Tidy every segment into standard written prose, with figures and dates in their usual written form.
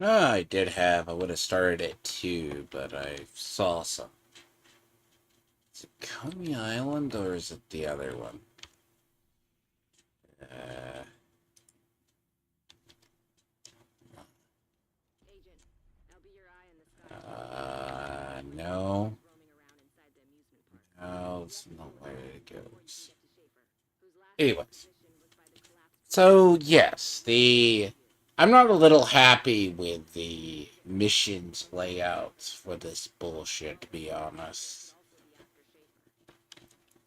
I did have. I would have started at 2, but I saw some. Is it Coney Island or is it the other one? Uh, no. No, it's not where it goes. Anyways. So, yes, I'm not a little happy with the missions layouts for this bullshit, to be honest.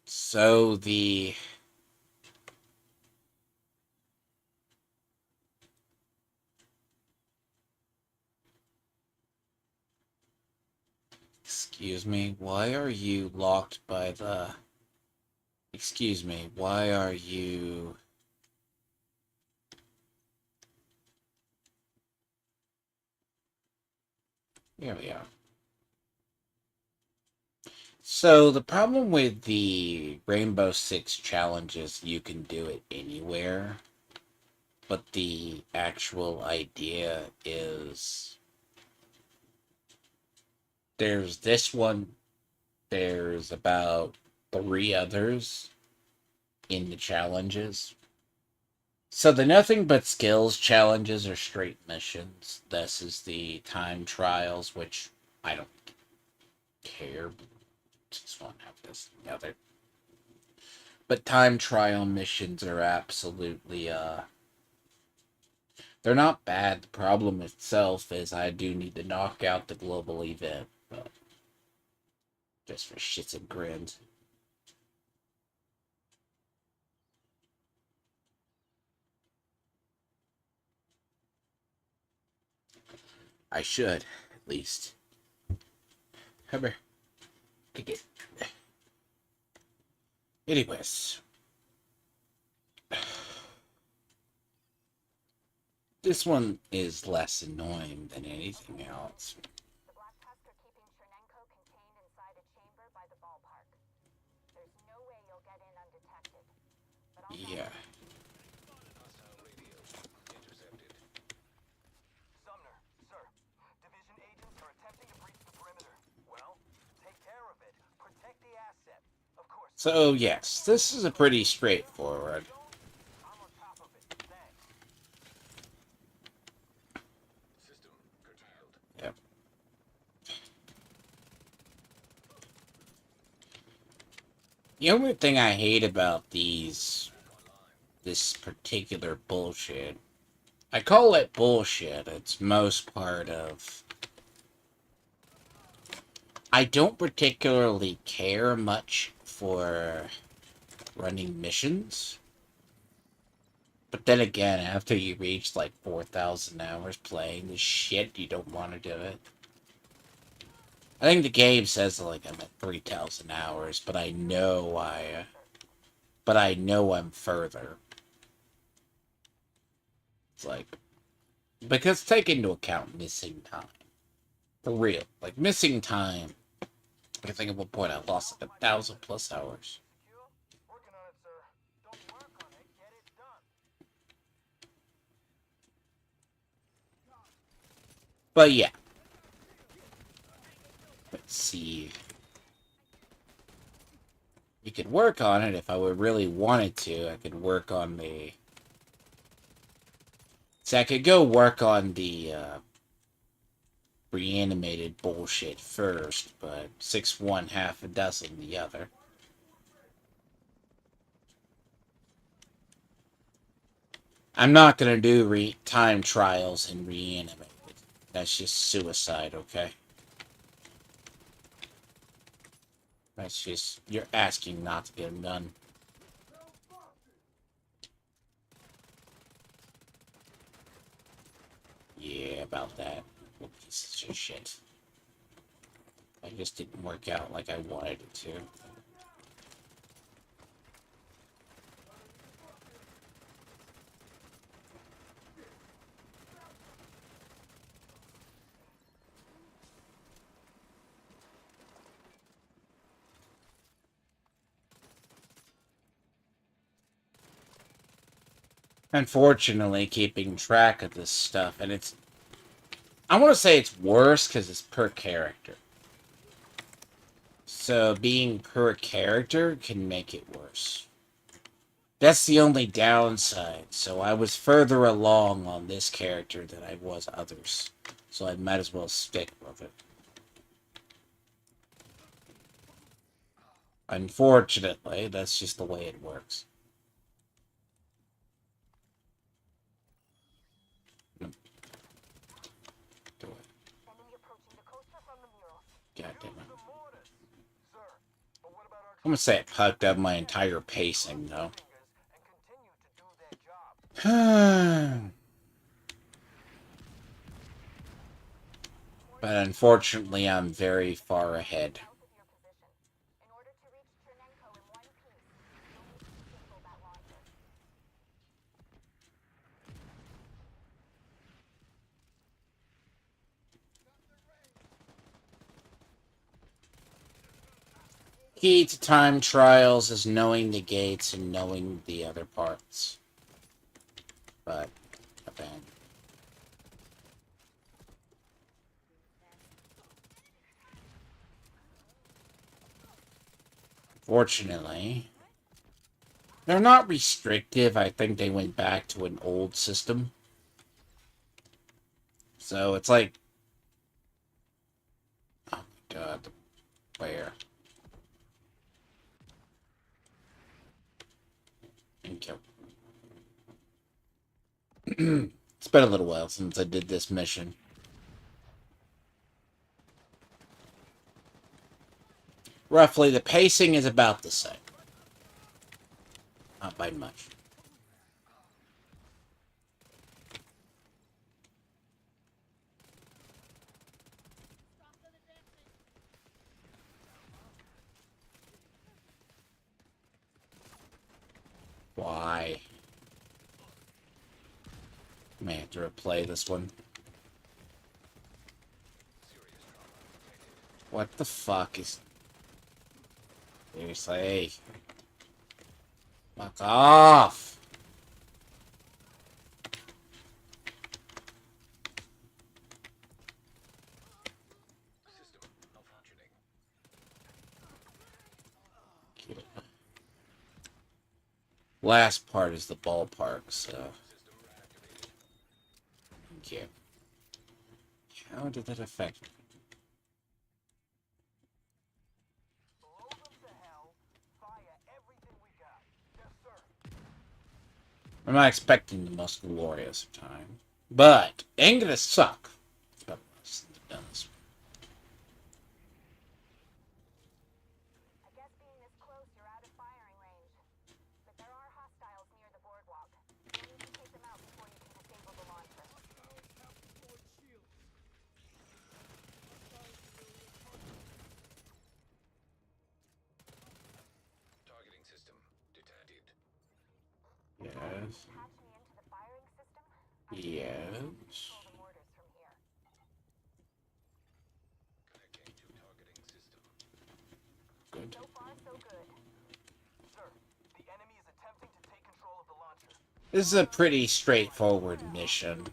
So, Excuse me, why are you locked by the... Excuse me, why are you... Here we are. So, the problem with the Rainbow Six challenges, you can do it anywhere. But the actual idea is... There's this one, there's about 3 others in the challenges. So the nothing but skills challenges are straight missions. This is the time trials, which I don't care. Just want to have this and the other. But time trial missions are absolutely they're not bad. The problem itself is I do need to knock out the global event, but just for shits and grins. I should, at least. Come here. Kick it. Anyways. This one is less annoying than anything else. Yeah. So, yes, this is a pretty straightforward. Yep. The only thing I hate about this particular bullshit, I call it bullshit, it's most part of... I don't particularly care much for running missions. But then again, after you reach like 4,000 hours playing this shit, you don't want to do it. I think the game says like I'm at 3,000 hours, but I know I'm further. It's like, because take into account missing time. For real. Like missing time. I think at one point I lost like 1,000 plus hours. But yeah. Let's see. You could work on it if I would really wanted to. I could work on the... See, I could go work on the reanimated bullshit first, but 6-1, half a dozen the other. I'm not gonna do time trials and reanimate. That's just suicide, okay? That's just... You're asking not to get them done. Yeah, about that. Little pieces of shit. I just didn't work out like I wanted it to. Unfortunately, keeping track of this stuff, and it's I want to say it's worse because it's per character. So being per character can make it worse. That's the only downside. So I was further along on this character than I was others. So I might as well stick with it. Unfortunately, that's just the way it works. Do it. God damn it. I'm gonna say it fucked up my entire pacing, though. But unfortunately, I'm very far ahead. Key to time trials is knowing the gates and knowing the other parts. But, bang. Fortunately, they're not restrictive. I think they went back to an old system. So it's like, oh my god, where? Thank you. It's been a little while since I did this mission. Roughly, the pacing is about the same. Not by much. Why? I may have to replay this one. What the fuck is... Seriously. Fuck off! Last part is the ballpark, so... Thank you. How did that affect me? I'm not expecting the most glorious of time. But, ain't gonna suck. But, done this. Yes. Yes. Good. This is a pretty straightforward mission.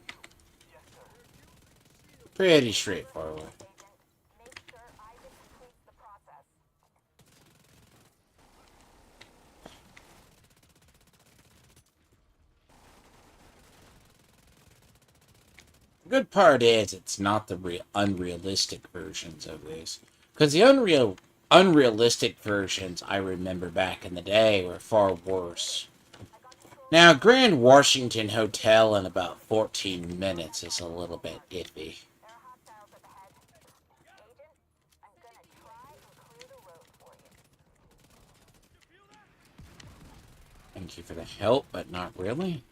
Pretty straightforward. The good part is it's not the unrealistic versions of this. Because the unrealistic versions I remember back in the day were far worse. Now, Grand Washington Hotel in about 14 minutes is a little bit iffy. Thank you for the help, but not really.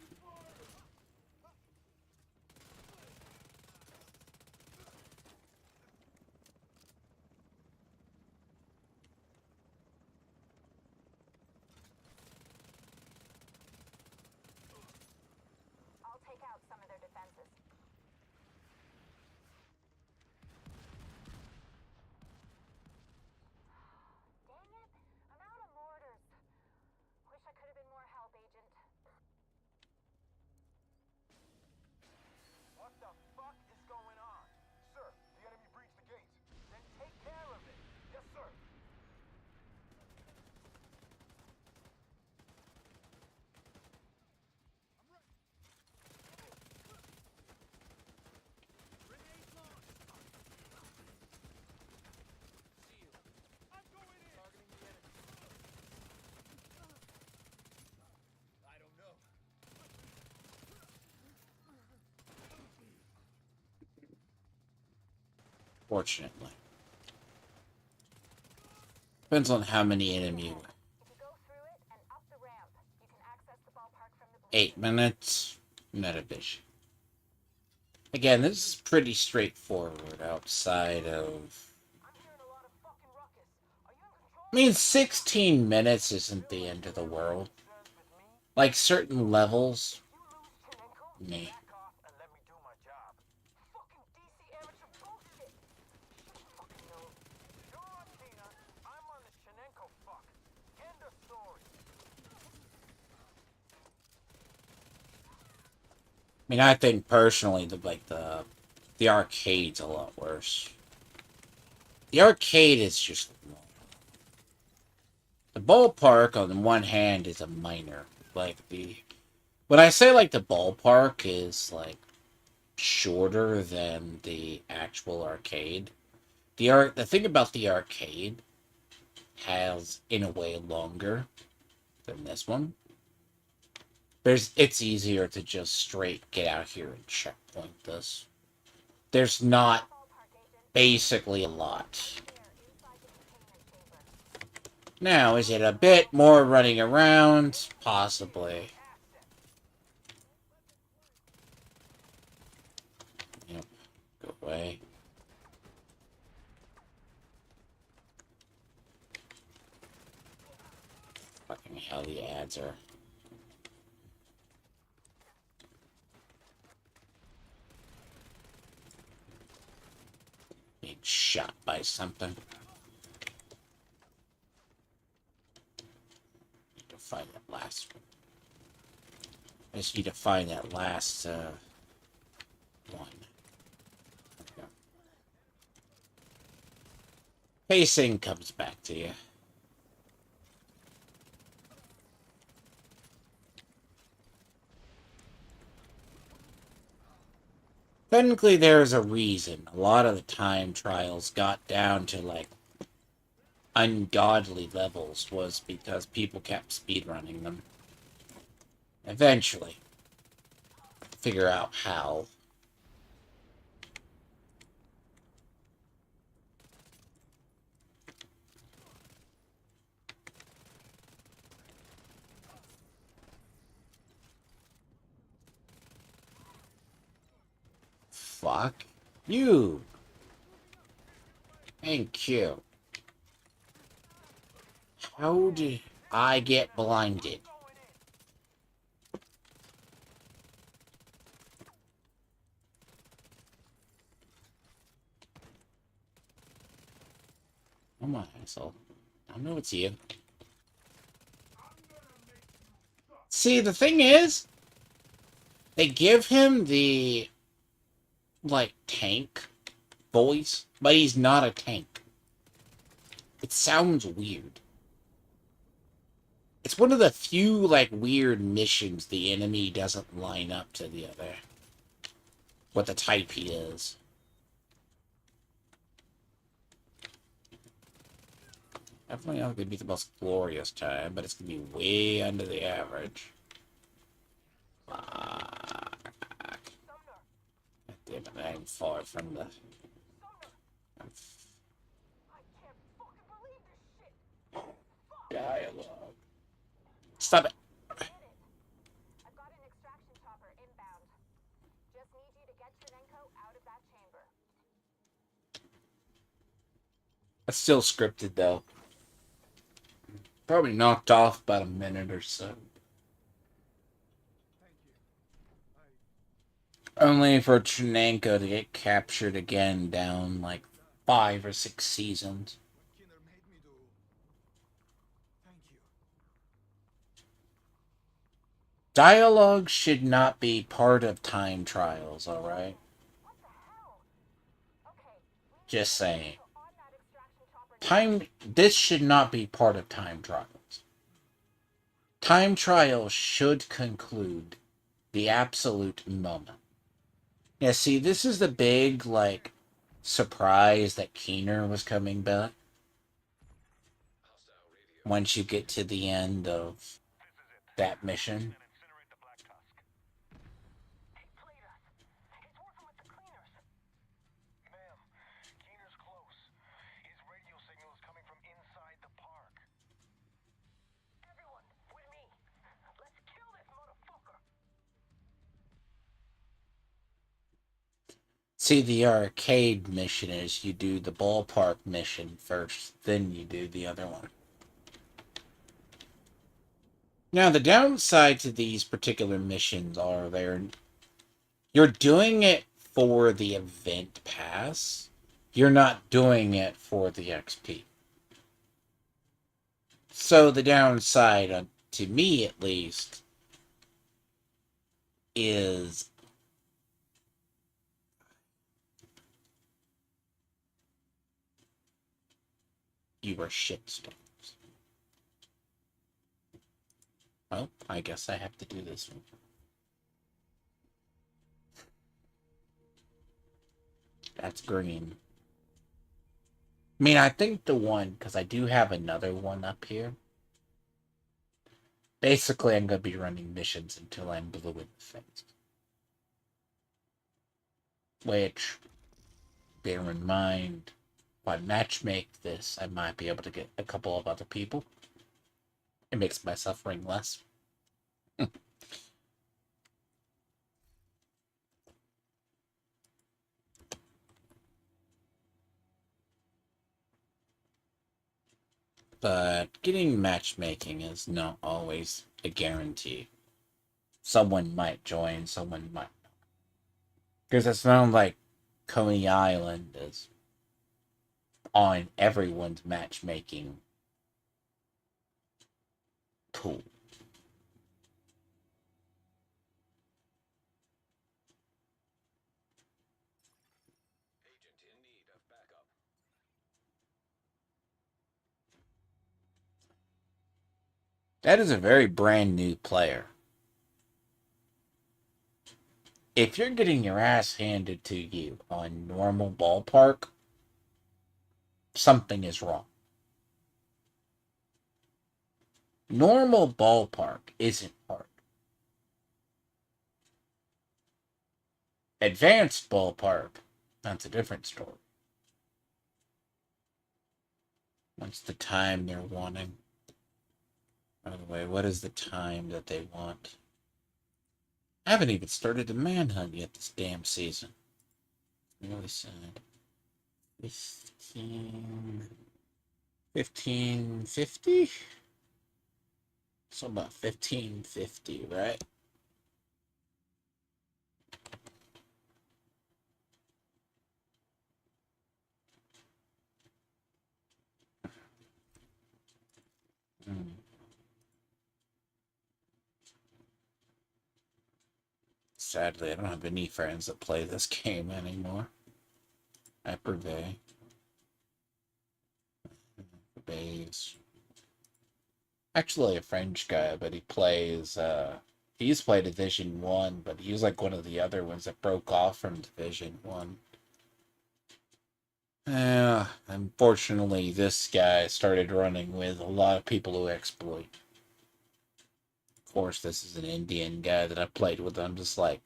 Fortunately. Depends on how many enemy. 8 minutes. Not a bitch. Again, this is pretty straightforward outside of... I mean, 16 minutes isn't the end of the world. Like certain levels... Me. I mean, I think personally, the arcade's a lot worse. The arcade is just... The ballpark, on the one hand, is a minor. When I say, like, the ballpark is, like, shorter than the actual arcade, the thing about the arcade has, in a way, longer than this one. It's easier to just straight get out here and checkpoint this. There's not basically a lot. Now, is it a bit more running around? Possibly. Yep. Go away. Fucking hell, the ads are... being shot by something. Need to find that last one. I just need to find that last one. Pacing comes back to you. Technically, there's a reason. A lot of the time trials got down to, like, ungodly levels was because people kept speedrunning them. Eventually. Figure out how. Fuck you. Thank you. How did I get blinded? Come on, asshole. I know it's you. See, the thing is, they give him the, like, tank voice, but he's not a tank. It sounds weird. It's one of the few, like, weird missions the enemy doesn't line up to the other. What the type he is. Definitely not going to be the most glorious time, but it's going to be way under the average. Fuck. God damn it, I'm far from the... Dialogue. Stop it! That's still scripted, though. Probably knocked off about a minute or so. Only for Chinenko to get captured again down like 5 or 6 seasons. Dialogue should not be part of time trials, alright? Just saying. This should not be part of time trials. Time trials should conclude the absolute moment. Yeah, see, this is the big, like, surprise that Keener was coming back. Once you get to the end of that mission. See, the arcade mission is you do the ballpark mission first, then you do the other one. Now, the downside to these particular missions are you're doing it for the event pass. You're not doing it for the XP. So the downside, to me at least, is you are shitstorms. Well, I guess I have to do this one. That's green. I mean, I think the one, because I do have another one up here. Basically, I'm going to be running missions until I'm blue in the face. Which, bear in mind, if I matchmake this, I might be able to get a couple of other people. It makes my suffering less. But getting matchmaking is not always a guarantee. Someone might join, someone might not. Because it's not like Coney Island is on everyone's matchmaking pool. That is a very brand new player. If you're getting your ass handed to you on normal ballpark, something is wrong. Normal ballpark isn't hard. Advanced ballpark, that's a different story. What's the time they're wanting? By the way, what is the time that they want? I haven't even started the manhunt yet this damn season. Really sad. 1550? So about 1550, right? Sadly, I don't have any friends that play this game anymore. Hyper-Bay. Bay's actually a French guy, but he plays, he's played Division 1, but he was like one of the other ones that broke off from Division 1. Unfortunately, this guy started running with a lot of people who exploit. Of course, this is an Indian guy that I played with. I'm just like,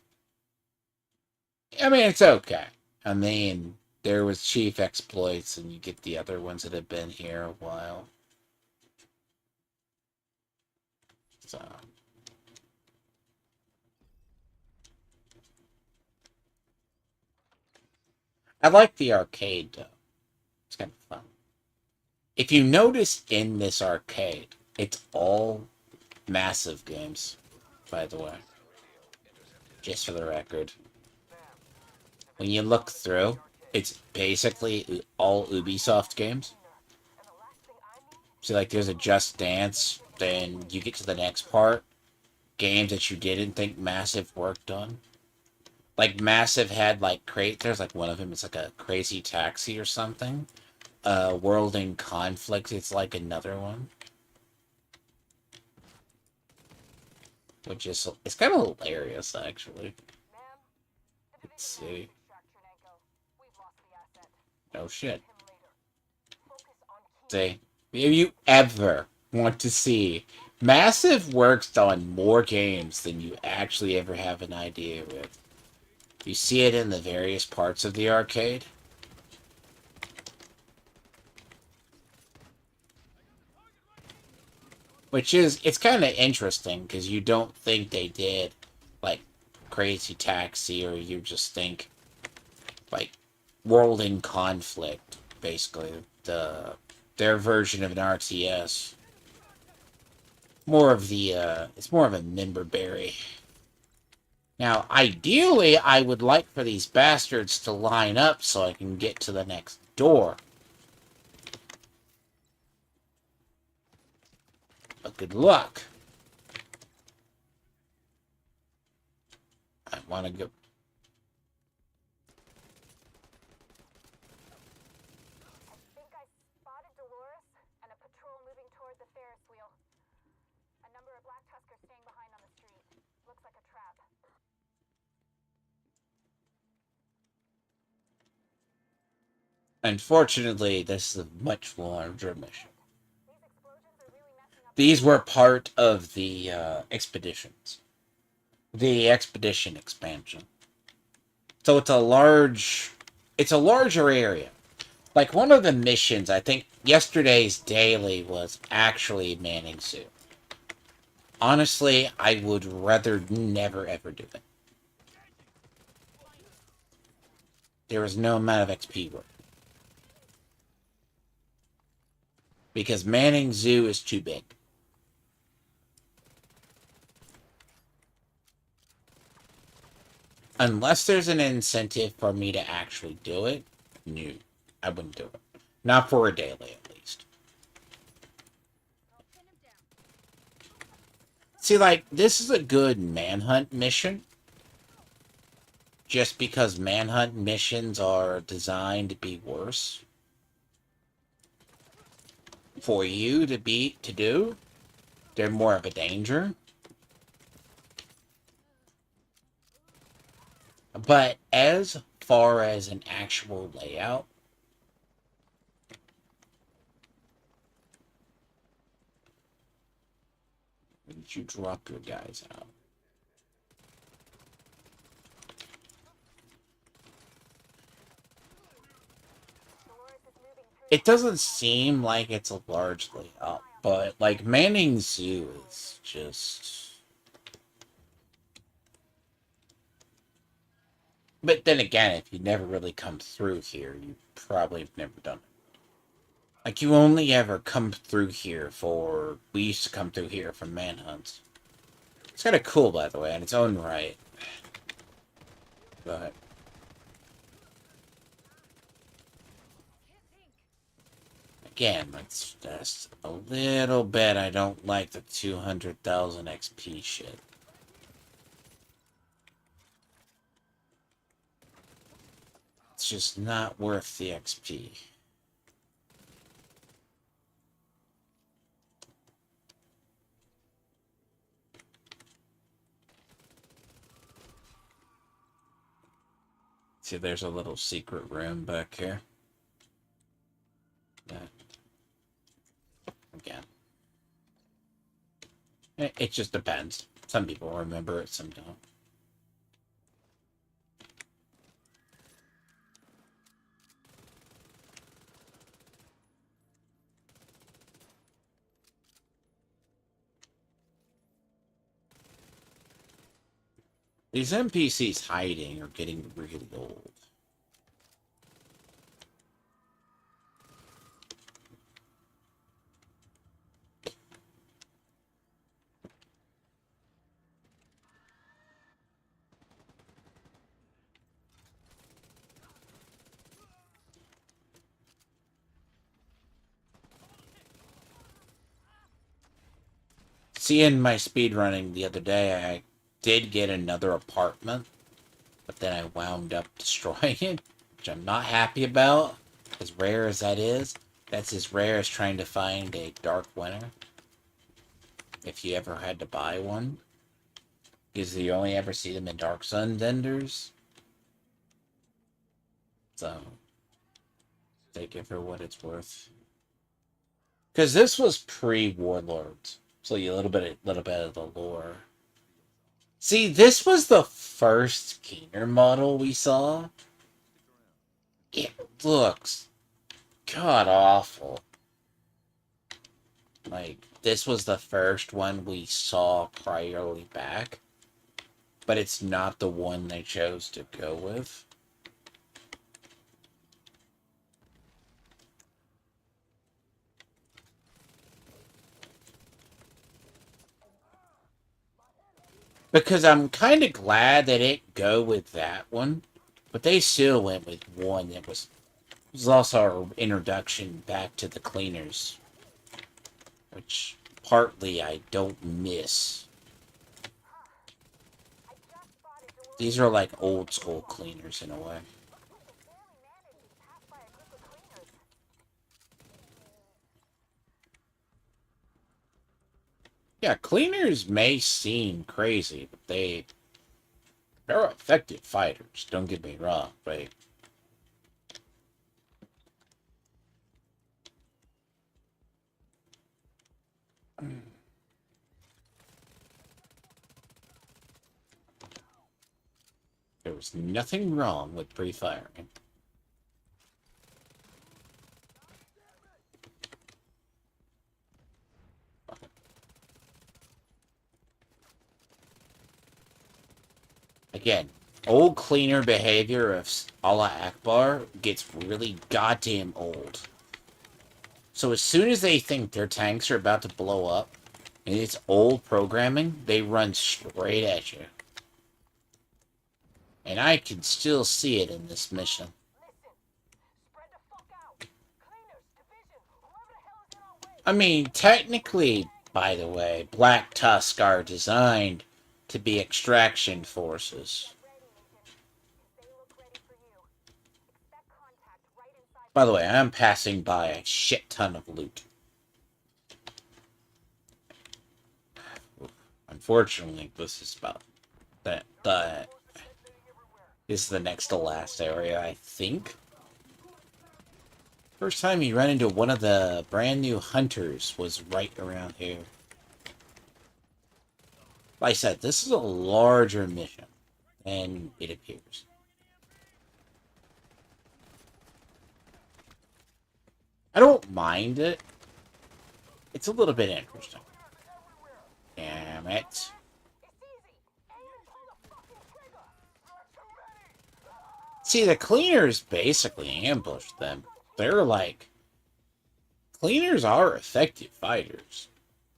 I mean, it's okay. I mean, there was Chief Exploits, and you get the other ones that have been here a while. So, I like the arcade, though. It's kind of fun. If you notice in this arcade, it's all massive games, by the way. Just for the record. When you look through, it's basically all Ubisoft games. So, like, there's a Just Dance, then you get to the next part, games that you didn't think Massive worked on. Like, Massive had, like, there's, like, one of them, it's like a Crazy Taxi or something. World in Conflict, it's like another one. Which is, it's kind of hilarious, actually. Let's see. Oh, shit. See, if you ever want to see, Massive works on more games than you actually ever have an idea with. You see it in the various parts of the arcade. Which is, it's kind of interesting, because you don't think they did, like, Crazy Taxi, or you just think like World in Conflict, basically. Their version of an RTS. More of the it's more of a member berry. Now, ideally, I would like for these bastards to line up so I can get to the next door. But good luck. I want to go. Unfortunately, this is a much larger mission. These were part of the expeditions. The expedition expansion. So it's a larger area. Like one of the missions, I think yesterday's daily was actually Manning Zoo. Honestly, I would rather never ever do it. There is no amount of XP work. Because Manning Zoo is too big. Unless there's an incentive for me to actually do it, no, I wouldn't do it. Not for a daily, at least. See, like, this is a good manhunt mission. Just because manhunt missions are designed to be worse for you to do. They're more of a danger. But as far as an actual layout, where did you drop your guys out? It doesn't seem like it's a large layout, but like Manning Zoo is just... But then again, if you never really come through here, you probably have never done it. Like, you only ever come through here for... We used to come through here for manhunts. It's kind of cool, by the way, in its own right. But... Again, it's just a little bit I don't like the 200,000 XP shit. It's just not worth the XP. See, there's a little secret room back here. That. Again. It just depends. Some people remember it, some don't. These NPCs hiding are getting really old. Seeing my speedrunning the other day, I did get another apartment, but then I wound up destroying it, which I'm not happy about. As rare as that is, that's as rare as trying to find a Dark Winter. If you ever had to buy one. Because you only ever see them in Dark Sun vendors. So, take it for what it's worth. Because this was pre-Warlords. So you a little bit of the lore. See, this was the first Keener model we saw. It looks god-awful. Like, this was the first one we saw priorly back. But it's not the one they chose to go with. Because I'm kind of glad they didn't go with that one, but they still went with one that was also our introduction back to the cleaners, which partly I don't miss. These are like old school cleaners in a way. Yeah, cleaners may seem crazy, but they're effective fighters. Don't get me wrong, right? There was nothing wrong with pre-firing. Again, old cleaner behavior of Allah Akbar gets really goddamn old. So as soon as they think their tanks are about to blow up, and it's old programming, they run straight at you. And I can still see it in this mission. I mean, technically, by the way, Black Tusk are designed to be extraction forces. By the way, I'm passing by a shit ton of loot. Unfortunately, this is about that. This is the next to last area, I think. First time you run into one of the brand new hunters was right around here. Like I said, this is a larger mission than it appears. I don't mind it. It's a little bit interesting. Damn it. See, the cleaners basically ambushed them. They're like... Cleaners are effective fighters.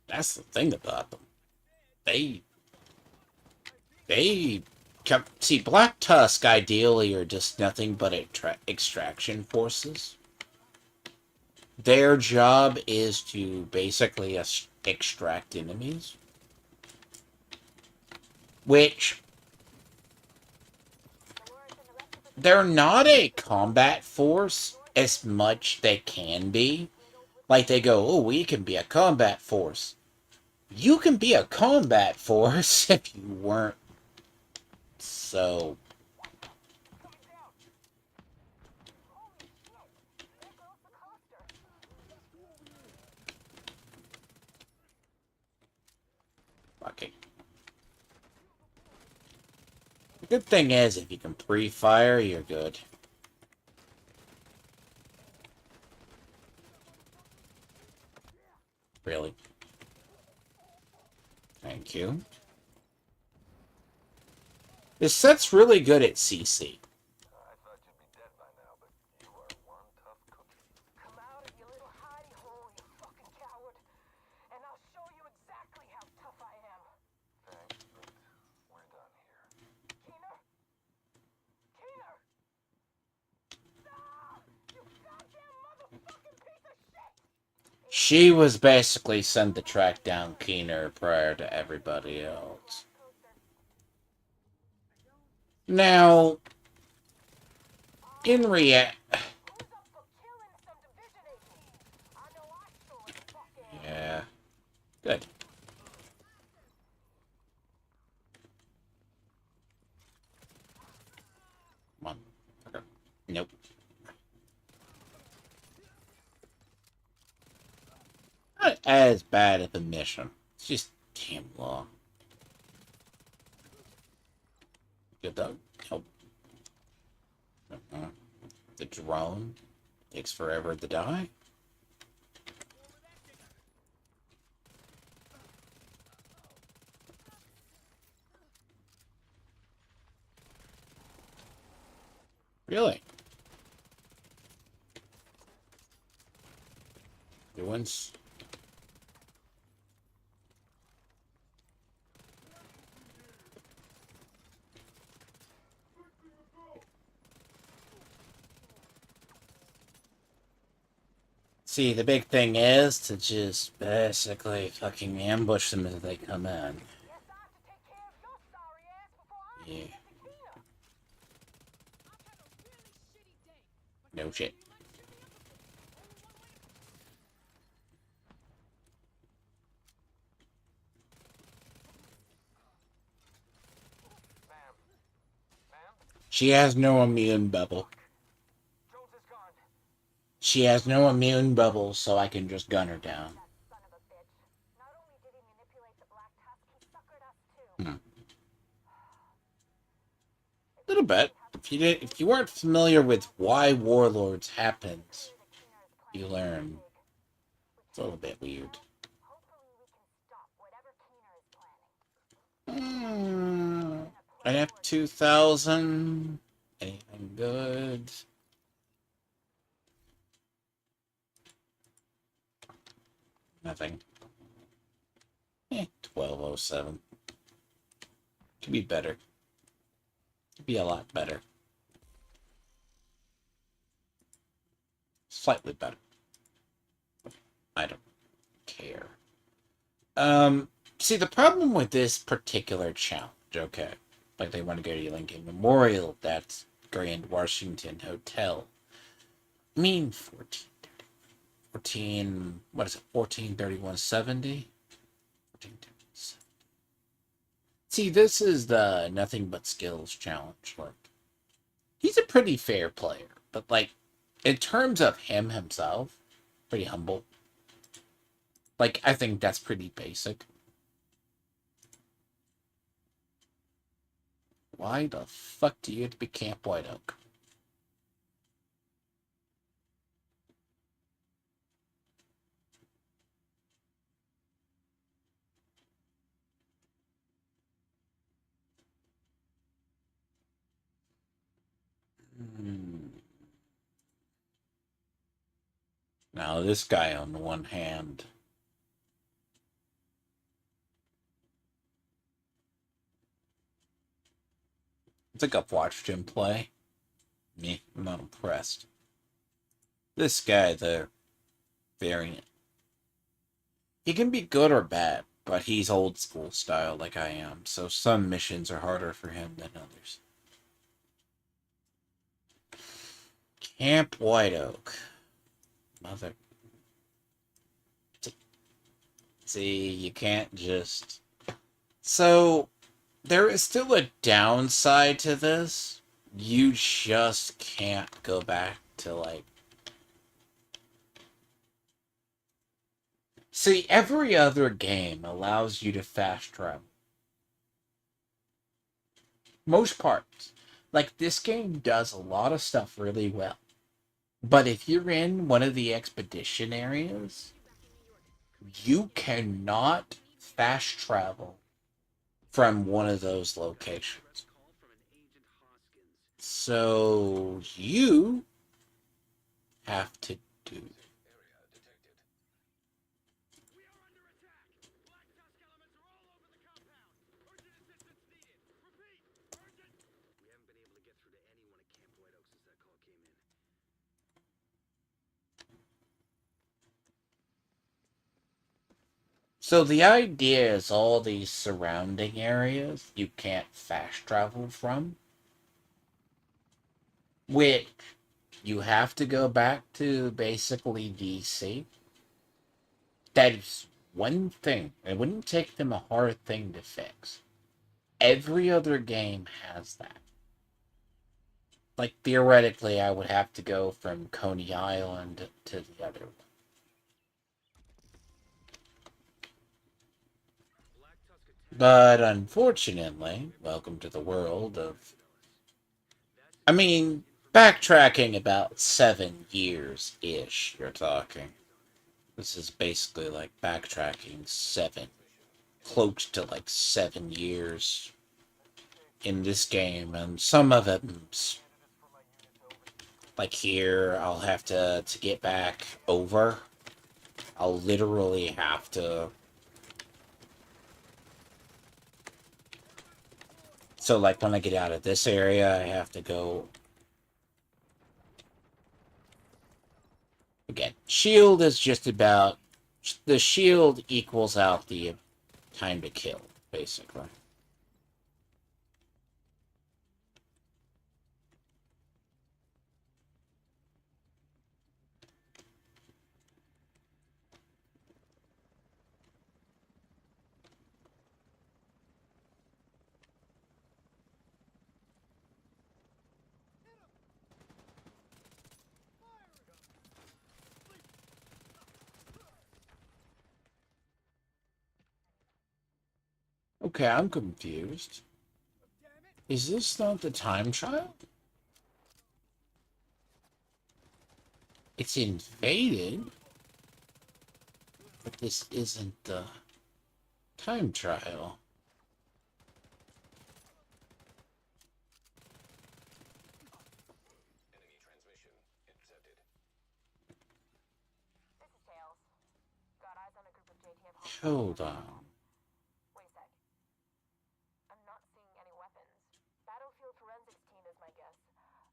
That's the thing about them. They see, Black Tusk ideally are just nothing but extraction forces. Their job is to basically extract enemies, which they're not a combat force as much they can be. Like they go, oh, we can be a combat force. You can be a combat force if you weren't so... Okay. The good thing is, if you can pre-fire, you're good. Really. Thank you. This set's really good at CC. She was basically sent to track down Keener prior to everybody else. Now, in yeah, good. Come on. Okay. Nope. Not as bad of a mission. It's just damn long. Good though. Nope. The drone takes forever to die. Really? The ones. See, the big thing is to just basically fucking ambush them as they come in. Yeah. No shit. She has no immune bubble. She has no immune bubble, so I can just gun her down. Hmm. Little bit. If you weren't familiar with why Warlords happens, you learn. It's a little bit weird. An F2000. Anything good? Nothing. 1207. Could be better. Could be a lot better. Slightly better. I don't care. See, the problem with this particular challenge, okay, like they want to go to Lincoln Memorial, that's Grand Washington Hotel. I mean, 14, what is it, 143170? See, this is the Nothing But Skills challenge. Like, he's a pretty fair player, but like, in terms of him himself, pretty humble. Like, I think that's pretty basic. Why the fuck do you have to be Camp White Oak? Now, this guy on the one hand. I think I've watched him play. Me, I'm not impressed. This guy, the variant. He can be good or bad, but he's old school style like I am, so some missions are harder for him than others. Camp White Oak. Mother. See, you can't just... So, there is still a downside to this. You just can't go back to, like... See, every other game allows you to fast travel. Most parts. Like, this game does a lot of stuff really well. But if you're in one of the expedition areas, you cannot fast travel from one of those locations. So you have to do. So the idea is all these surrounding areas you can't fast travel from, which you have to go back to basically DC. That is one thing. It wouldn't take them a hard thing to fix. Every other game has that. Like, theoretically, I would have to go from Coney Island to the other one. But unfortunately, welcome to the world of... I mean, backtracking about 7 years-ish, you're talking. This is basically like backtracking 7, close to like 7 years in this game, and some of it, like here, I'll have to get back over. I'll literally have to... So, like, when I get out of this area, I have to go... Again, shield is just about... The shield equals out the time to kill, basically. Okay, I'm confused. Is this not the time trial? It's invaded, but this isn't the time trial. Hold on. Wait a sec. I'm not seeing any weapons. Battlefield forensics team is my guess.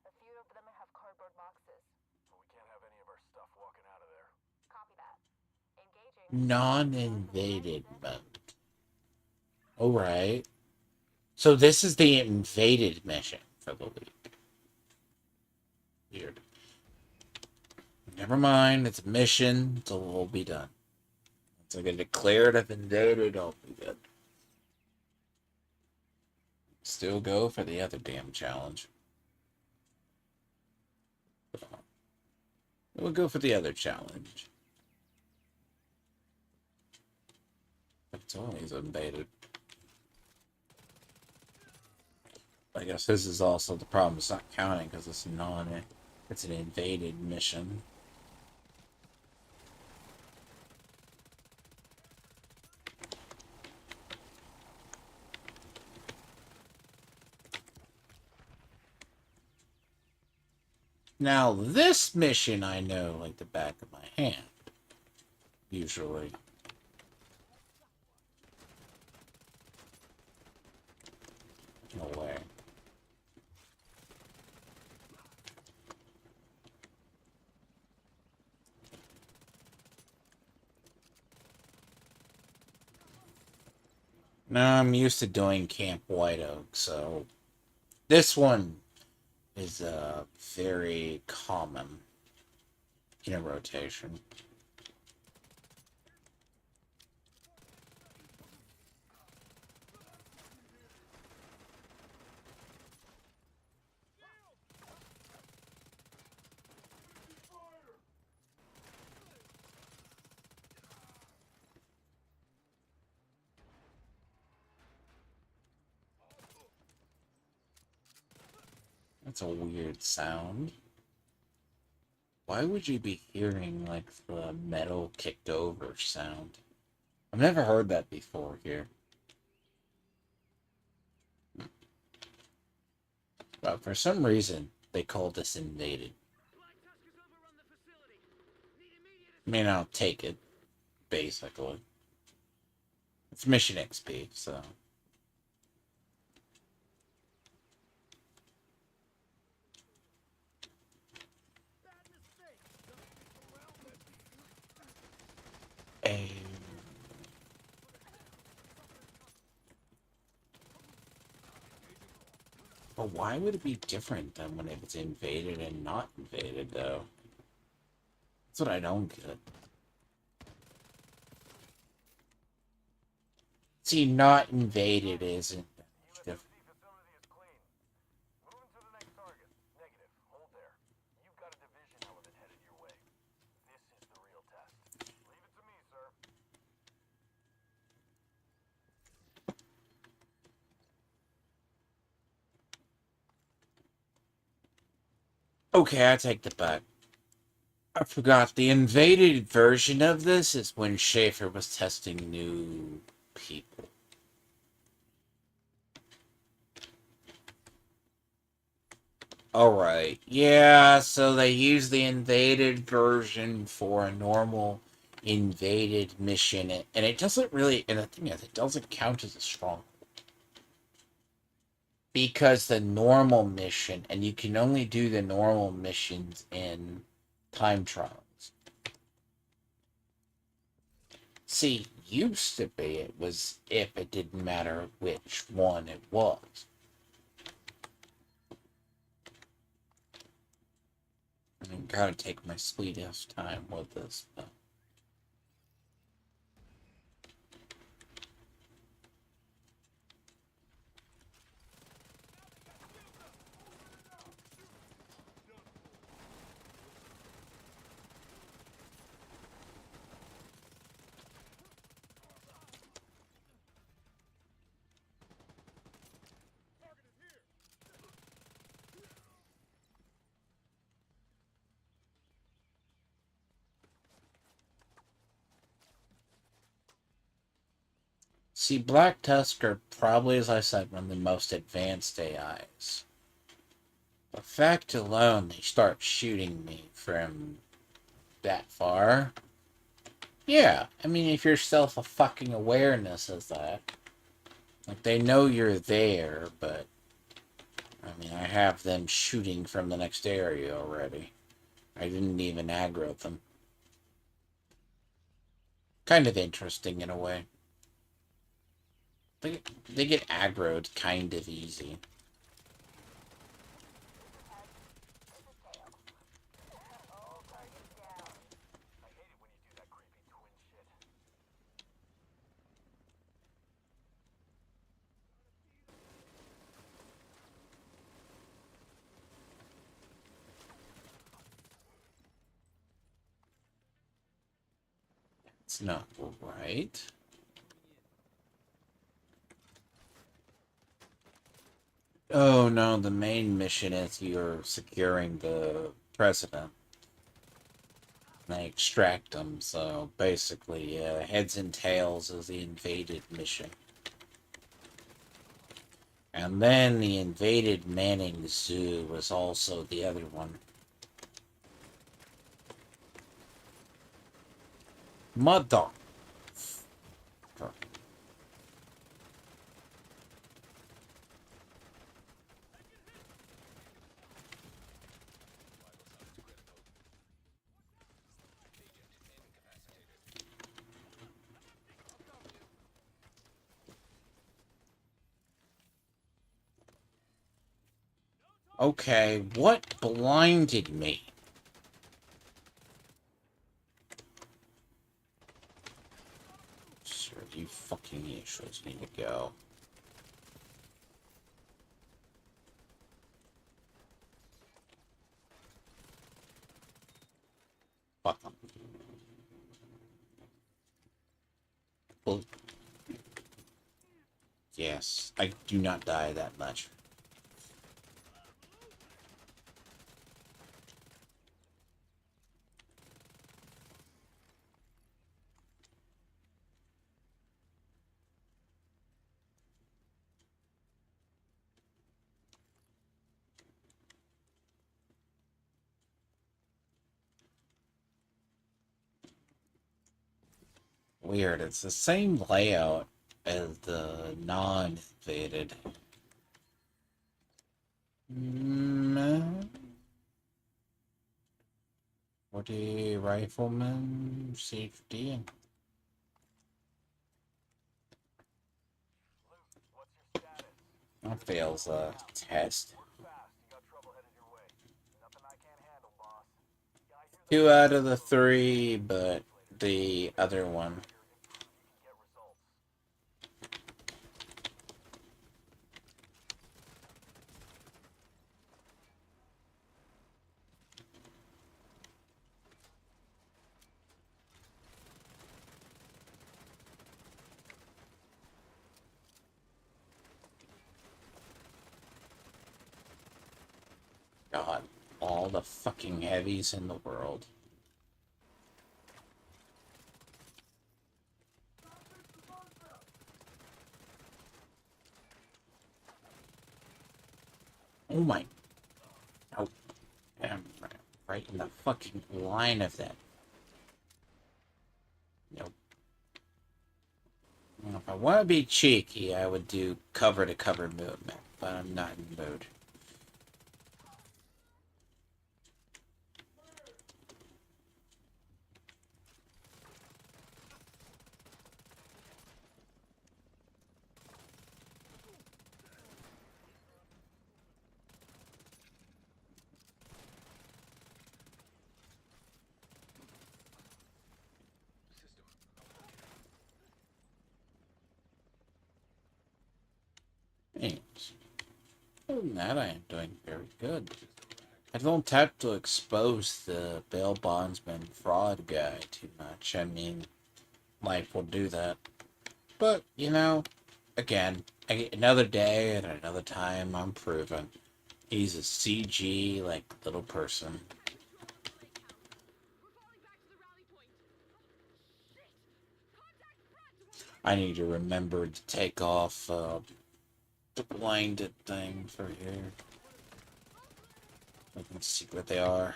A few of them have cardboard boxes. But we can't have any of our stuff walking out of there. Copy that. Engaging. Non-invaded mode. Alright. So this is the invaded mission for the week. Weird. Never mind, it's a mission, so we'll be done. Once I get declared I've invaded, I'll be good. Still go for the other damn challenge. We'll go for the other challenge. It's always invaded. I guess this is also the problem. It's not counting because it's it's an invaded mission. Now, this mission I know like the back of my hand. Usually. No way. Now I'm used to doing Camp White Oak, so this one is very common in a rotation. That's a weird sound. Why would you be hearing, like, the metal kicked over sound? I've never heard that before here. But for some reason, they call this invaded. I mean, I'll take it, basically. It's mission XP, so... But why would it be different than when it's invaded and not invaded, though? That's what I don't get. See, not invaded isn't different. Facility is clean. Moving to the next target. Negative. Hold there. You've got a division element headed your way. This is the real test. Leave it to me, sir. Okay, I take that back. I forgot. The invaded version of this is when Schaefer was testing new people. Alright. Yeah, so they use the invaded version for a normal invaded mission, and it doesn't really, and the thing is, it doesn't count as a strong. Because the normal mission, and you can only do the normal missions in time trials. See, used to be it was if it didn't matter which one it was. I gotta take my sweetest time with this, but... See, Black Tusk are probably, as I said, one of the most advanced AIs. The fact alone they start shooting me from that far. Yeah, I mean, if your self a fucking awareness is that. Like, they know you're there, but... I mean, I have them shooting from the next area already. I didn't even aggro them. Kind of interesting in a way. They get aggroed kind of easy. All targets down. I hate it when you do that creepy twin shit. It's not right. Oh no, the main mission is you're securing the president. And they extract them, so basically, heads and tails is the invaded mission. And then the invaded Manning Zoo was also the other one. Mother. Okay, what blinded me? Sir, you fucking idiots need to go. Fuck them. Well, yes, I do not die that much. Weird, it's the same layout as the non-invaded. 40 rifleman safety. Luke, what's your status? That fails a test. Work fast. You got trouble headed your way. Nothing I can't handle, boss. Yeah, I hear 2 out of the 3, but the other one. you can get results. God, all the fucking heavies in the world. Oh my. Oh, I'm right in the fucking line of that. Nope. Well, if I want to be cheeky, I would do cover-to-cover movement, but I'm not in the mood. that, I am doing very good. I don't have to expose the bail bondsman fraud guy too much. I mean, life will do that. But, you know, again, another day and another time, I'm proven. He's a CG, like, little person. I need to remember to take off the blinded thing for here. I can see where they are.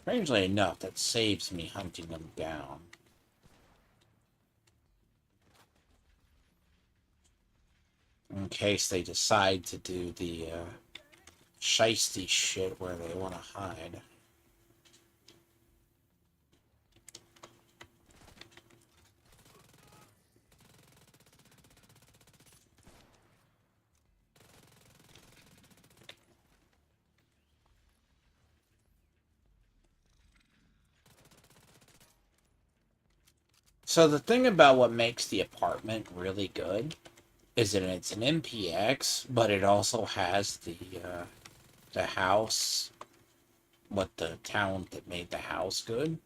Strangely enough, that saves me hunting them down. In case they decide to do the shiesty shit where they want to hide. So the thing about what makes the apartment really good is that it's an MPX, but it also has the house, what the talent that made the house good.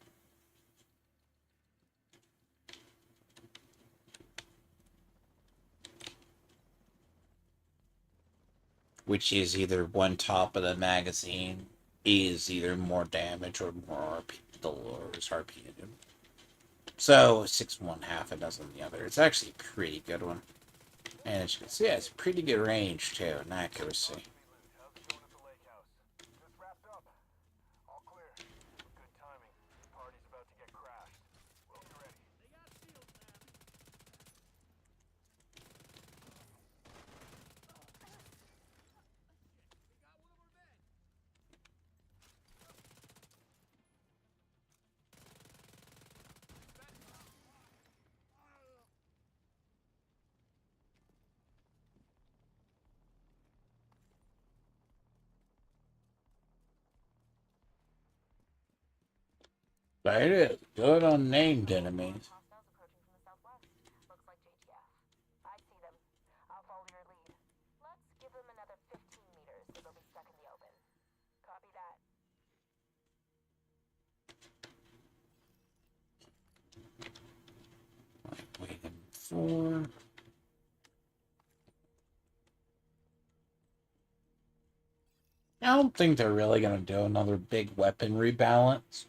Which is either one top of the magazine is either more damage or more RP, the lowers RPM. So 6.5 it does on the other. It's actually a pretty good one. And as you can see, it has pretty good range too and accuracy. How's it going at the lake house? Just wrapped up. All clear. Good timing. Party's about to get crashed. We'll be ready. They got seals, man. But it is good on named enemies. Hostiles approaching from the southwest. Looks like JTF. I see them. I'll follow your lead. Let's give them another 15 meters so they'll be stuck in the open. Copy that. Waiting for. I don't think they're really going to do another big weapon rebalance.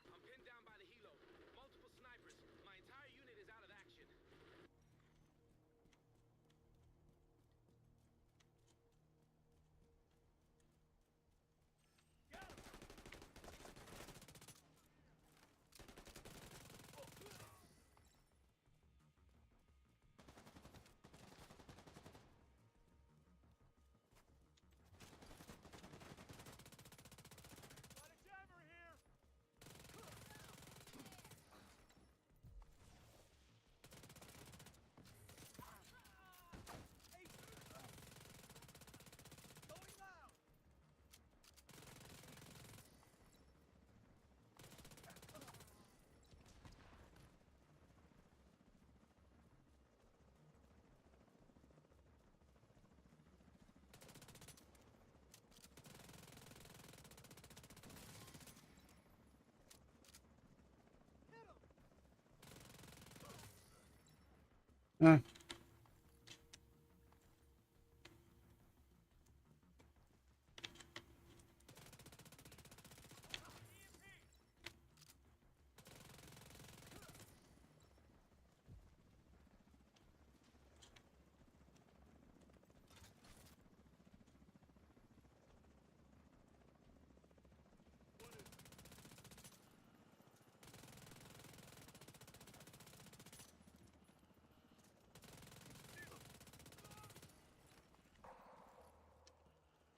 I'm pinned down by the helo. Multiple snipers. My entire unit is out of action. Got a jammer here. Going loud. Hmm.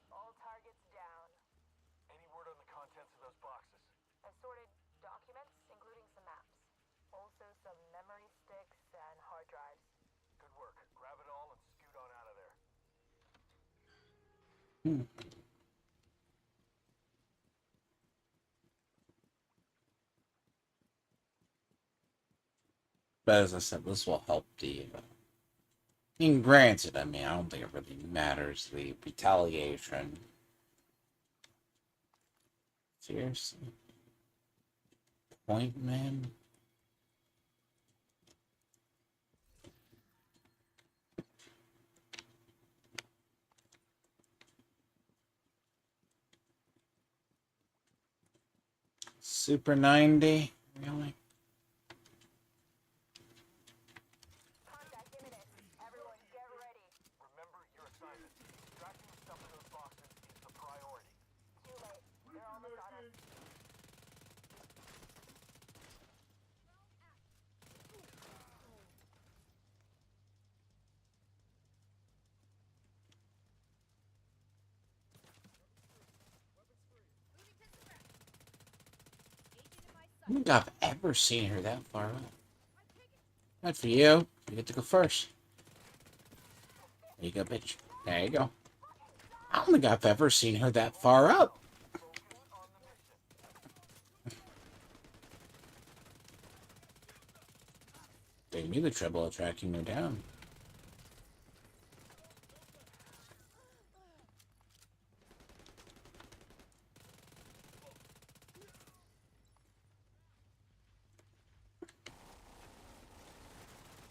All targets down. Any word on the contents of those boxes? Assorted documents, including some maps. Also some memory sticks and hard drives. Good work. Grab it all and scoot on out of there. Hmm. But as I said, this will help the. And granted, I mean, I don't think it really matters the retaliation. Seriously, point man. Super 90? Really? Contact imminent. Everyone, get ready. Remember your assignment. Extracting stuff in those boxes is the priority. Too late. They're almost on us. I don't think I've ever seen her that far up. Not for you. You get to go first. There you go, bitch. There you go. I don't think I've ever seen her that far up. They knew the trouble of tracking her down.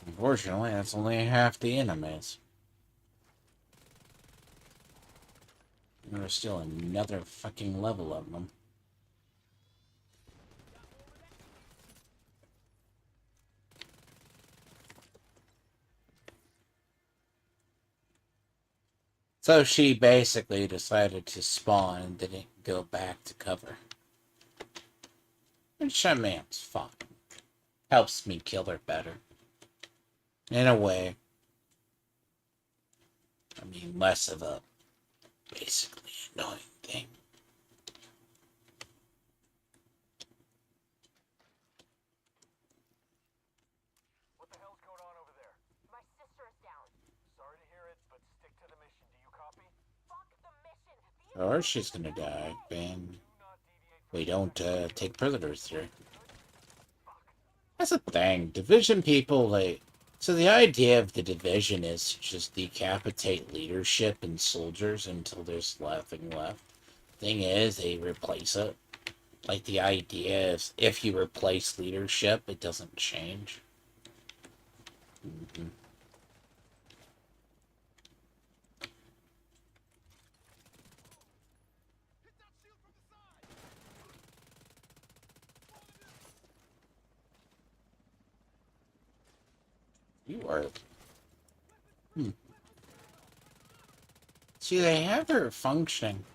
Unfortunately, that's only half the enemies. There's still another fucking level of them. So she basically decided to spawn and didn't go back to cover. Which, I mean, it's fine. Helps me kill her better. In a way. I mean, less of a basically annoying thing. What the hell's going on over there? My sister is down. Sorry to hear it, but stick to the mission. Do you copy? Fuck the mission. Or she's gonna die, and we don't take prisoners through. That's the thing. Division people, like... So the idea of the division is to just decapitate leadership and soldiers until there's nothing left. Thing is, they replace it. Like, the idea is, if you replace leadership, it doesn't change. Mm-hmm. You are... See, they have her functioning.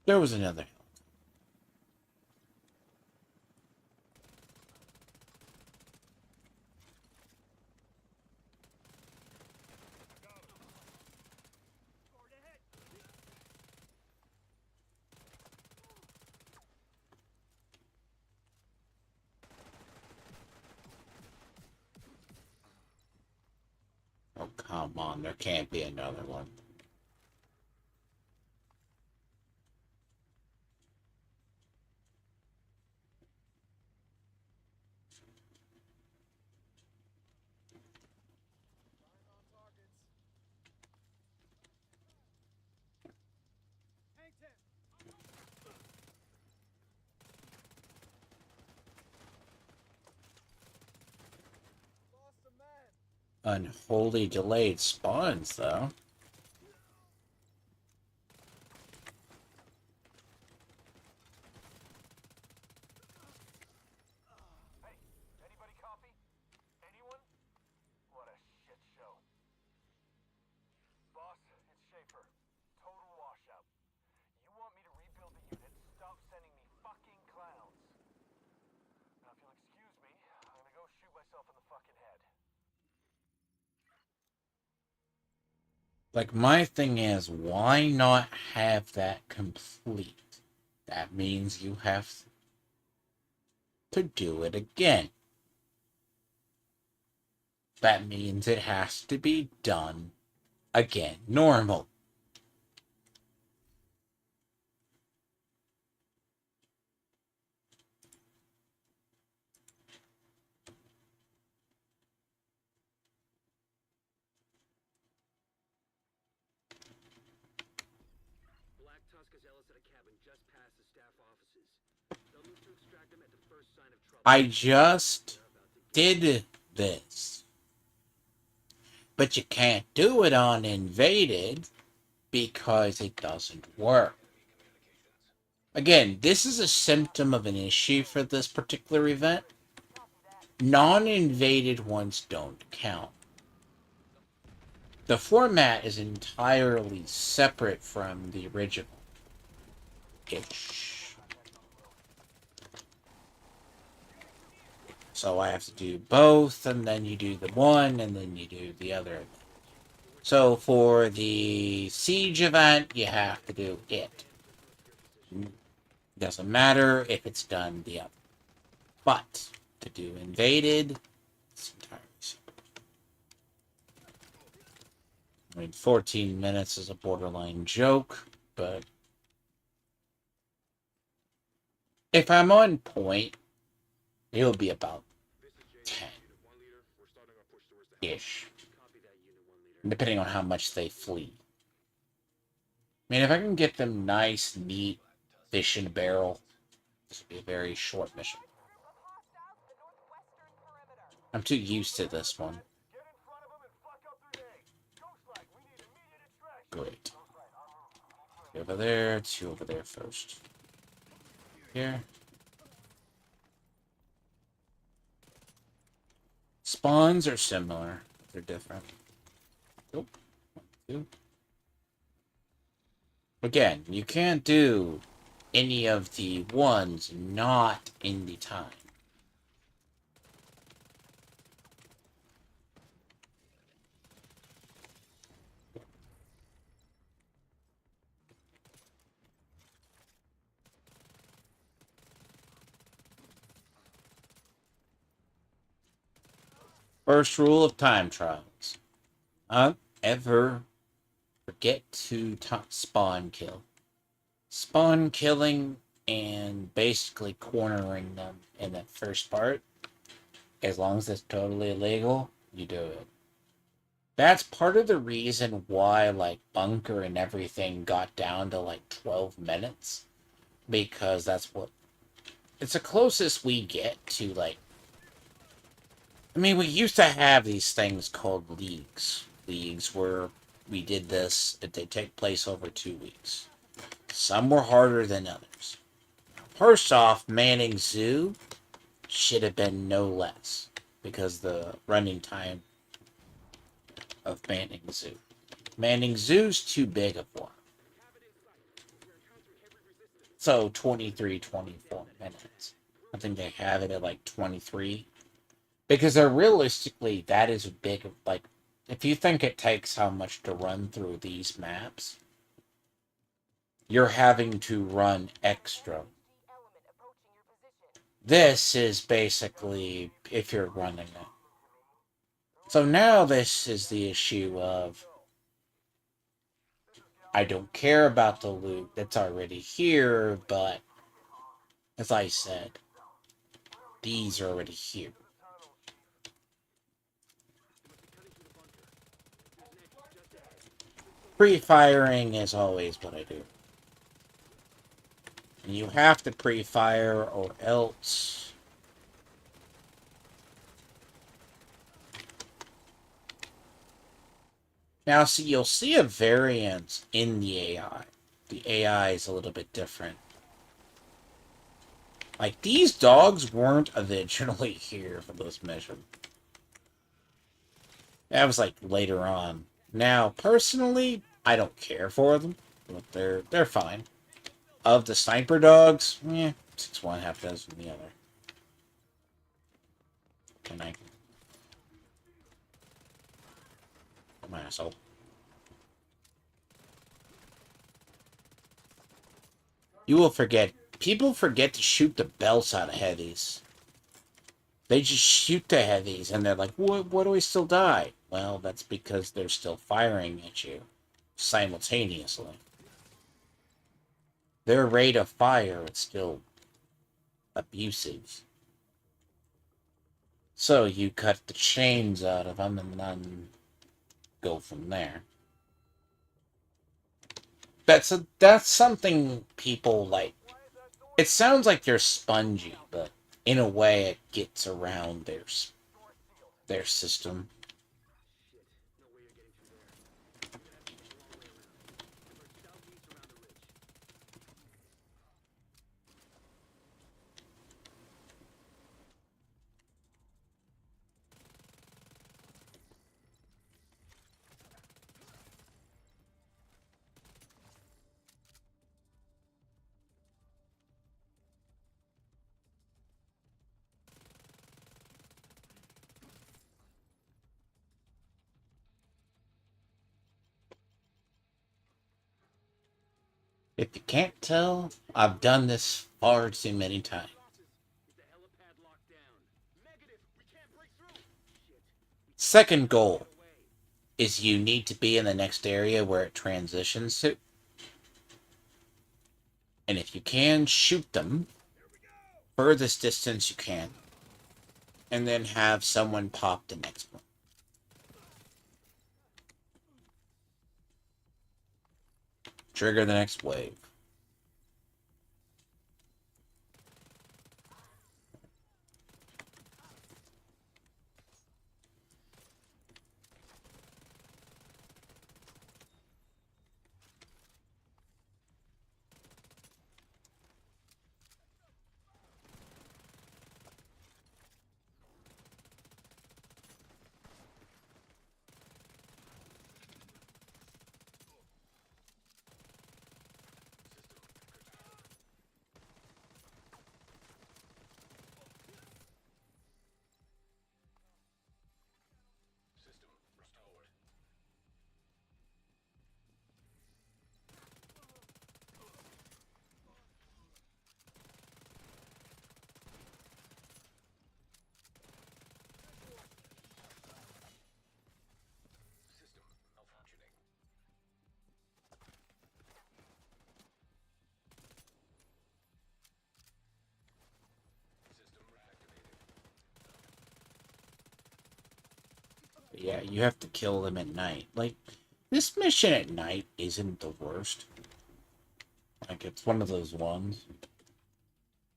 There was another. Oh, come on. There can't be another one. Unholy delayed spawns, though. Hey, anybody copy? Anyone? What a shit show. Boss, it's Schaefer. Total washout. You want me to rebuild the unit? Stop sending me fucking clowns. Now, if you'll excuse me, I'm gonna go shoot myself in the fucking head. Like, my thing is, why not have that complete? That means you have... to do it again. That means it has to be done again normal. I just did this. But you can't do it on invaded because it doesn't work. Again, this is a symptom of an issue for this particular event. Non-invaded ones don't count. The format is entirely separate from the original. So I have to do both, and then you do the one, and then you do the other. So for the siege event, you have to do it. Doesn't matter if it's done the other. But to do invaded, it's entirely separate. I mean, 14 minutes is a borderline joke, but if I'm on point, it'll be about 10-ish. Depending on how much they flee. I mean, if I can get them nice, neat, fish in a barrel, this will be a very short mission. I'm too used to this one. Great. Over there, 2 over there first. Here. Spawns are similar. They're different. Nope. 1, 2. Again, you can't do any of the ones not in the time. First rule of time trials. Don't ever forget to spawn kill. Spawn killing and basically cornering them in that first part, as long as it's totally illegal, you do it. That's part of the reason why, like, bunker and everything got down to, like, 12 minutes. Because that's what... It's the closest we get to, like... I mean, we used to have these things called leagues. Leagues where we did this, they take place over 2 weeks. Some were harder than others. First off, Manning Zoo should have been no less, because the running time of Manning Zoo. Manning Zoo's too big of one. So 23, 24 minutes. I think they have it at like 23. Because realistically, that is big. Like, if you think it takes how much to run through these maps, you're having to run extra. This is basically if you're running it. So now this is the issue of I don't care about the loot that's already here, but as I said, these are already here. Pre-firing is always what I do. And you have to pre-fire or else... Now, see, you'll see a variance in the AI. The AI is a little bit different. Like, these dogs weren't originally here for this mission. That was, like, later on. Now, personally, I don't care for them, but they're fine. Of the sniper dogs, 6 one, half dozen the other. Can I? I'm an asshole. You will forget. People forget to shoot the belts out of heavies. They just shoot the heavies, and they're like, what do we still die? Well, that's because they're still firing at you simultaneously. Their rate of fire is still abusive. So you cut the chains out of them and then go from there. That's something people like. It sounds like they're spongy, but in a way it gets around their system. If you can't tell, I've done this far too many times. Second goal is you need to be in the next area where it transitions to. And if you can, shoot them furthest distance you can. And then have someone pop the next one. Trigger the next wave. Yeah, you have to kill them at night. Like, this mission at night isn't the worst. Like, it's one of those ones.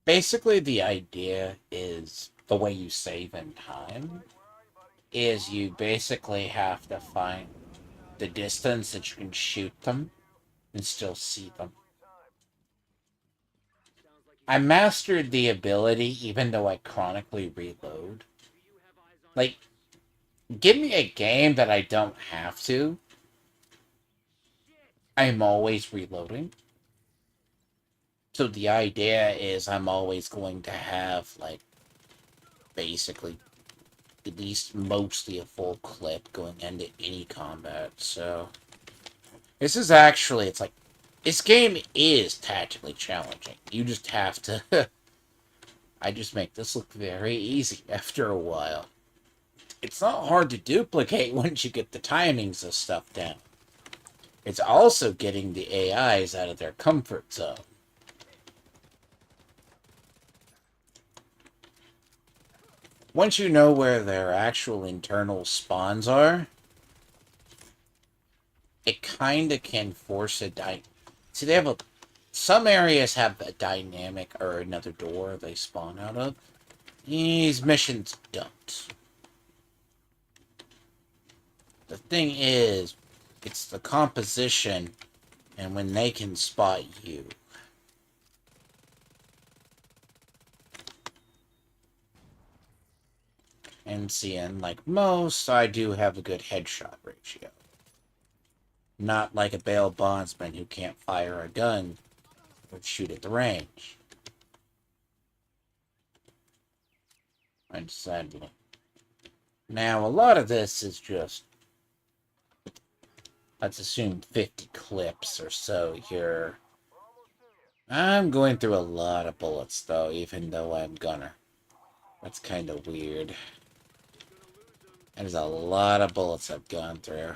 Basically, the idea is the way you save in time is you basically have to find the distance that you can shoot them and still see them. I mastered the ability even though I chronically reload. Like, give me a game that I don't have to. I'm always reloading. So the idea is I'm always going to have, like, basically at least mostly a full clip going into any combat. So this is actually, it's like, this game is tactically challenging. You just have to. I just make this look very easy after a while. It's not hard to duplicate once you get the timings of stuff down. It's also getting the AIs out of their comfort zone. Once you know where their actual internal spawns are, it kind of can force a See, they have a... Some areas have a dynamic or another door they spawn out of. These missions don't. The thing is, it's the composition and when they can spot you. And seeing, like most, I do have a good headshot ratio. Not like a bail bondsman who can't fire a gun or shoot at the range. I decided. Now, a lot of this is just, let's assume 50 clips or so here. I'm going through a lot of bullets, though, even though I'm gunner. That's kind of weird. There's a lot of bullets I've gone through.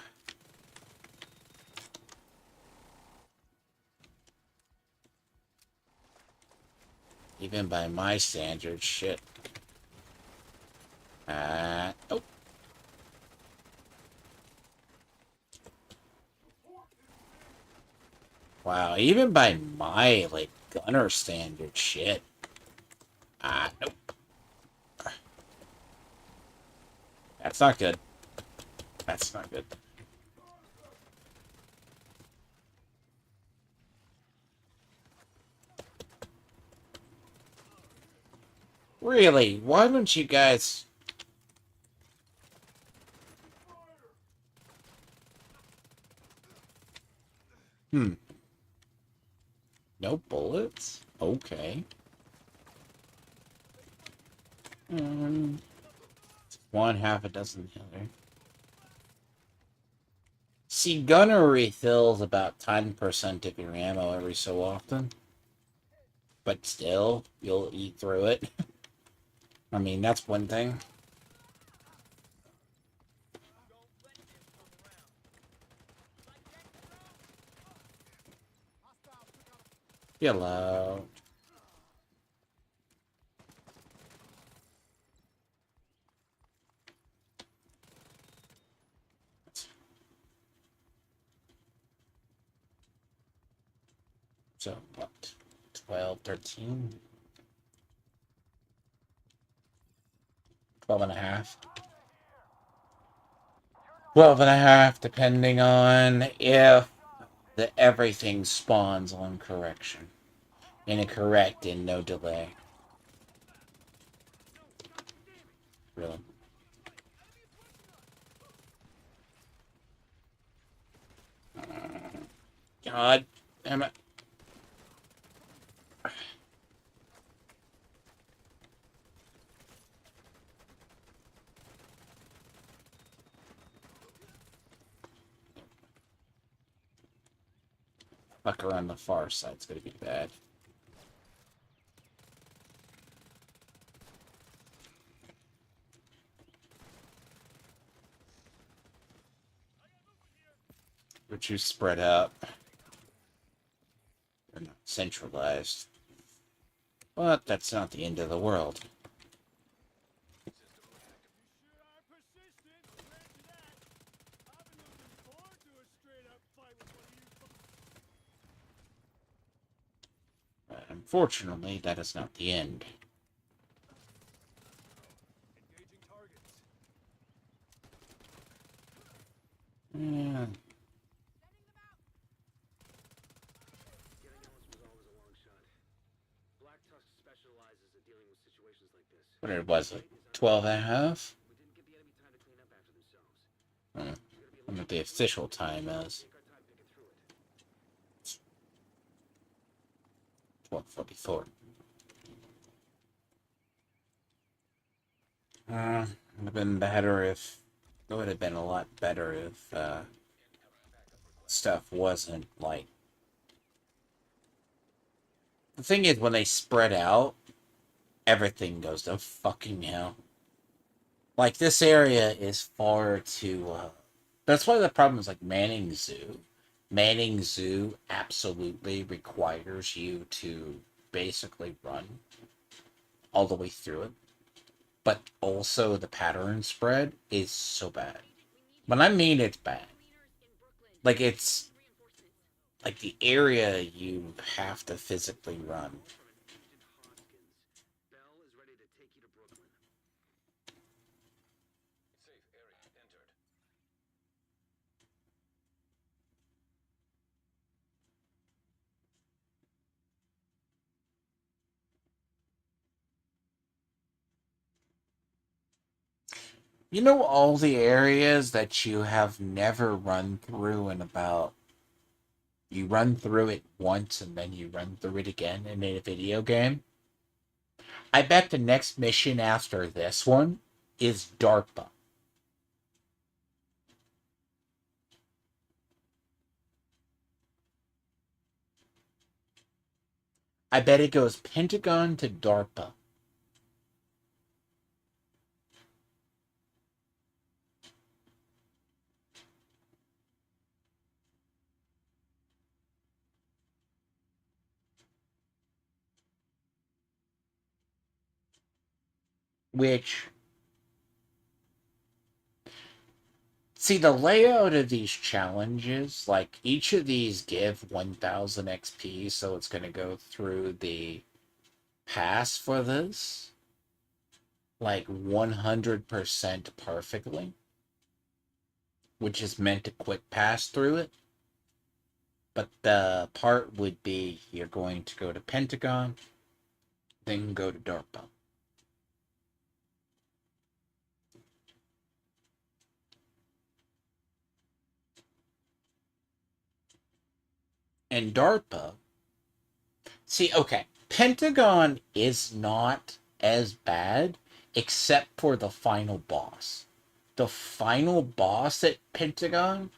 Even by my standards, shit. Oh. Wow, even by my, like, gunner standard, shit. Nope. That's not good. That's not good. Really? Why don't you guys... No bullets? Okay. One half a dozen other. See, gunner refills about 10% of your ammo every so often. But still, you'll eat through it. I mean, that's one thing. Hello. So, what? 12, 13? 12 and a half. 12 and a half, depending on if everything spawns on correction. And a correct in no delay. Really. God damn it. Fuck around the far side's gonna be bad. But you spread out. They're not centralized. But that's not the end of the world. But unfortunately, that is not the end. Yeah. What was it? 12 and a half? I don't know what the official time is. 12:44. It would have been better if... It would have been a lot better if stuff wasn't like... The thing is, when they spread out, everything goes to fucking hell. Like, this area is far too... That's why the problem is, like, Manning Zoo. Manning Zoo absolutely requires you to basically run all the way through it. But also, the pattern spread is so bad. When I mean it's bad, like, it's... Like, the area you have to physically run. You know all the areas that you have never run through in about... You run through it once and then you run through it again in a video game? I bet the next mission after this one is DARPA. I bet it goes Pentagon to DARPA. which, see, the layout of these challenges, like, each of these give 1000 XP, so it's going to go through the pass for this, like, 100% perfectly, which is meant to quick pass through it. But the part would be you're going to go to Pentagon, then go to DARPA. And DARPA, see, okay, Pentagon is not as bad except for the final boss. The final boss at Pentagon,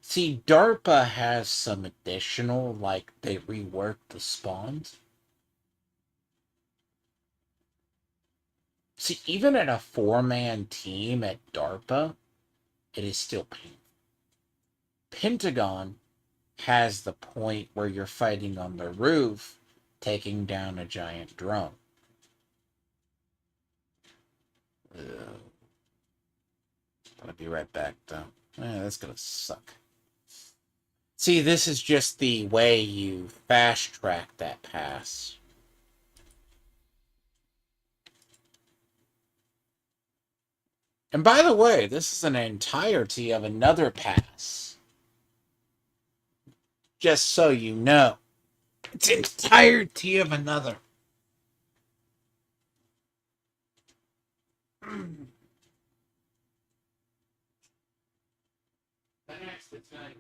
see, DARPA has some additional, like, they reworked the spawns. See, even at a 4-man team at DARPA, it is still painful. Pentagon has the point where you're fighting on the roof, taking down a giant drone. I'll be right back, though. That's gonna suck. See, this is just the way you fast track that pass. And by the way, this is an entirety of another pass. Just so you know. It's entirety of another. The next time.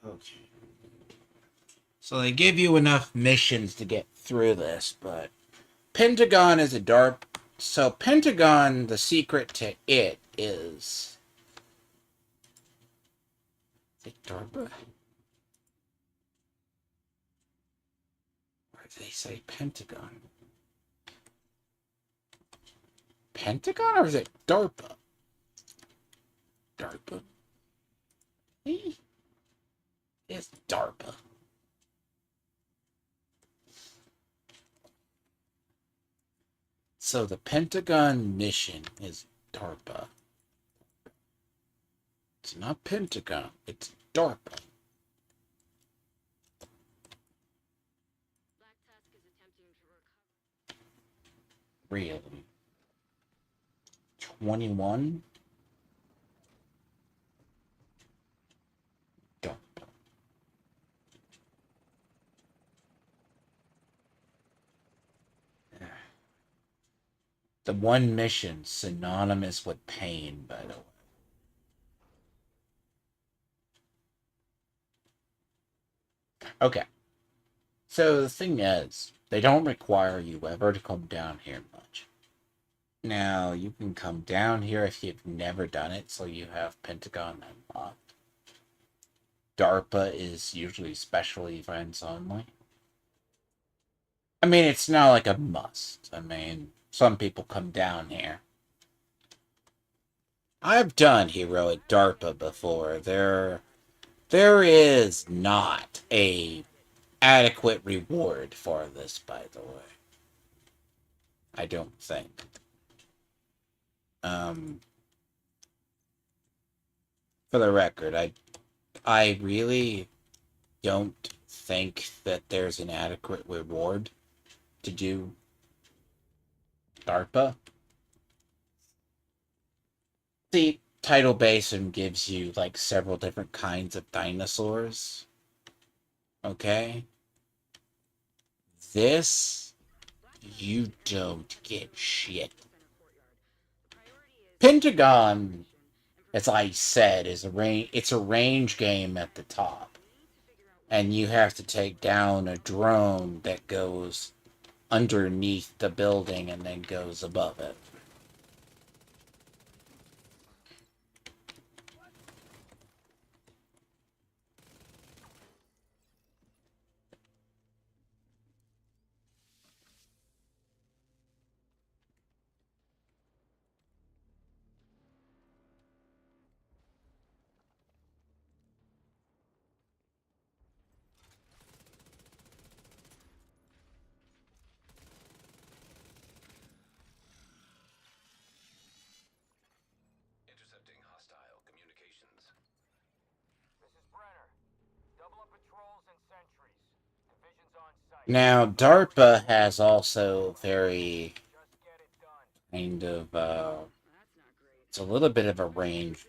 Okay. So they give you enough missions to get through this, but Pentagon is a dark. So Pentagon, the secret to it is it DARPA? Or do they say Pentagon? Pentagon or is it DARPA? DARPA. It's DARPA. So the Pentagon mission is DARPA. It's not Pentagon, it's DARPA. Really? 21? DARPA. The one mission synonymous with pain, by the way. Okay. So the thing is, they don't require you ever to come down here much. Now, you can come down here if you've never done it, so you have Pentagon unlocked. DARPA is usually special events only. I mean, it's not like a must. I mean, some people come down here. I've done heroic DARPA before. There is not a adequate reward for this, by the way. I don't think. For the record, I really don't think that there's an adequate reward to do DARPA. The Tidal Basin gives you like several different kinds of dinosaurs. Okay? This, you don't get shit. Pentagon, as I said, is it's a range game at the top. And you have to take down a drone that goes underneath the building and then goes above it. Now, DARPA has also very kind of, it's a little bit of a range.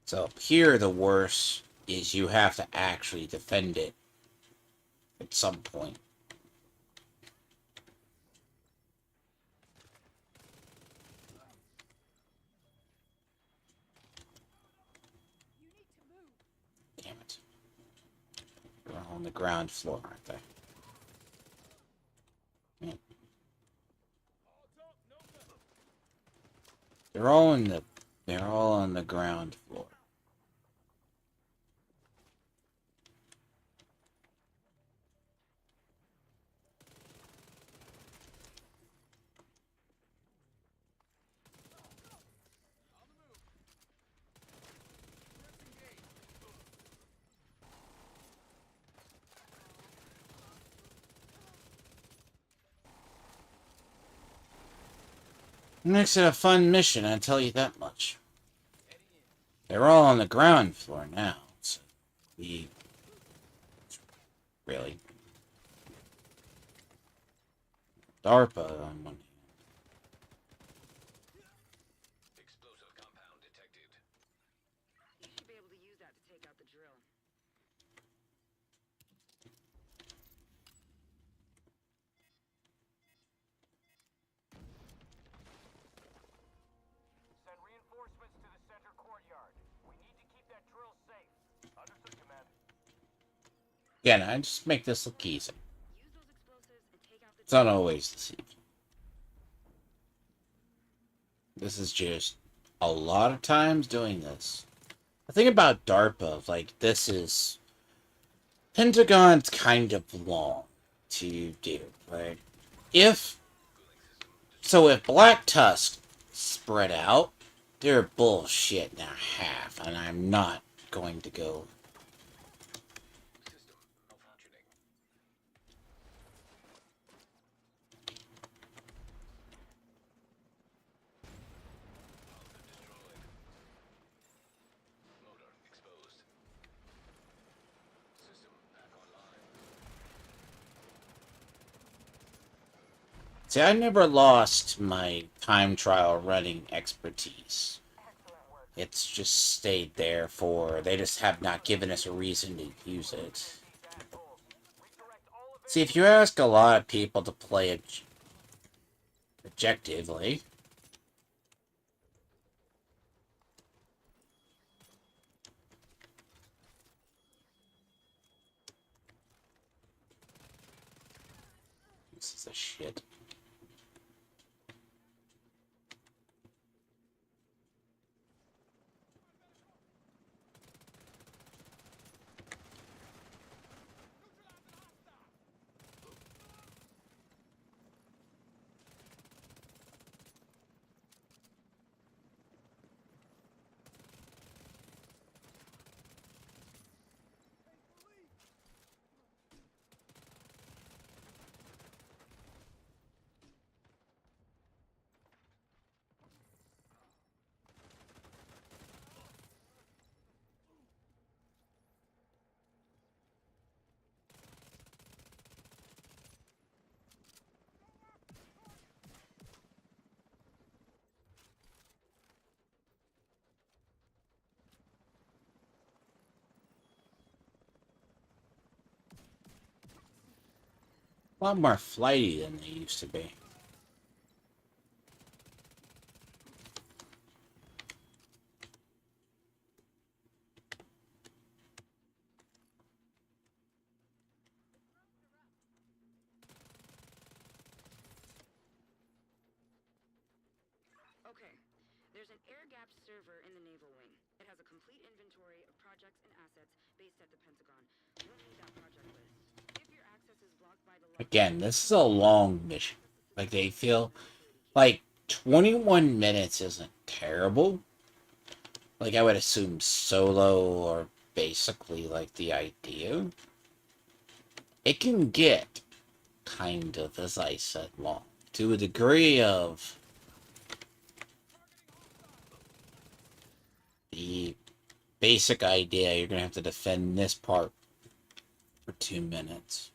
So here, the worst is you have to actually defend it at some point. Damn it. They're all on the ground floor, aren't they? Man. They're all on the ground floor. Makes it a fun mission, I tell you that much. They're all on the ground floor now, so we really DARPA on one hand. Explosive compound detected. You should be able to use that to take out the drill. Send reinforcements to the center courtyard. We need to keep that drill safe. Understood, Command. Again, I just make this look easy. Use those explosives and take out the It's not always this easy. This is just a lot of times doing this. The thing about DARPA, like, this is... Pentagon's kind of long to do, right? If Black Tusk spread out, they're bullshit and a half, and I'm not going to go. See, I never lost my time trial running expertise. Excellent work. It's just stayed there for... They just have not given us a reason to use it. These assholes. Redirect all of See, if you ask a lot of people to play it objectively... This is a shit. A lot more flighty than they used to be. Okay, there's an air-gapped server in the Naval Wing. It has a complete inventory of projects and assets based at the Pentagon. We'll need that project list. If your access is blocked by the Again, this is a long mission. Like, they feel... Like, 21 minutes isn't terrible. Like, I would assume solo or basically, like, the idea. It can get kind of, as I said, long. To a degree of... The basic idea, you're going to have to defend this part for 2 minutes.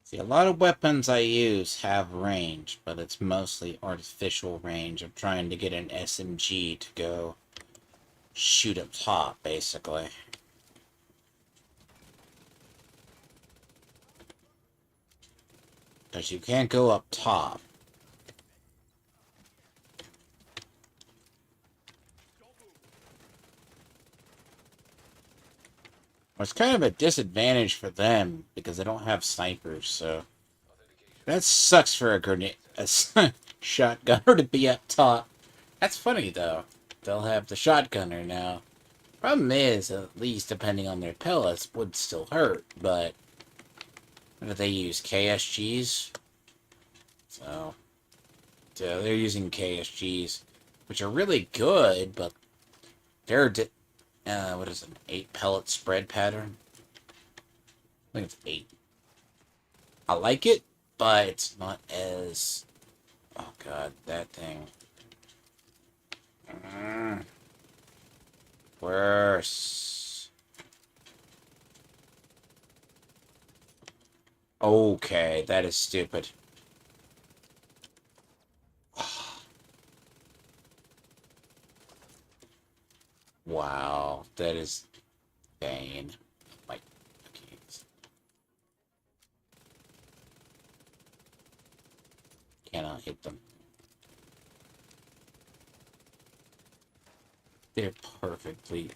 See, a lot of weapons I use have range, but it's mostly artificial range of trying to get an SMG to go shoot up top, basically. Because you can't go up top. It's kind of a disadvantage for them because they don't have snipers, so that sucks for a shotgunner to be up top. That's funny though. They'll have the shotgunner now. Problem is, at least depending on their pellets, would still hurt, but they use KSGs. So, they're using KSGs, which are really good, but they're, what is it, an 8 pellet spread pattern? I think it's 8. I like it, but it's not as, oh god, that thing. Worse. Okay, that is stupid. Wow, that is vain. Like, okay. Cannot hit them. They're perfectly.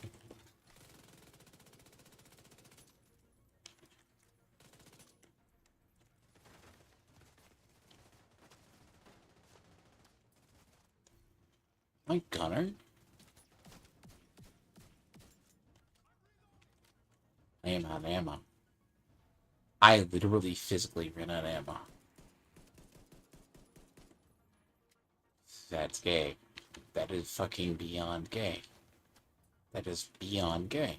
My gunner? I am out of ammo. I literally physically ran out of ammo. That's gay. That is fucking beyond gay. That is beyond gay.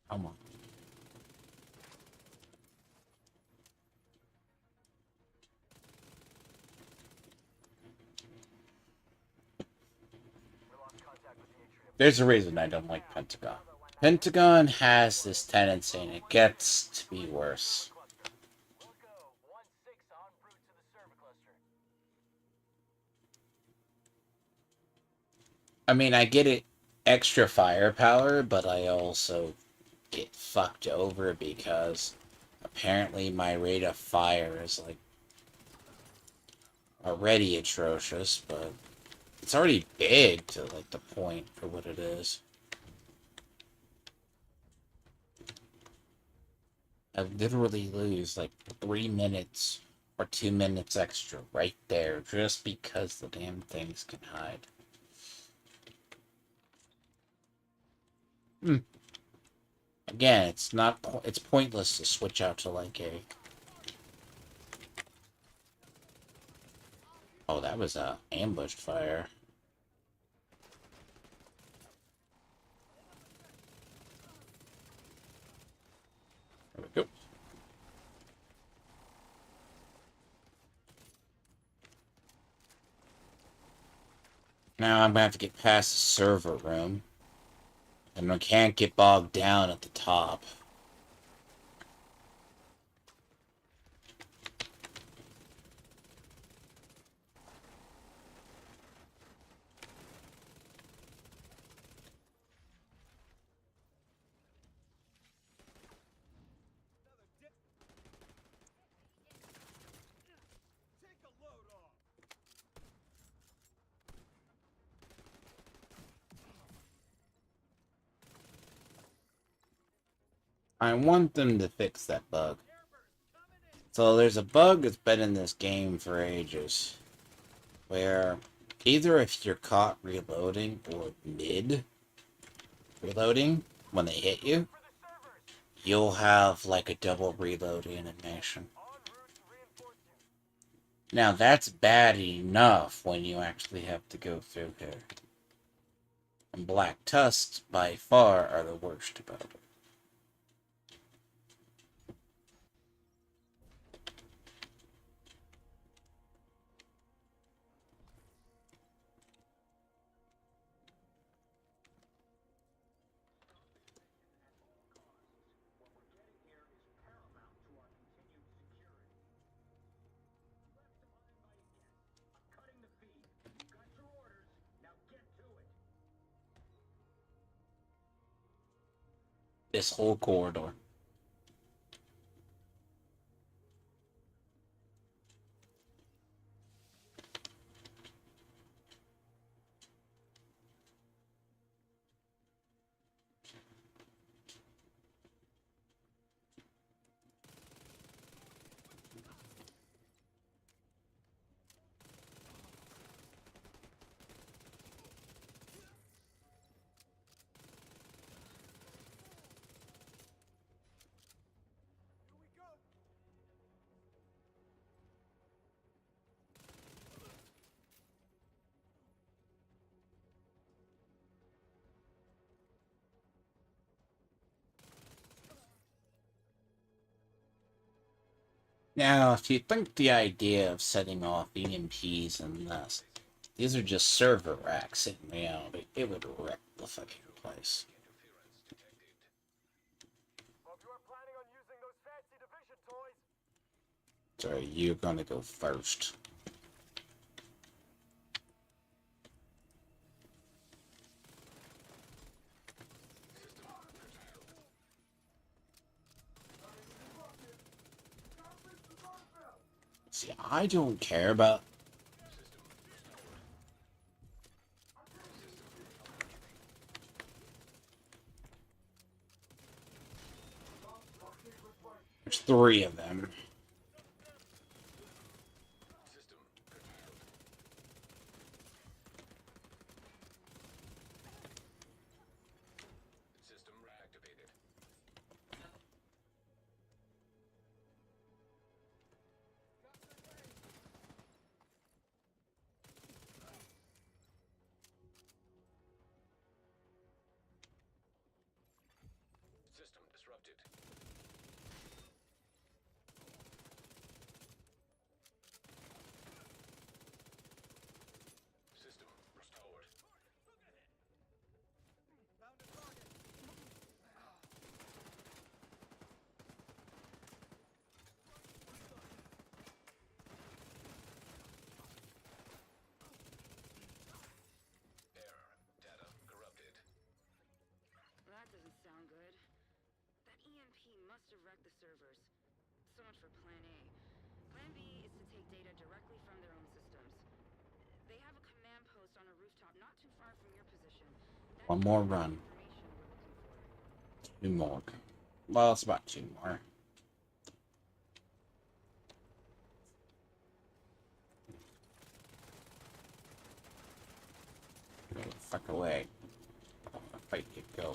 Come on. There's a reason I don't like Pentagon. Pentagon has this tendency, and it gets to be worse. We'll go 1-6 en route to the server cluster. I mean, I get it extra firepower, but I also get fucked over because apparently my rate of fire is like already atrocious, but it's already big to like the point for what it is. I literally lose like 3 minutes or 2 minutes extra right there just because the damn things can hide. Again, it's not. It's pointless to switch out to like a. Oh, that was a ambushed fire. There we go. Now I'm gonna have to get past the server room, and I can't get bogged down at the top. I want them to fix that bug. So there's a bug that's been in this game for ages, where either if you're caught reloading or mid reloading when they hit you, you'll have like a double reload animation. Now that's bad enough when you actually have to go through here. And Black Tusks by far are the worst about it. This whole corridor. Now, if you think the idea of setting off EMPs and this, these are just server racks in reality, it would wreck the fucking place. Hope you aren't planning on using those fancy division toys. So you're gonna go first. See, I don't care about... There's 3 of them. System disrupted. System restored. Error. Data corrupted. That doesn't sound good. That EMP must have wrecked the servers. So much for Plan A. Plan B is to take data directly from their own systems. They have a command post on a rooftop not too far from your position. That One more information run. we're looking for. 2 more. Well, it's about 2 more. Go the fuck away. Fight you go.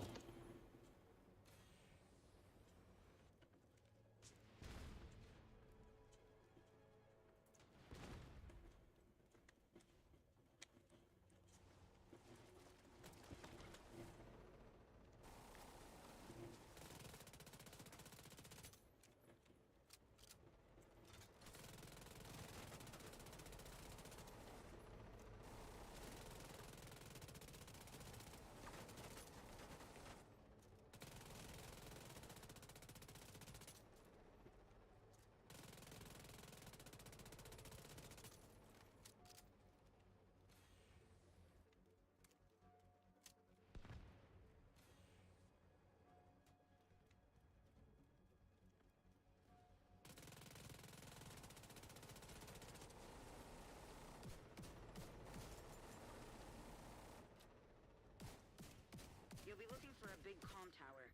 You'll be looking for a big comm tower.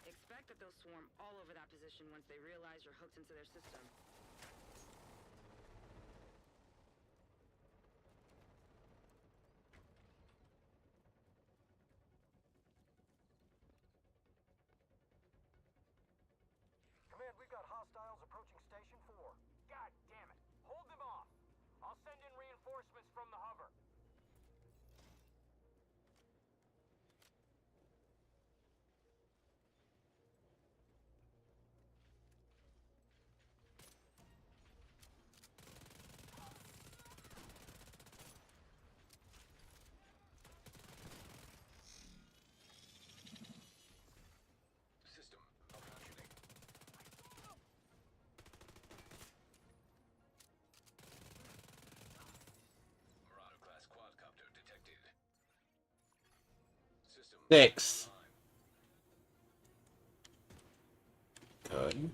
Expect that they'll swarm all over that position once they realize you're hooked into their system. Command, we've got hostiles approaching Station 4. God damn it. Hold them off. I'll send in reinforcements from the hover. System malfunctioning. Marauder-class quadcopter detected. System 6. Good.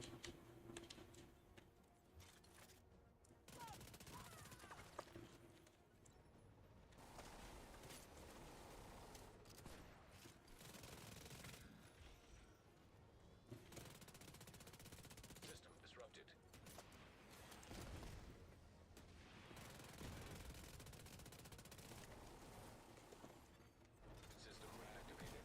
System disrupted. System reactivated.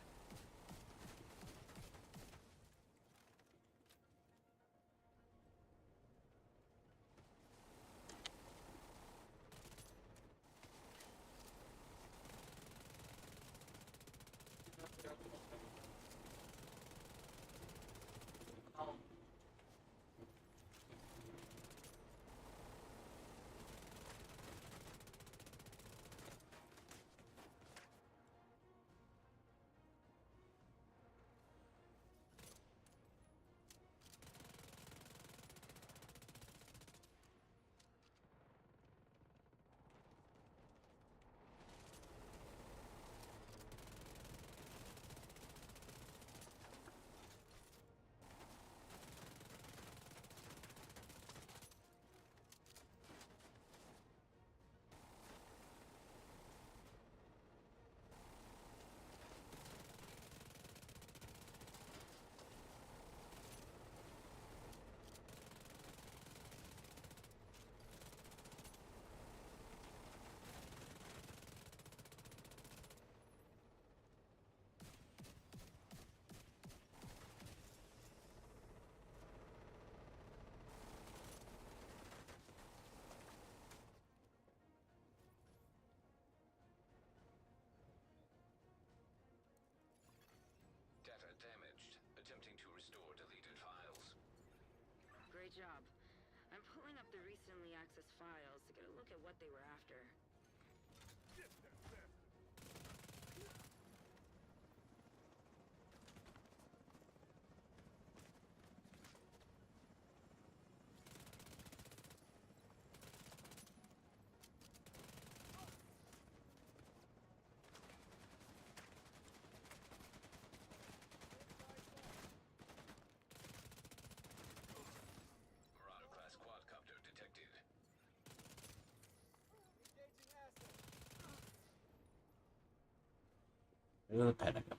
job. I'm pulling up the recently accessed files to get a look at what they were after. Class quadcopter detected. Go to the Pentagon.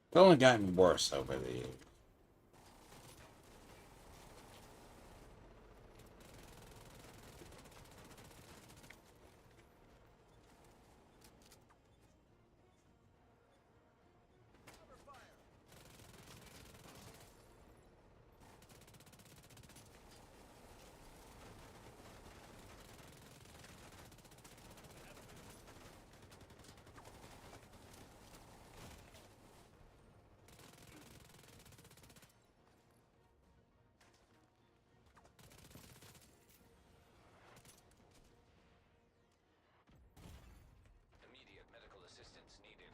It's only gotten worse over the years. Immediate medical assistance needed.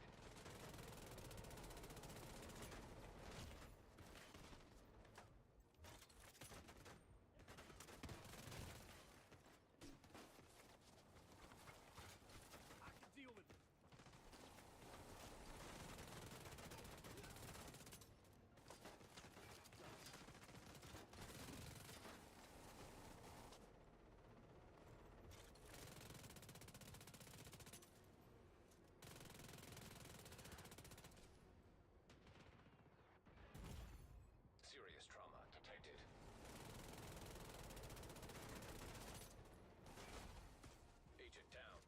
I can deal with it. Serious trauma detected. Agent down.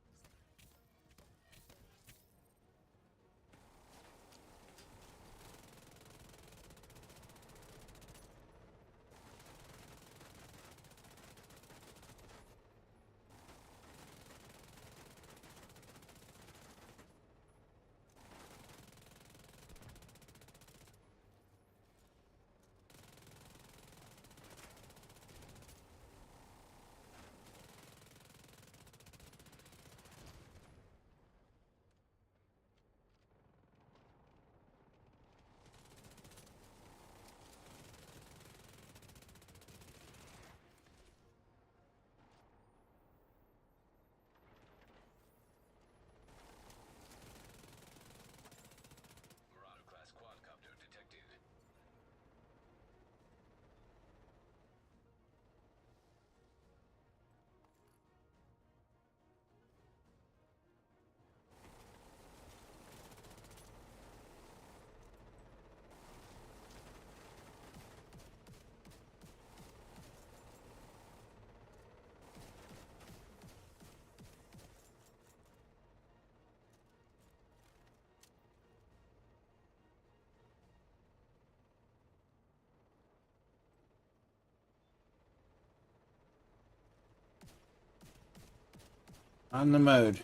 Marauder class quadcopter detected. On the mode.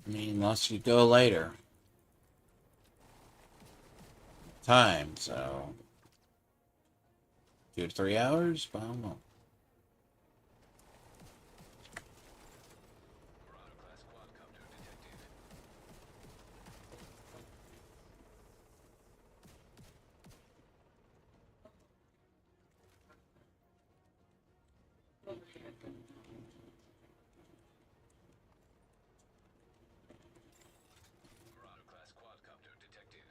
I mean, unless you go later. Time, so 2 to 3 hours? I don't know. Marauder class quadcopter detected. Marauder class quadcopter detected.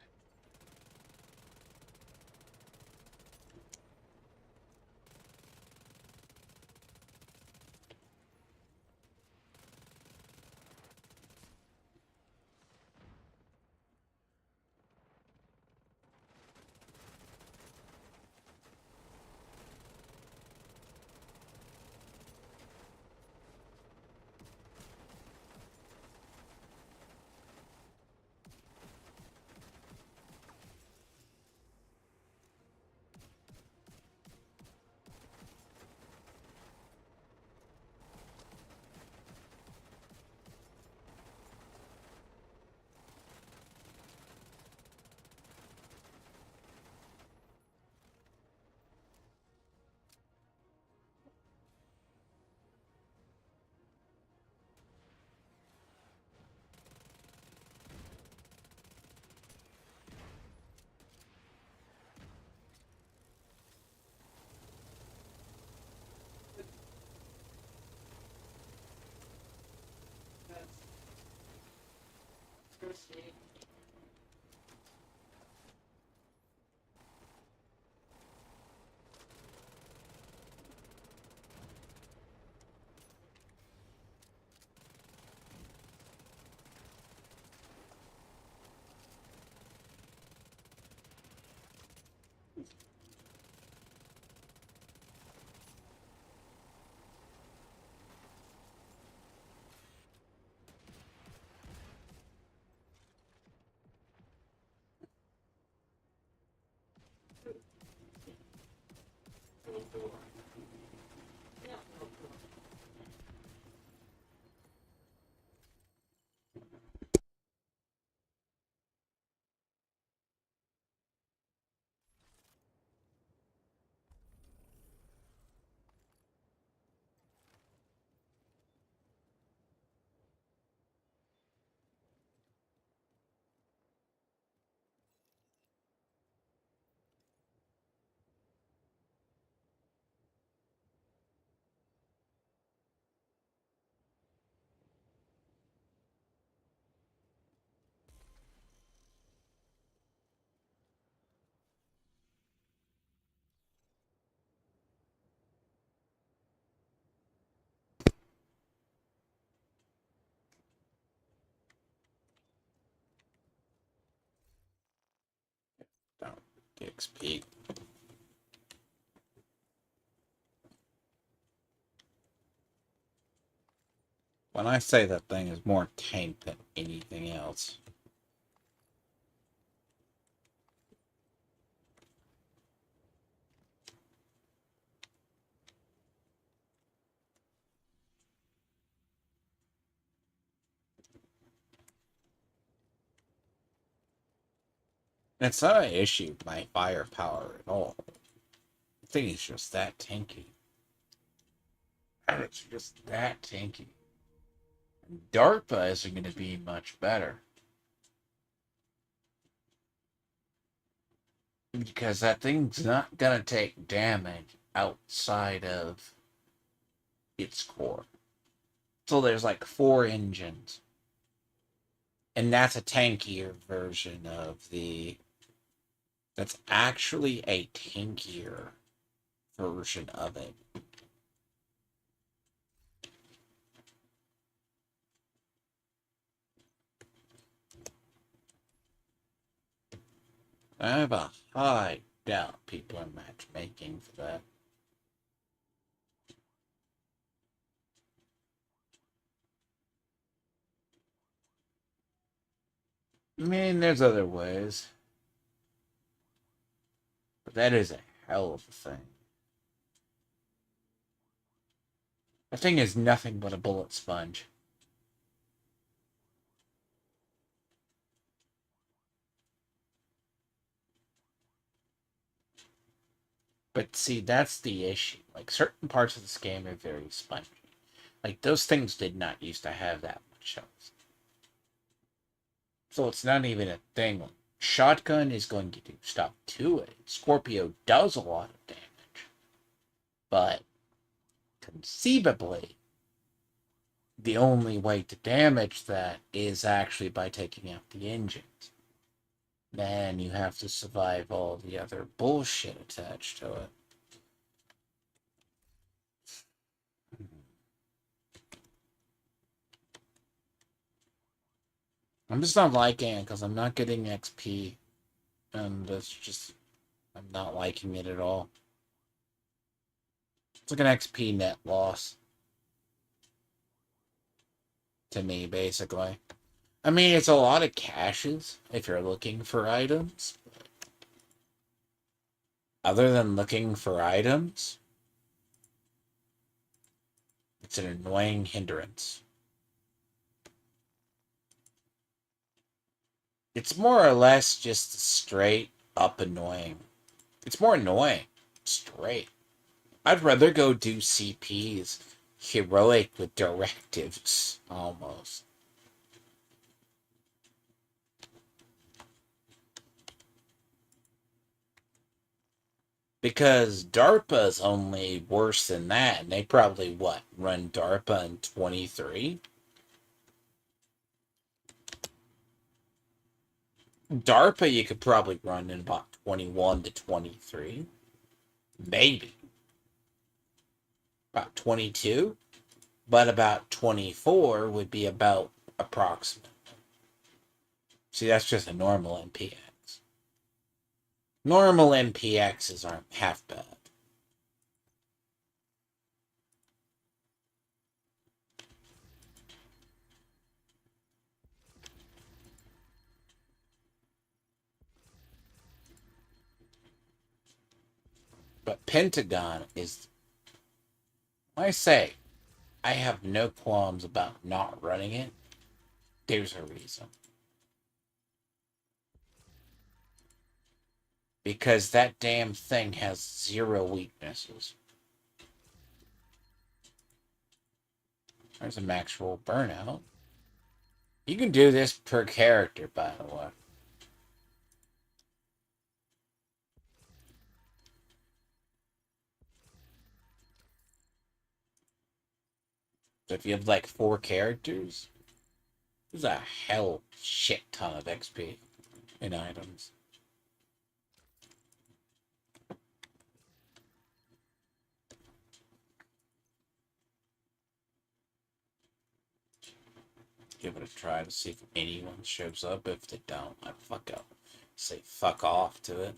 Down the XP. When I say that thing is more tank than anything else. It's not an issue with my firepower at all. The thing is just that tanky. And it's just that tanky. DARPA isn't going to be much better. Because that thing's not going to take damage outside of its core. So there's like 4 engines. And that's a tankier version of the... That's actually a tankier version of it. I have a high doubt people are matchmaking for that. I mean, there's other ways. But that is a hell of a thing. That thing is nothing but a bullet sponge. But see, that's the issue. Like, certain parts of this game are very spongy. Like, those things did not used to have that much health. So it's not even a thing. Like, shotgun is going to do stuff to it. Scorpio does a lot of damage. But, conceivably, the only way to damage that is actually by taking out the engines. Then you have to survive all the other bullshit attached to it. I'm just not liking it because I'm not getting XP. And it's just, I'm not liking it at all. It's like an XP net loss. To me, basically. I mean, it's a lot of caches if you're looking for items. Other than looking for items, it's an annoying hindrance. It's more or less just straight up annoying. It's more annoying. Straight. I'd rather go do CPs heroic with directives, almost. Because DARPA's only worse than that, and they probably, run DARPA in 23? DARPA you could probably run in about 21 to 23. Maybe. About 22. But about 24 would be about approximate. See, that's just a normal MPX. Normal MPXs aren't half bad. But Pentagon is... When I say I have no qualms about not running it, there's a reason. Because that damn thing has 0 weaknesses. There's a max roll burnout. You can do this per character, by the way. So if you have like 4 characters, there's a hell shit ton of XP in items. Give it a try to see if anyone shows up. If they don't, I fuck up. Say fuck off to it.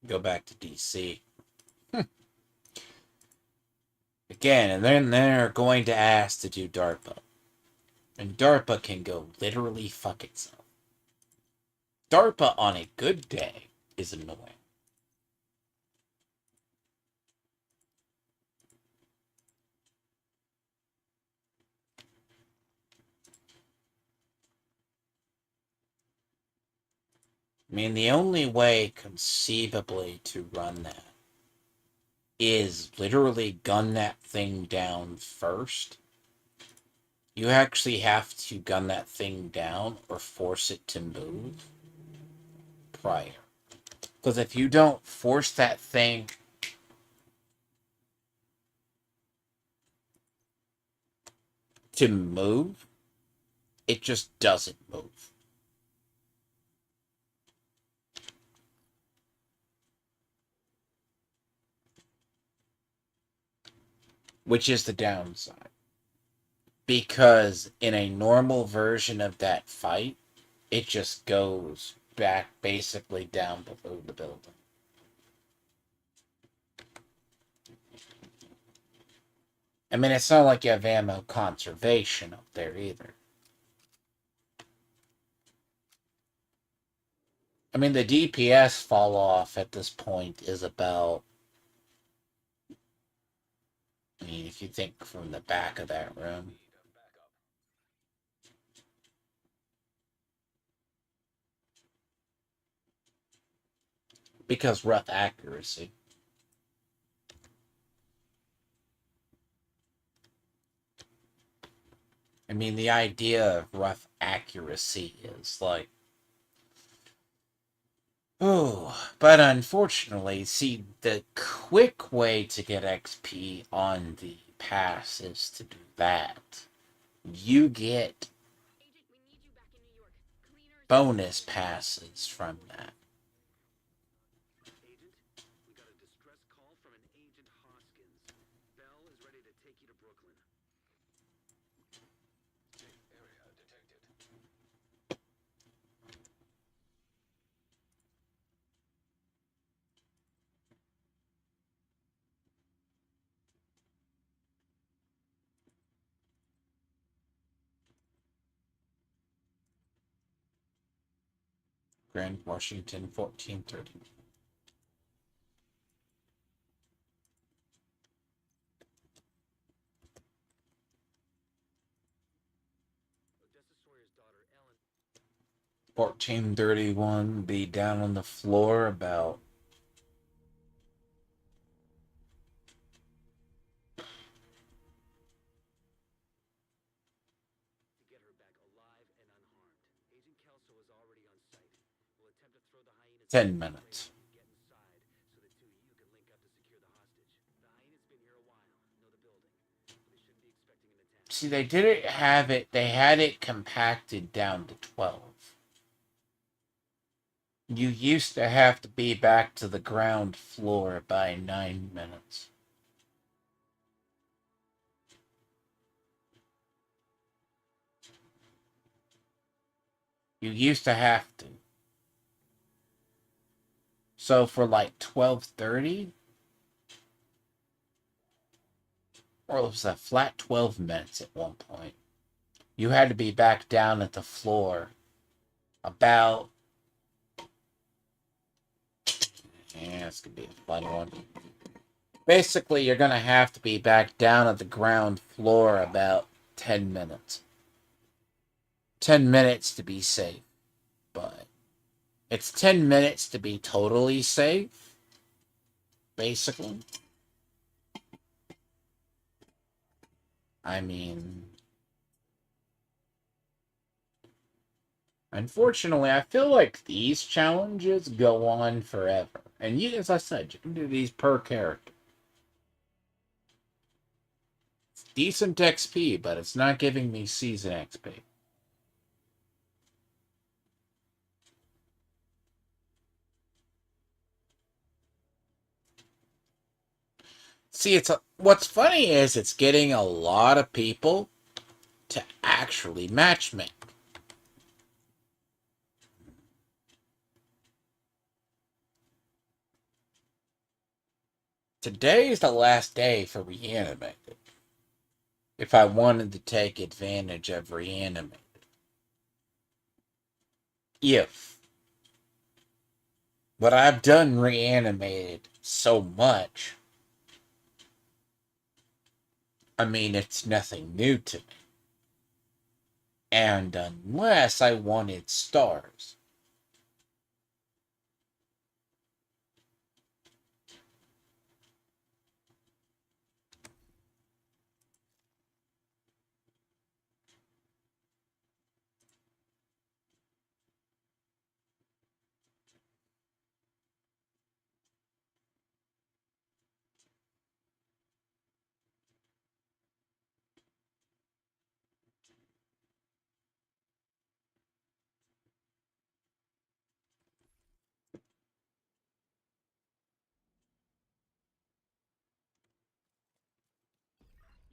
Go back to DC. Again, and then they're going to ask to do DARPA. And DARPA can go literally fuck itself. DARPA on a good day is annoying. I mean, the only way conceivably to run that is literally gun that thing down first. You actually have to gun that thing down or force it to move prior. Because if you don't force that thing to move, it just doesn't move. Which is the downside. Because in a normal version of that fight, it just goes back basically down below the building. I mean, it's not like you have ammo conservation up there either. I mean, the DPS fall off at this point is about... I mean, if you think from the back of that room... Because rough accuracy. I mean, the idea of rough accuracy is like... Oh, but unfortunately, see, the quick way to get XP on the pass is to do that. You get bonus passes from that. Agent, we got a distress call from an Agent Hoskins. Bell is ready to take you to Brooklyn. Area detected. Grand Washington 1430. Odessa Sawyer's daughter, Ellen. 1431 be down on the floor about... To get her back alive and unharmed. Agent Kelso is already on site. We'll attempt to throw the hyenas 10 minutes. Get inside so the two of you can link up to secure the hostage. The hyenas been here a while, know the building. They shouldn't be expecting an attack. See, they didn't have it. They had it compacted down to 12. You used to have to be back to the ground floor by 9 minutes. You used to have to. So for like 12:30, or it was a flat 12 minutes at one point, you had to be back down at the floor about... Yeah, it's going to be a fun one. Basically, you're going to have to be back down at the ground floor about 10 minutes. 10 minutes to be safe, but it's 10 minutes to be totally safe, basically. I mean, unfortunately, I feel like these challenges go on forever. And you, as I said, you can do these per character. It's decent XP, but it's not giving me season XP. See, what's funny is it's getting a lot of people to actually matchmake. Today is the last day for Reanimated. If I wanted to take advantage of Reanimated. If. But I've done Reanimated so much. I mean, it's nothing new to me. And unless I wanted stars.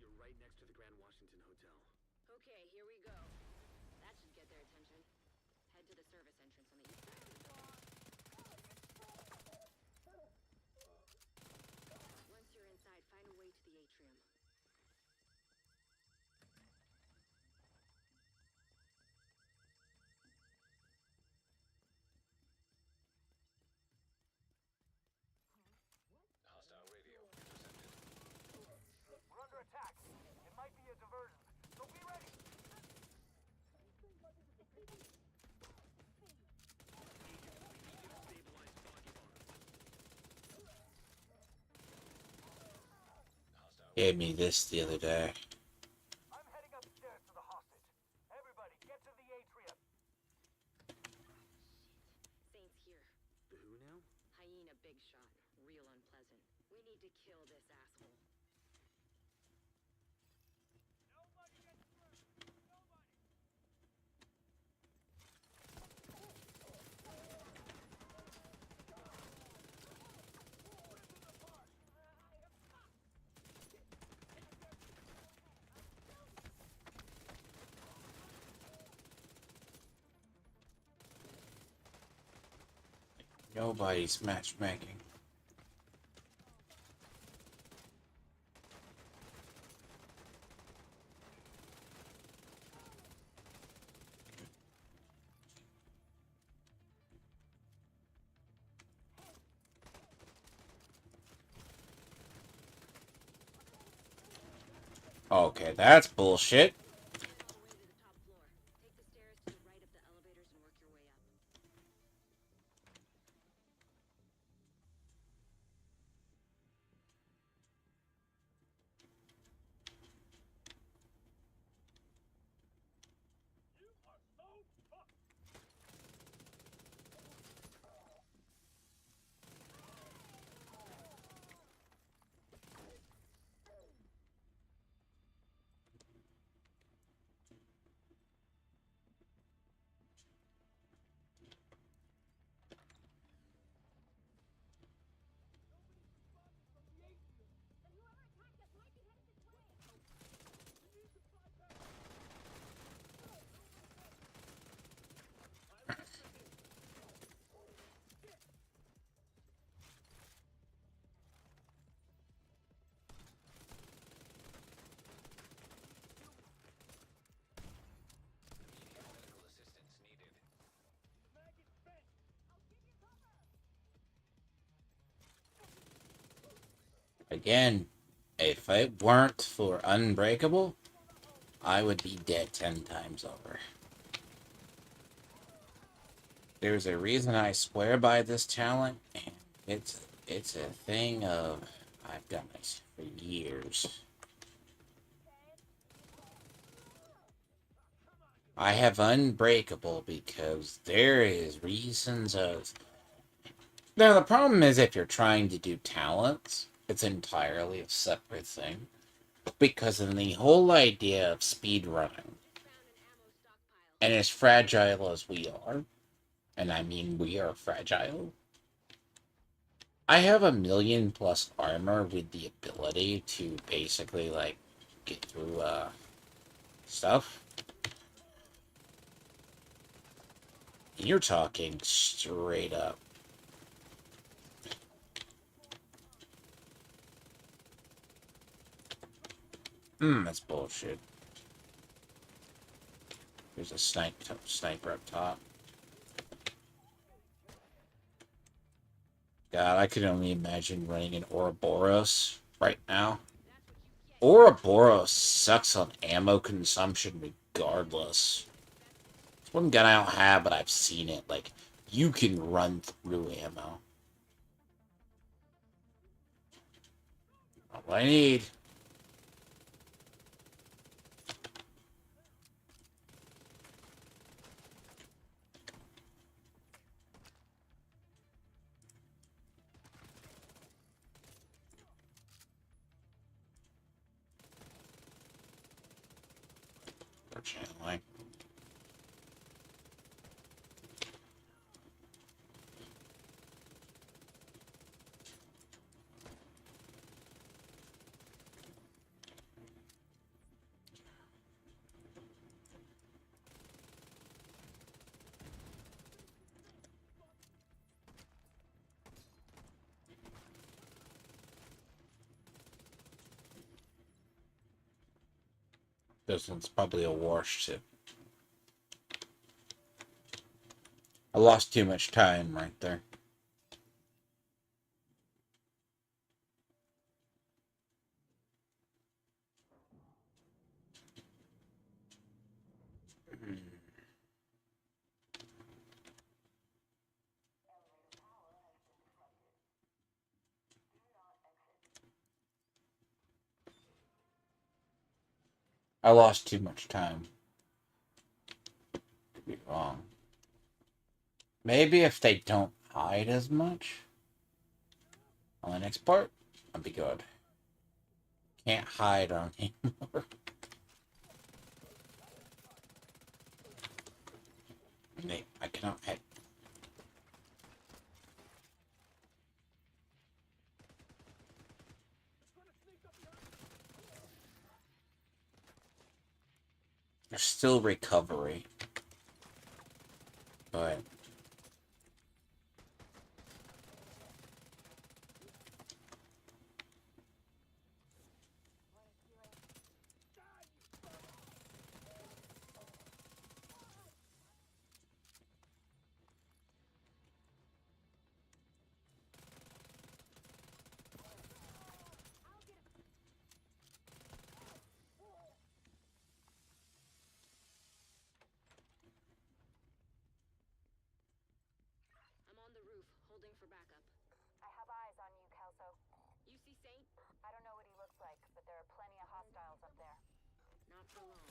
You're right next to the Grand Washington Hotel. Okay, here we go. That should get their attention. Head to the service entrance on the east side. Once you're inside, find a way to the atrium. Hostile radio intercepted. We're under attack. It might be a diversion, so be ready. Stabilize Foggy Hostile Gave me this the other day. I'm heading upstairs to the hostage. Everybody, get to the atrium. Saint's here. The who now? Hyena big shot. Real unpleasant. We need to kill this asshole. Nobody gets through. Nobody. Nobody's matchmaking. Okay, that's bullshit. All the way to the top floor. Take the stairs to the right of the elevators and work your way up. Again, if it weren't for Unbreakable, I would be dead 10 times over. There's a reason I swear by this talent, and it's a thing of I've done it for years. I have Unbreakable because there is reasons of... Now, the problem is if you're trying to do talents, it's entirely a separate thing. Because in the whole idea of speedrunning, and as fragile as we are, and I mean we are fragile, I have 1,000,000+ armor with the ability to basically, like, get through, stuff. You're talking straight up. That's bullshit. There's a sniper up top. God, I could only imagine running an Ouroboros right now. Ouroboros sucks on ammo consumption regardless. It's one gun I don't have, but I've seen it. Like, you can run through ammo. All I need. Fortunately. This one's probably a warship. I lost too much time right there. I lost too much time. Could be wrong. Maybe if they don't hide as much on the next part, I'll be good. Can't hide on anymore. I cannot hide. There's still recovery. But I'm on the roof, holding for backup. I have eyes on you, Kelso. You see Saint? I don't know what he looks like, but there are plenty of hostiles up there. Not for long.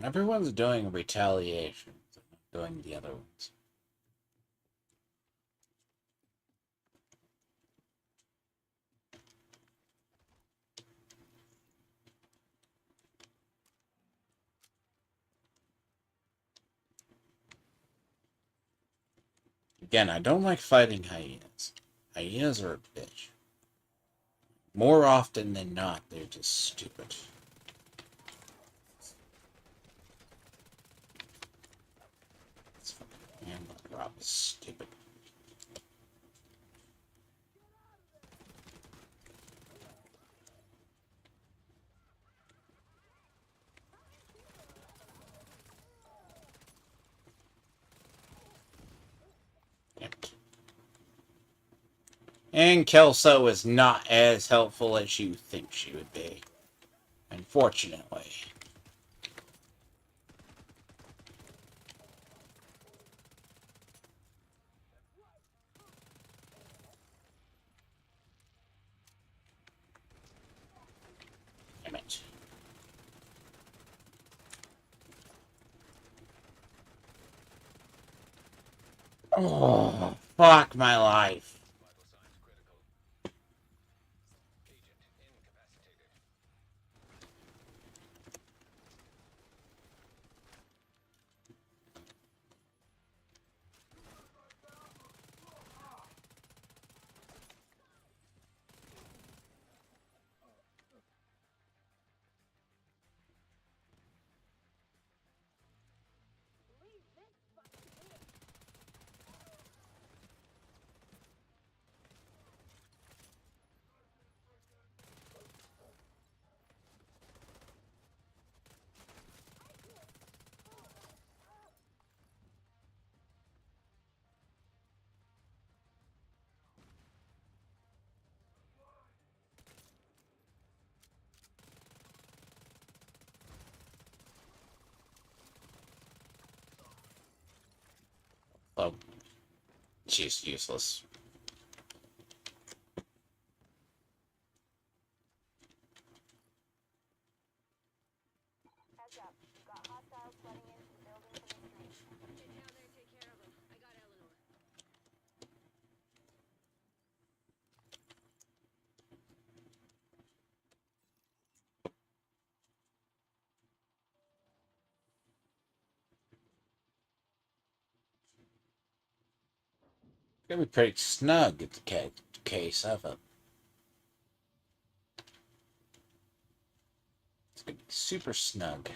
everyone's doing retaliation. Doing the other ones. Again, I don't like fighting hyenas. Hyenas are a bitch. More often than not, they're just stupid. Oh, stupid. And Kelso is not as helpful as you think she would be. Unfortunately. Damn it. Oh, fuck my life. Vital signs critical. Agent incapacitated. Oh, she's useless. Heads up. We've got hostiles flooding into the building from the street. Get down there and take care of them. I got Eleanor. It's gonna be pretty snug at the K7. It's gonna be super snug.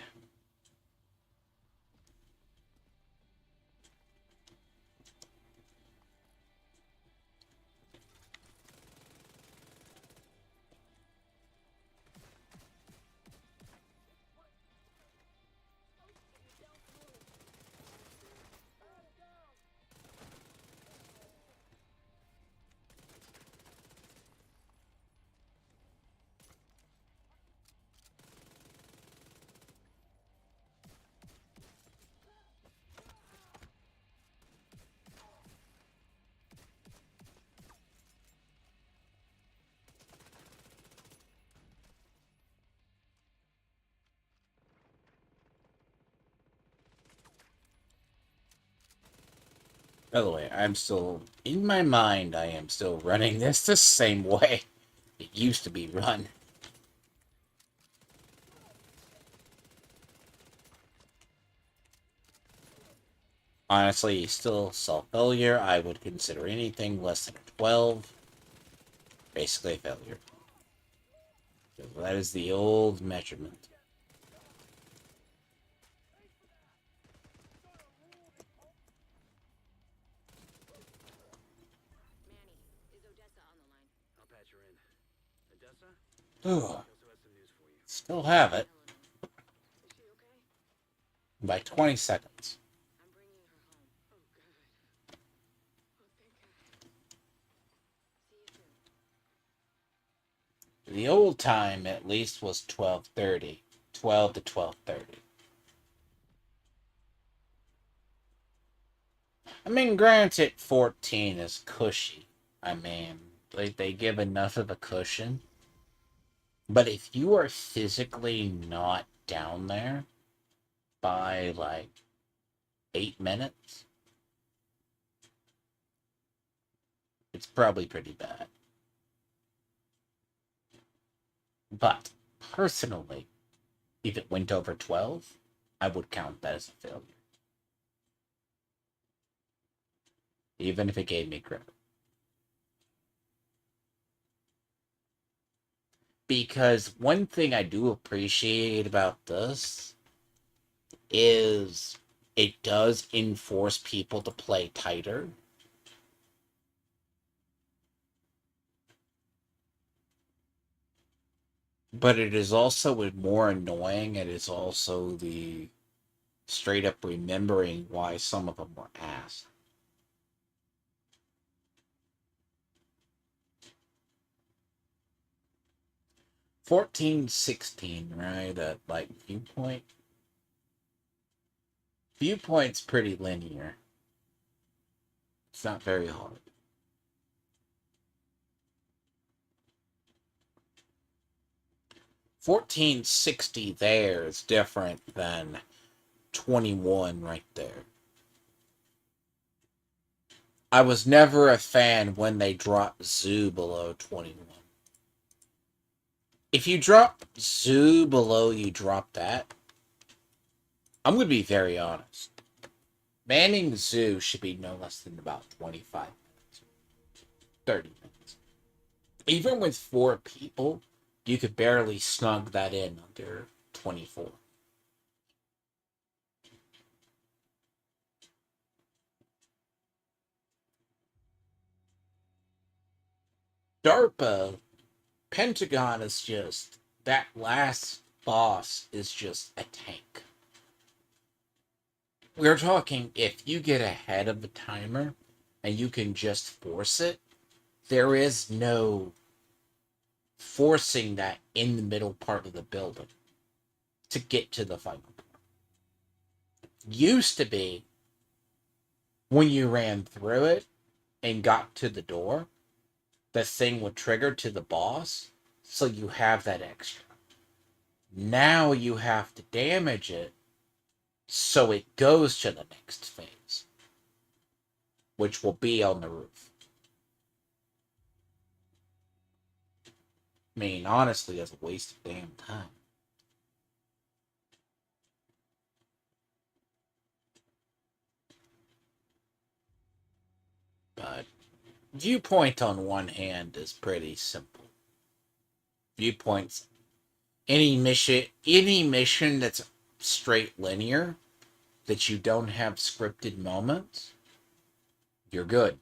By the way, I'm still, in my mind, I am still running this the same way it used to be run. Honestly, still self-failure. I would consider anything less than a 12 basically a failure. That is the old measurement. Manny, is Odessa on the line? I'll patch her in. Odessa? Ugh, Also has some news for you. still have it Eleanor. Is she okay? by 20 seconds. I'm bringing her home. Oh, good. Oh, thank God. See you soon. The old time, at least, was 12:30. 12 to 12:30. I mean, granted, 14 is cushy. I mean, they give enough of a cushion. But if you are physically not down there by, like, 8 minutes, it's probably pretty bad. But, personally, if it went over 12, I would count that as a failure. Even if it gave me credit. Because one thing I do appreciate about this is it does enforce people to play tighter. But it is also more annoying. It is also the straight up remembering why some of them were asked. $14.16, right? At like viewpoint. Viewpoint's pretty linear. It's not very hard. $14.60 there is different than 21 right there. I was never a fan when they dropped zoo below 21. If you drop zoo below you drop that, I'm going to be very honest. Manning zoo should be no less than about 25 minutes. 30 minutes. Even with 4 people, you could barely snug that in under 24. DARPA, Pentagon is just, that last boss is just a tank. We're talking if you get ahead of the timer and you can just force it, there is no forcing that in the middle part of the building to get to the final part. Used to be when you ran through it and got to the door, the thing would trigger to the boss, so you have that extra. Now you have to damage it so it goes to the next phase, which will be on the roof. I mean, honestly, that's a waste of damn time. But viewpoint on one hand is pretty simple. Viewpoints, any mission that's straight linear, that you don't have scripted moments, you're good.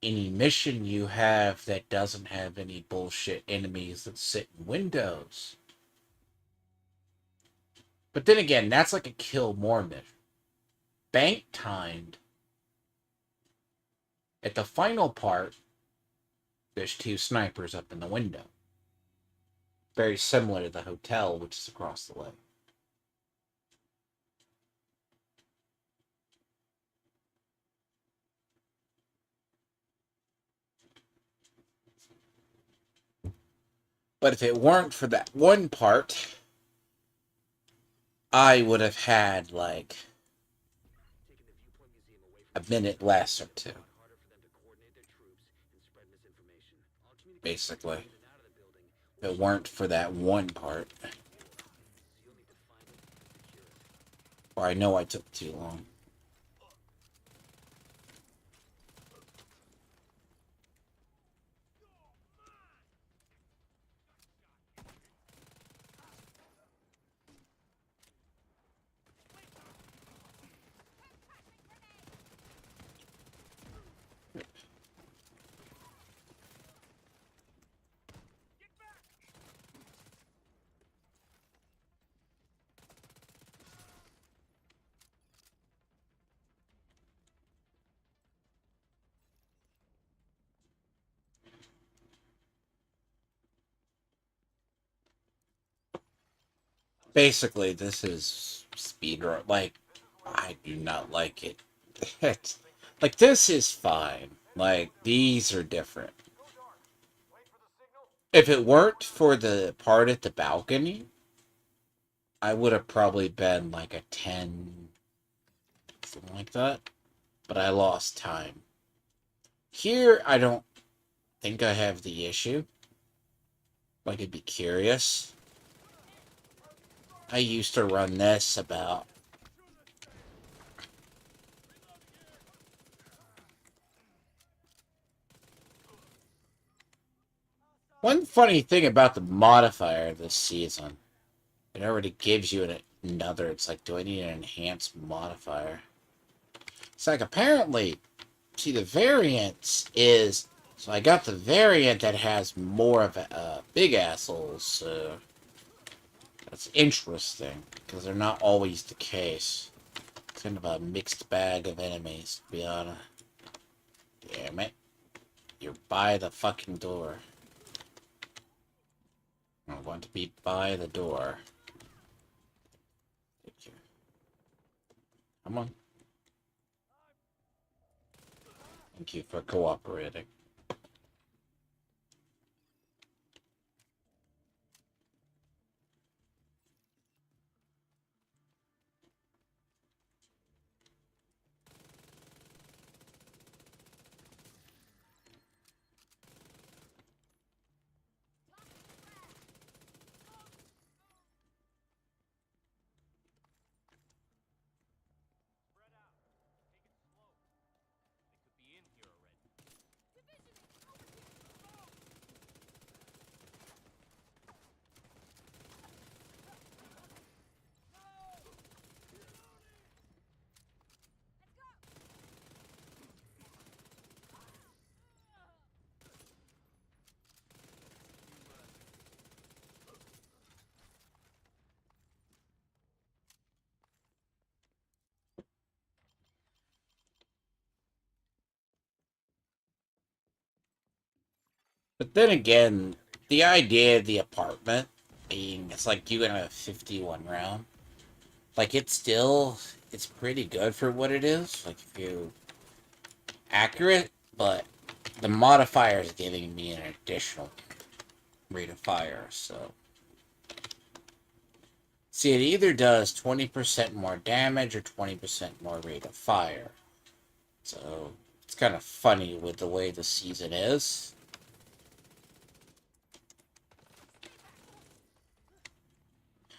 Any mission you have that doesn't have any bullshit enemies that sit in windows. But then again, that's like a kill more mission. Bank timed. At the final part, there's 2 snipers up in the window. Very similar to the hotel, which is across the way. But if it weren't for that one part, I would have had like a minute less or 2. Basically. If it weren't for that one part. Or I know I took too long. Basically, this is speedrun. Like, I do not like it. Like, this is fine. Like, these are different. If it weren't for the part at the balcony, I would have probably been like a 10, something like that. But I lost time. Here, I don't think I have the issue. Like, I'd be curious. I used to run this about... One funny thing about the modifier this season, it already gives you a another. It's like, do I need an enhanced modifier? It's like, apparently, see, the variance is... So I got the variant that has more of a big assholes, so... That's interesting, because they're not always the case. It's kind of a mixed bag of enemies, to be honest. Damn it. You're by the fucking door. I want to be by the door. Thank you. Come on. Thank you for cooperating. Spread out. Take it slow. They could be in here already. But then again, the idea of the apartment being, it's like you gonna have 51 round. Like, it's pretty good for what it is. Like, if you accurate, but the modifier is giving me an additional rate of fire, so. See, it either does 20% more damage or 20% more rate of fire. So, it's kind of funny with the way the season is.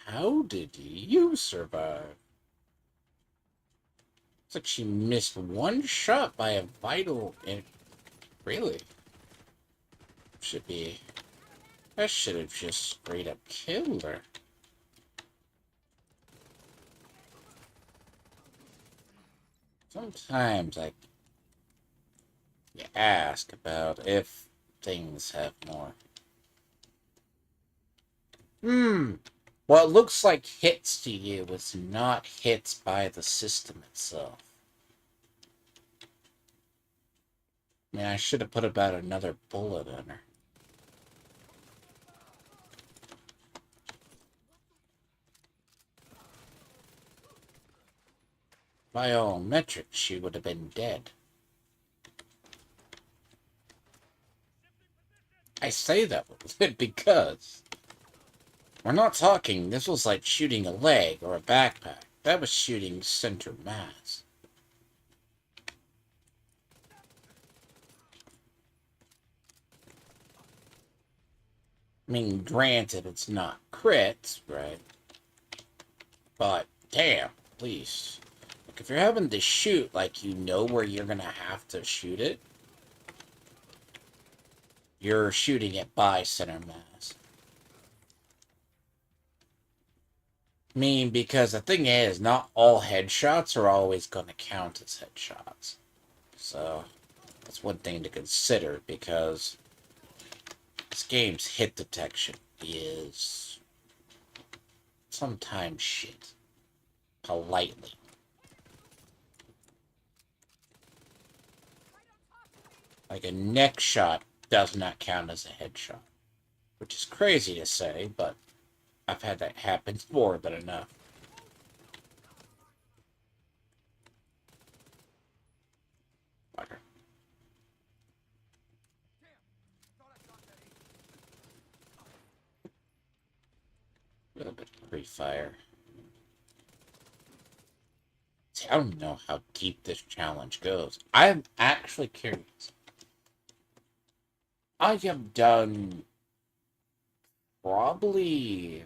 How did you survive? It's like she missed one shot by a vital... Really? Should be... That should have just straight up killed her. Sometimes, like, you ask about if things have more. What looks like hits to you is not hits by the system itself. I mean, I should have put about another bullet in her. By all metrics, she would have been dead. I say that because we're not talking, this was like shooting a leg or a backpack. That was shooting center mass. I mean, granted, it's not crits, right? But, damn, please. Like, if you're having to shoot, like, you know where you're gonna have to shoot it, you're shooting it by center mass. I mean, because the thing is, not all headshots are always gonna count as headshots. So, that's one thing to consider, because this game's hit detection is sometimes shit. Politely. Like, a neck shot does not count as a headshot. Which is crazy to say, but I've had that happen more than enough. Fucker. A little bit of pre-fire. See, I don't know how deep this challenge goes. I'm actually curious. I have done probably...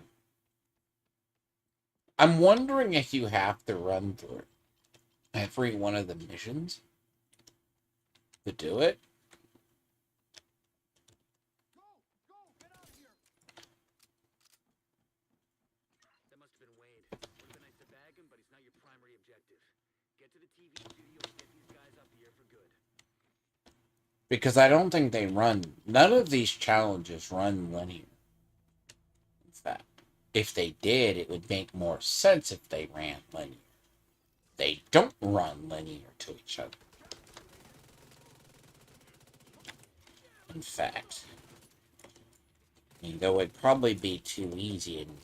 I'm wondering if you have to run through every one of the missions to do it. That must have been Wade. Would have been to the TV studio and get these guys up the air for good. Because I don't think they run. None of these challenges run linear. In fact, if they did, it would make more sense if they ran linear. They don't run linear to each other. In fact, I mean, though it'd probably be too easy and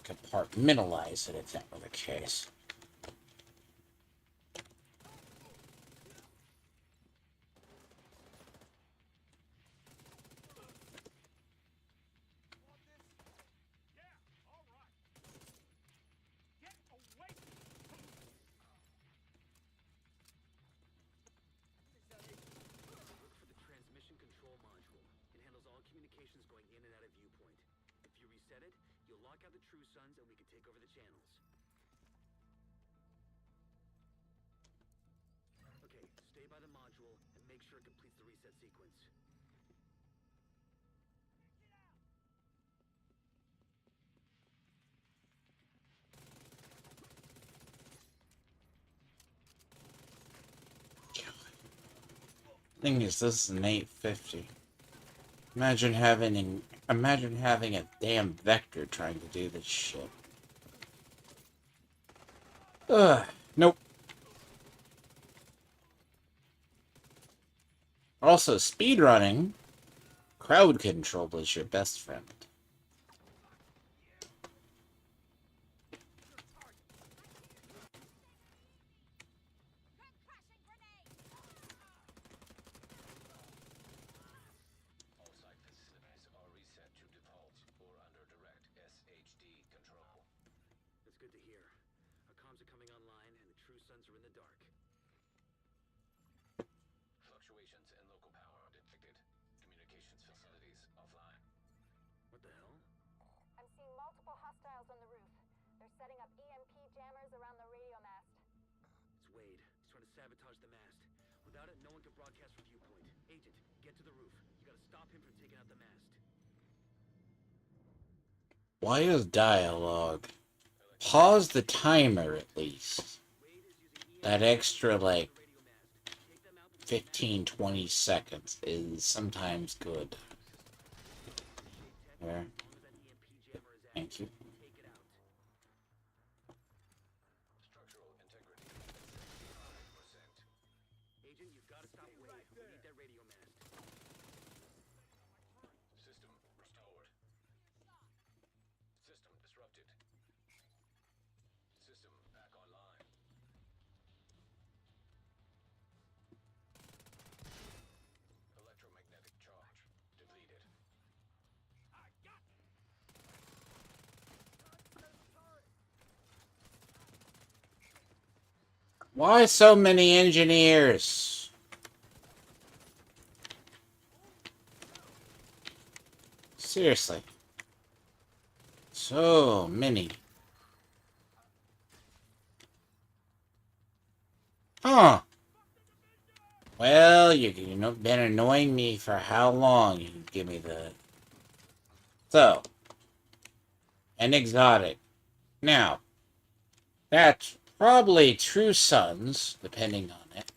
compartmentalize it if that were the case. Look for the transmission control module. It handles all communications going in and out of viewpoint. If you reset it, you'll lock out the True Sons and we can take over the channels. Okay, stay by the module and make sure it completes the reset sequence. Thing is, this is an 850. Imagine having a damn vector trying to do this shit. Ugh. Nope. Also, speedrunning, crowd control is your best friend. All site facilities are reset to default or under direct SHD control. That's good to hear. Our comms are coming online and the True Sons are in the dark. Fluctuations in local power detected. Communications facilities offline. What the hell? I'm seeing multiple hostiles on the roof. They're setting up EMP jammers around the radio mast. It's Wade. He's trying to sabotage the mast. Without it, no one can broadcast from viewpoint. Agent, get to the roof. You gotta stop him from taking out the mast. Why is dialogue? Pause the timer at least. Wade is using That extra, like, the radio mast. Take them out before 15, 20 seconds is sometimes good. There. as long as that EMP jammer is Thank active, you. take it out. Structural integrity at 75%. Agent, you've got to stop Wade. We need that radio mast. System restored. System disrupted. System back online. Electromagnetic charge depleted. Why so many engineers? Seriously. So many. Huh. Well, you've been annoying me for how long? You can give me the... So. An exotic. Now. That's probably True Sons, depending on it.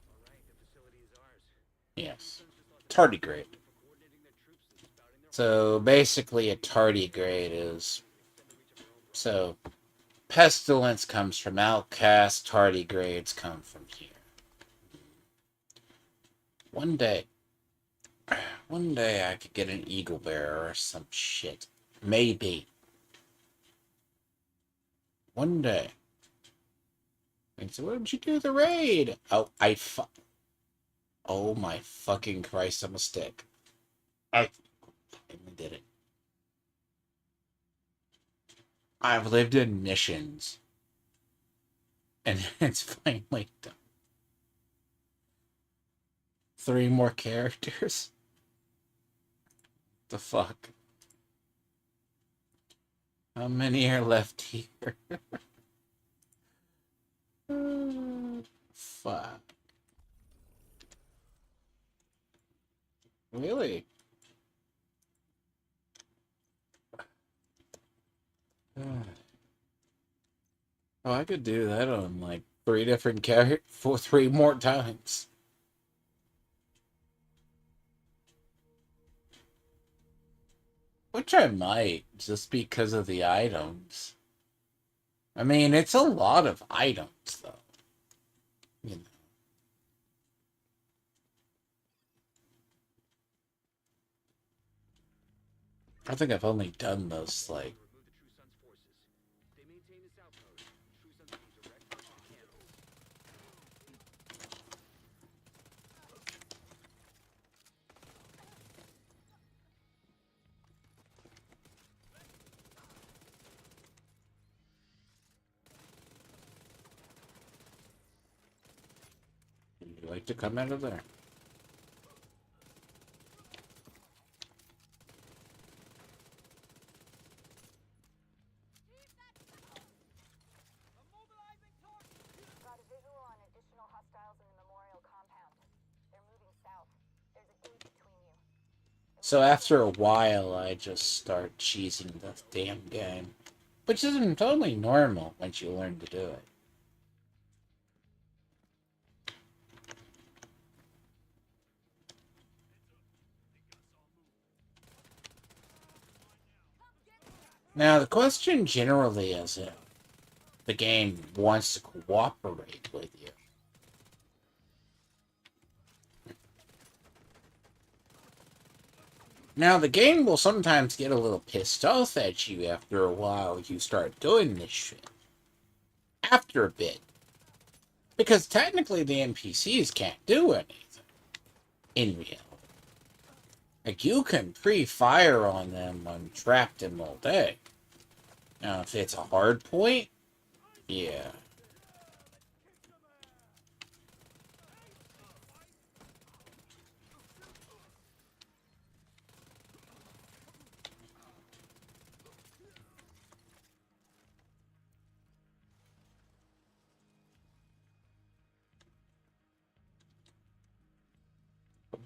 All right, the facility is ours. Yes. Tardigrade. For coordinating their troops and spouting their So basically a tardigrade is... So pestilence comes from outcast, tardigrades come from here. One day I could get an eagle bearer or some shit. Maybe. One day. And so what did you do the raid? Oh, oh my fucking Christ, I'm a stick. I did it. I've lived in missions. And it's finally done. 3 more characters? The fuck? How many are left here? Fuck. Really? Oh, I could do that on like 3 different characters for 3 more times. Which I might, just because of the items. I mean, it's a lot of items, though. You know. I think I've only done those, like, Remove the True Sun's forces. If they maintain this outpost, True Sun's will be direct to the cannons. you like to come out of there. Got a visual on additional hostiles in the memorial compound. They're moving south. There's a gate between you. So after a while, I just start cheesing the damn game. Which isn't totally normal once you learn to do it. Now, the question generally is if the game wants to cooperate with you. Now, the game will sometimes get a little pissed off at you after a while you start doing this shit. After a bit. Because technically the NPCs can't do anything. In reality. Like, you can pre-fire on them when trapped them all day. Now, if it's a hard point, yeah.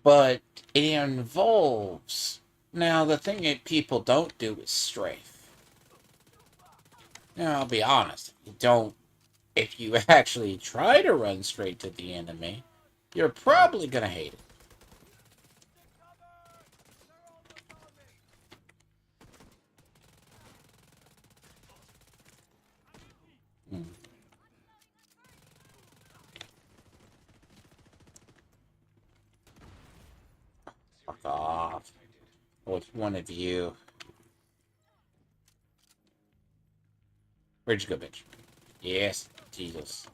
But it involves... Now, the thing that people don't do is strafe. Now, I'll be honest. If you actually try to run straight to the enemy, you're probably gonna hate it. Hmm. Fuck off. Which one of you? Where'd you go, bitch? Yes, Jesus.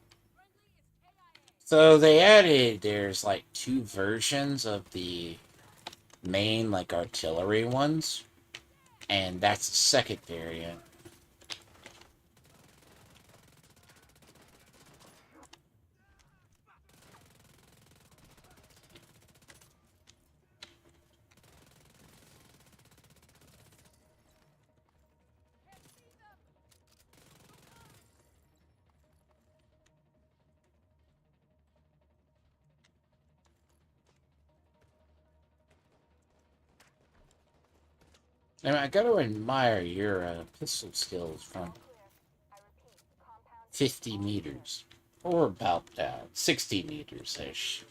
So there's like 2 versions of the main, like, artillery ones. And that's the second variant. I mean, I gotta admire your pistol skills from 50 meters. Or about 60 meters-ish.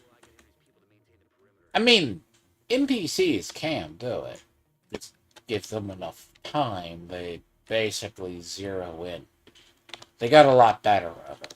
I mean, NPCs can do it. Just give them enough time, they basically zero in. They got a lot better of it.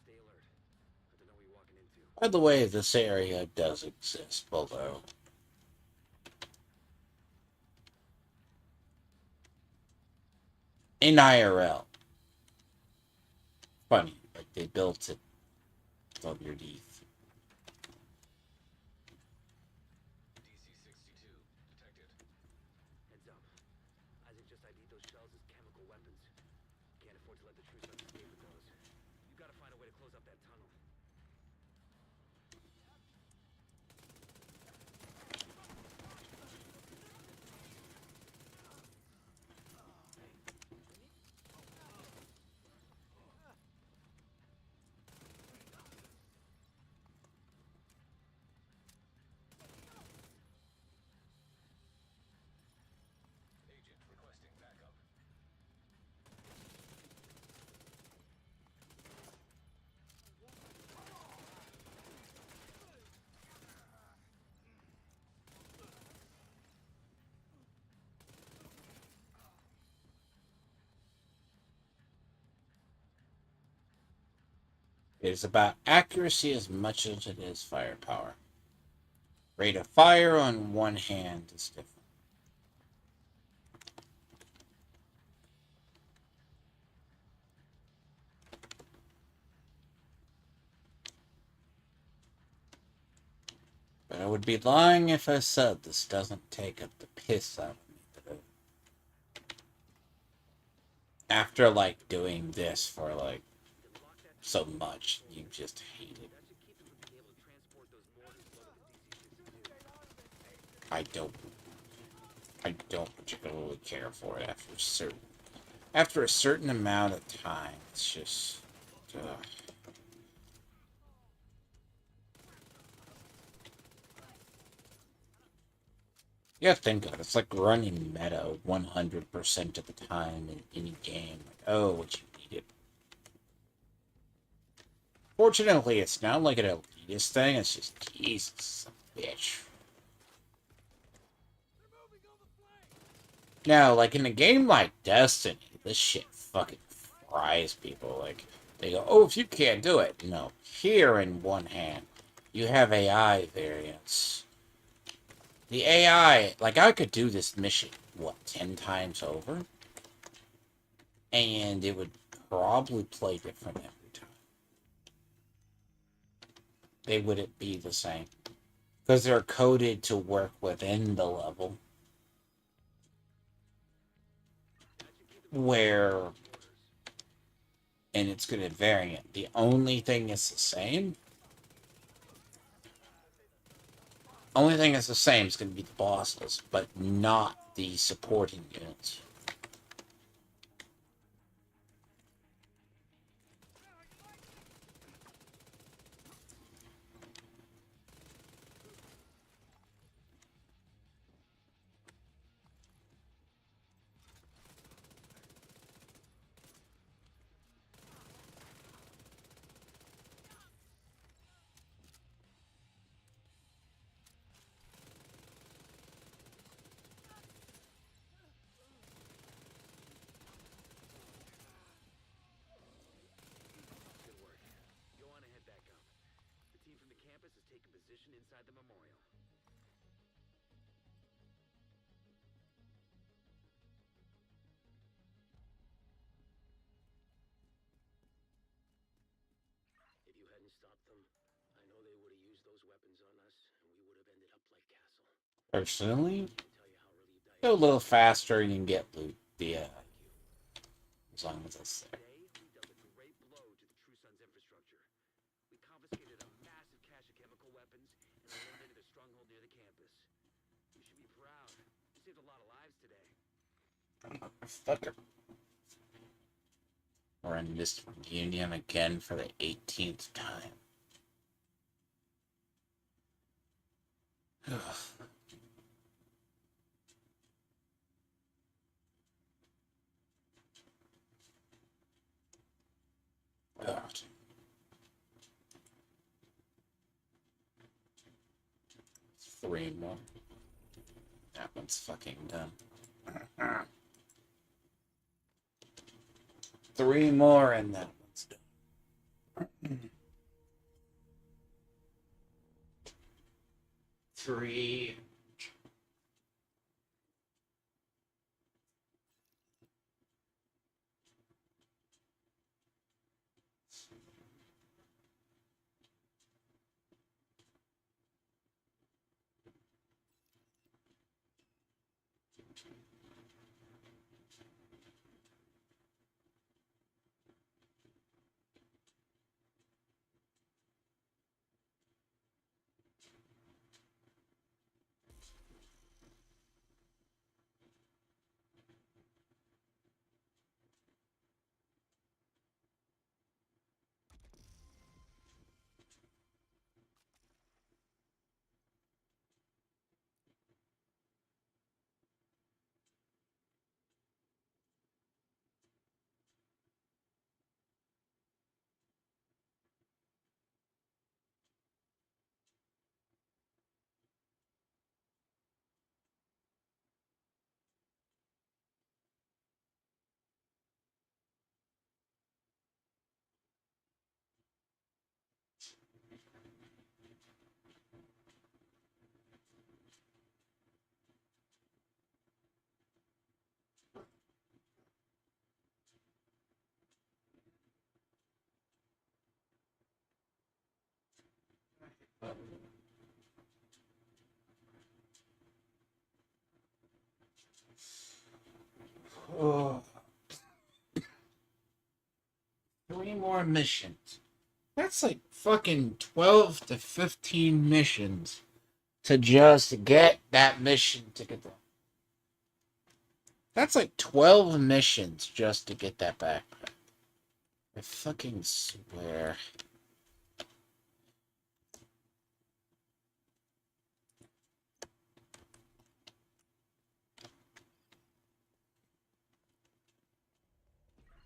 Stay alert. I don't know what you're walking into. By the way, this area does exist below. In IRL. Funny, like they built it underneath. DC-62 detected. Heads up. Isaac just ID'd those shells as chemical weapons. Can't afford to let the True Sons escape with those. You gotta find a way to close up that tunnel. Agent requesting backup. It is about accuracy as much as it is firepower. Rate of fire on one hand is different. But I would be lying if I said this doesn't take up the piss out of me. After, like, doing this for, like, so much, you just hate it. That should keep it from being able to transport those mortars loaded with DC-62. I don't particularly care for it after a certain amount of time. It's just, you gotta think of it. It's like running meta 100% of the time in any game. Like, oh, what you needed. Fortunately, it's not like an elitist thing. It's just, Jesus, bitch. Now, like in a game like Destiny, this shit fucking fries people. Like, they go, oh, if you can't do it. No. Here in one hand, you have AI variants. The AI, like, I could do this mission, what, 10 times over? And it would probably play different every time. They wouldn't be the same. Because they're coded to work within the level. Where, and it's going to variant. The only thing is the same. Only thing that's the same is going to be the bosses, but not the supporting units. Good work. Go on and head back up. The team from the campus has taken position inside the memorial. If you hadn't stopped them, I know they would have used those weapons on us, and we would have ended up like Castle. Personally, I tell you how relieved I go a am. little faster and you can get loot. Yeah, as long as it's there. Today, we dealt a great blow to the True Sons infrastructure. We confiscated a massive cache of chemical weapons and eliminated a stronghold near the campus. You should be proud. We saved a lot of lives today. Fucker. We're in this reunion again for the 18th time. Ugh. God. 3 more. That one's fucking done. 3 more and that one's done. 3. Oh, 3 more missions. That's like fucking 12 to 15 missions to just get that mission to get that. That's like 12 missions just to get that backpack. I fucking swear.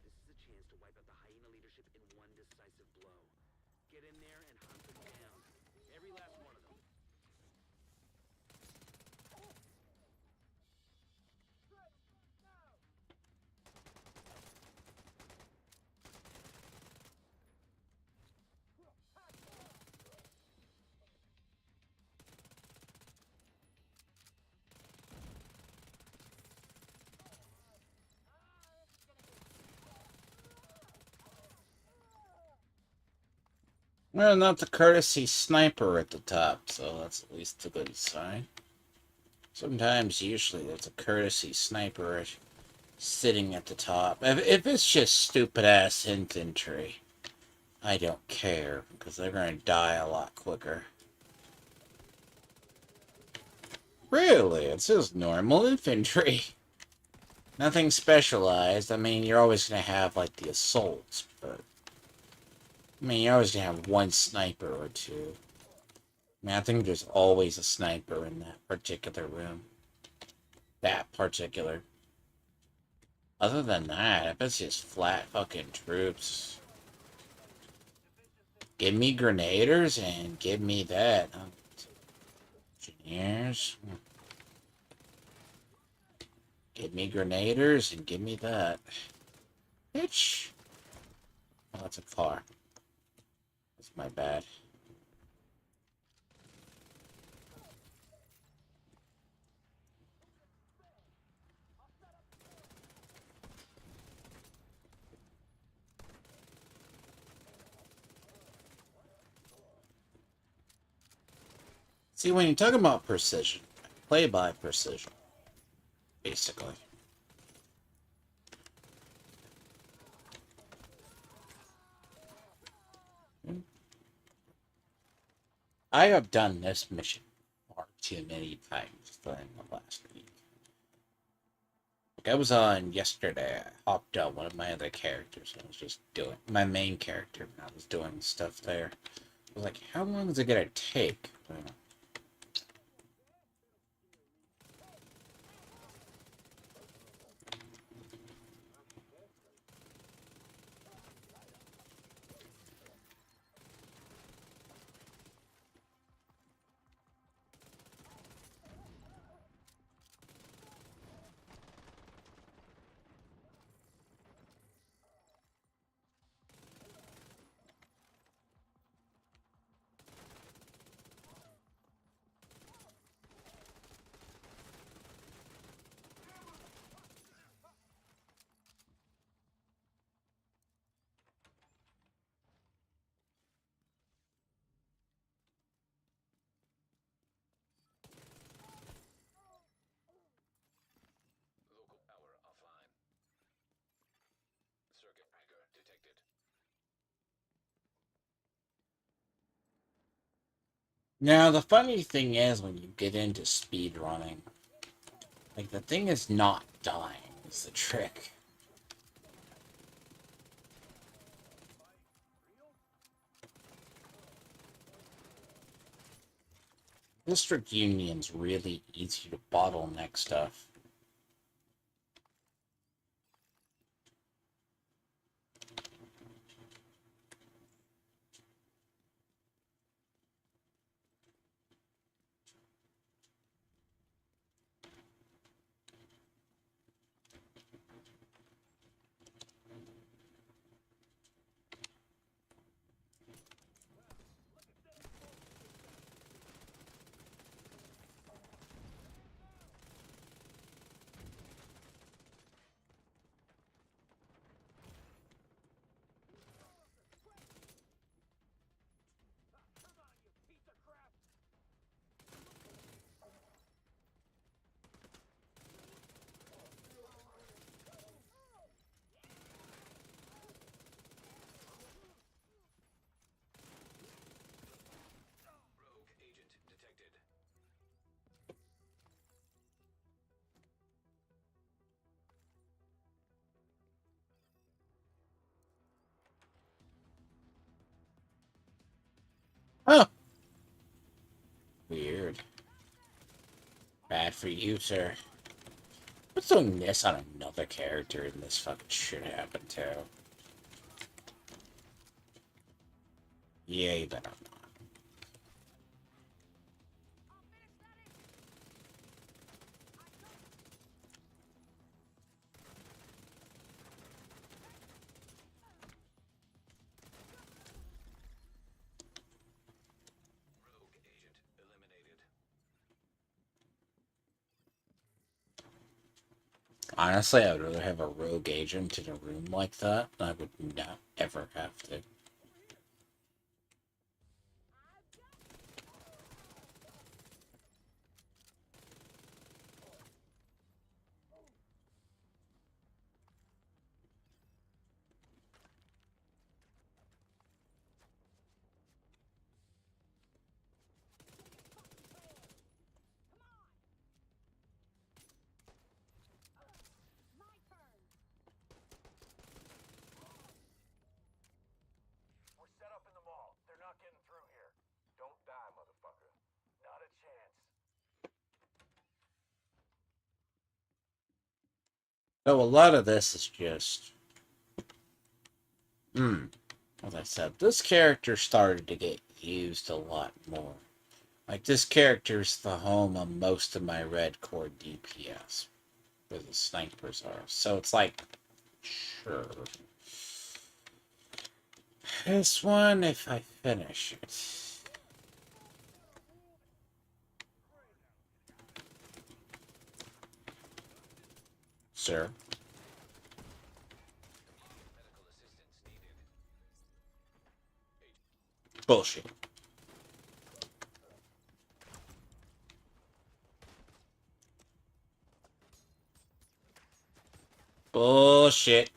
This is a chance to wipe out the hyena leadership in one decisive blow. Get in there and hunt them down. Every last one of them. Well, not the courtesy sniper at the top, so that's at least a good sign. Sometimes, usually, there's a courtesy sniper sitting at the top. If it's just stupid ass infantry, I don't care, because they're going to die a lot quicker. Really? It's just normal infantry. Nothing specialized. I mean, you're always going to have, like, the assaults, but... I mean, you're always going to have one sniper or two. I mean, I think there's always a sniper in that particular room. That particular. Other than that, if it's just flat fucking troops... Give me grenaders and give me that. Engineers. Give me grenaders and give me that. Bitch. Oh, that's a car. That's my bad. See, when you talk about precision, play by precision, basically. I have done this mission far too many times during the last week. Like I was on yesterday, I hopped on one of my other characters and I was just doing my main character and I was doing stuff there. I was like, how long is it gonna take? Now, the funny thing is, when you get into speed running, like, the thing is not dying, is the trick. District Union's really easy to bottleneck stuff. Huh. Weird. Bad for you, sir. What's doing this on another character and this fucking shit happened to? Yeah, you better not. Honestly, I would rather have a rogue agent in a room like that. I would not ever have to. We're set up in the mall. They're not getting through here. Don't die, motherfucker. Not a chance. So a lot of this is just... As I said, this character started to get used a lot more. Like, this character's the home of most of my red core DPS, where the snipers are. So it's like, sure. This one, if I finish it. Sir. Bullshit. Bullshit.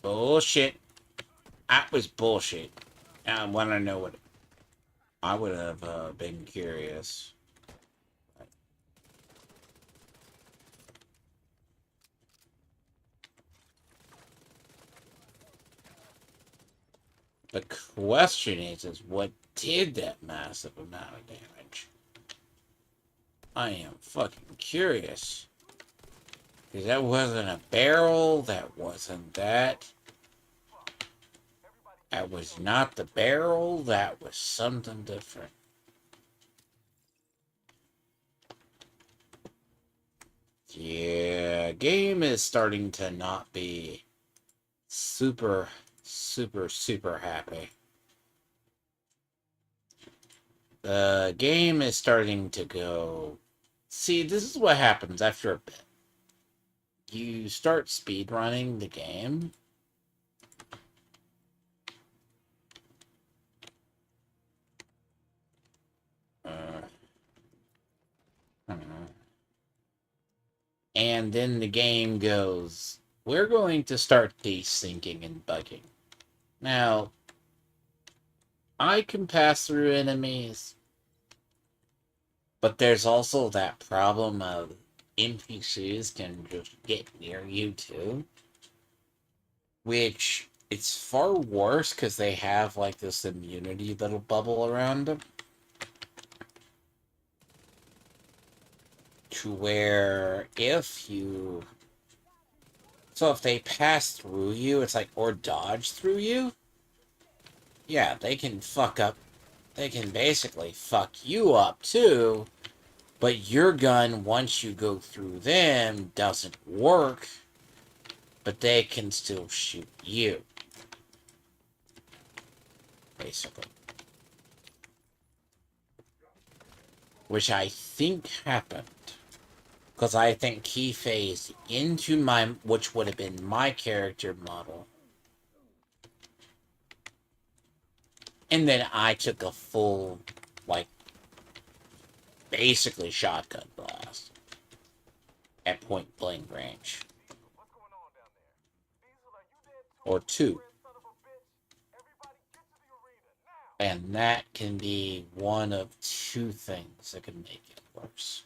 Bullshit. That was bullshit. I want to know what... I would have been curious. The question is what did that massive amount of damage? I am fucking curious. Because that wasn't a barrel, that wasn't that. That was not the barrel, that was something different. Yeah, game is starting to not be super happy. The game is starting to go... See, this is what happens after a bit. You start speedrunning the game. I don't know. And then the game goes, we're going to start desyncing and bugging. Now, I can pass through enemies, but there's also that problem of NPCs can just get near you too, which it's far worse because they have like this immunity that'll bubble around them. To where if you... So if they pass through you, it's like, or dodge through you, yeah, they can fuck up. They can basically fuck you up too, but your gun, once you go through them, doesn't work, but they can still shoot you, basically. Which I think happened. Because I think he phased into my, which would have been my character model. And then I took a full, like, basically shotgun blast at point blank range. What's going on down there? Diesel, are you dead too? Or two. Red son of a bitch. Everybody get to the arena now. And that can be one of two things that can make it worse.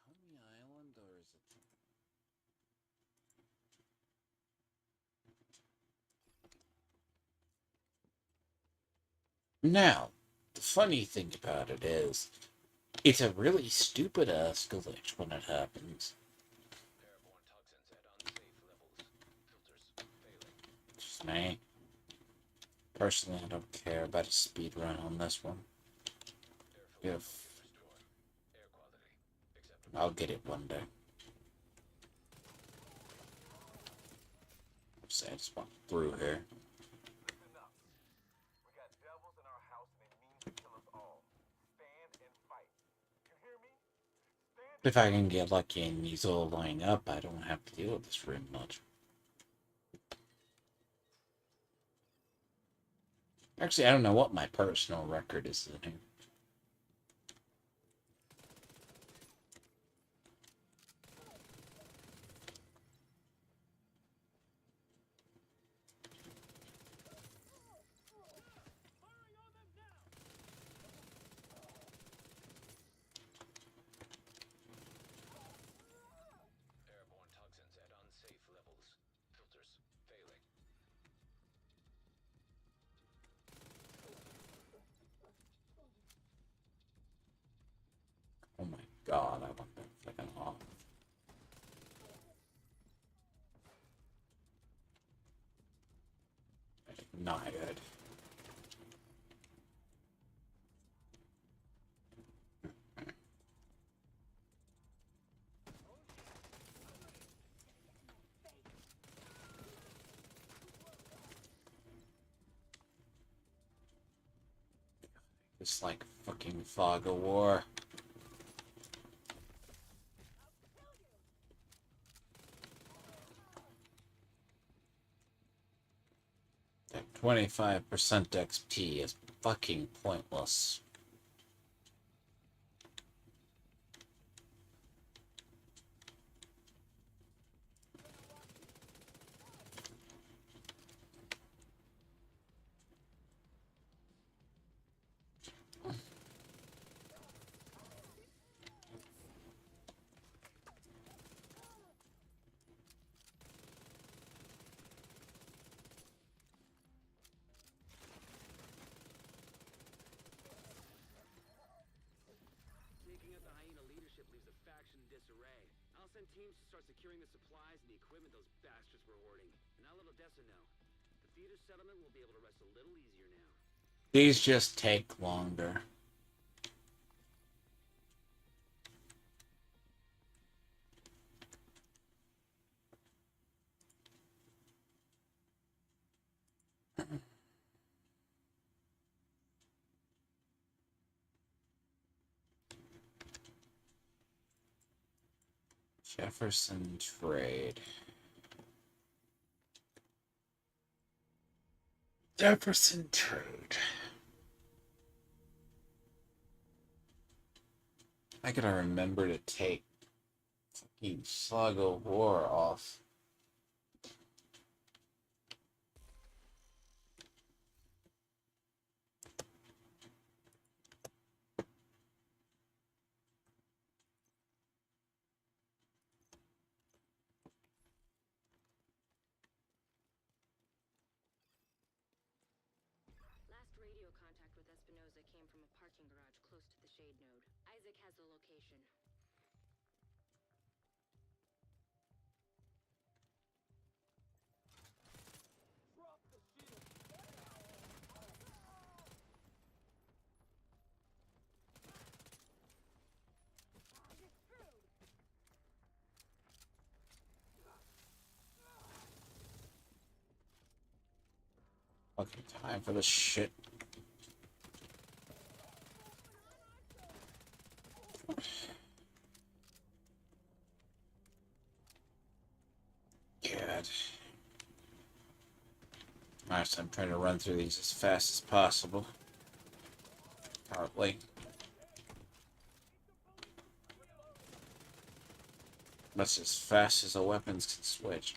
Coney Island or is it... Now, the funny thing about it is, it's a really stupid ass glitch when it happens. Airborne toxins at unsafe levels. Filters failing. Just me. Personally, I don't care about a speed run on this one. Air If restored. Air quality acceptable. I'll get it one day. So I just walk through here. Listen up. We got devils in our house and they mean to kill us all. Stand and fight. You hear me? Stand. If I can get lucky and these all line up, I don't have to deal with this very much. Actually, I don't know what my personal record is in here. Airborne toxins at unsafe levels. Filters failing. Oh my god, I want that fucking off. Not good. It's like fucking fog of war. That 25% XP is fucking pointless. Taking out the hyena leadership leaves the faction in disarray. I'll send teams to start securing the supplies and the equipment those bastards were hoarding. And I'll let Odessa know. The theater settlement will be able to rest a little easier now. These just take longer. Jefferson trade. Jefferson trade. I gotta remember to take Fucking slug of war off. Last radio contact with Espinosa came from a parking garage close to the shade node. Isaac has the location. Fucking time for this shit. God. Alright, so I'm trying to run through these as fast as possible. Partly. That's as fast as the weapons can switch.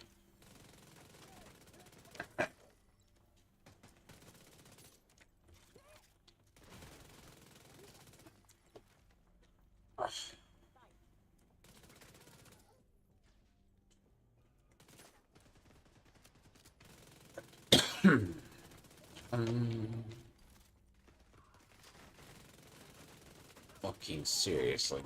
Fucking seriously.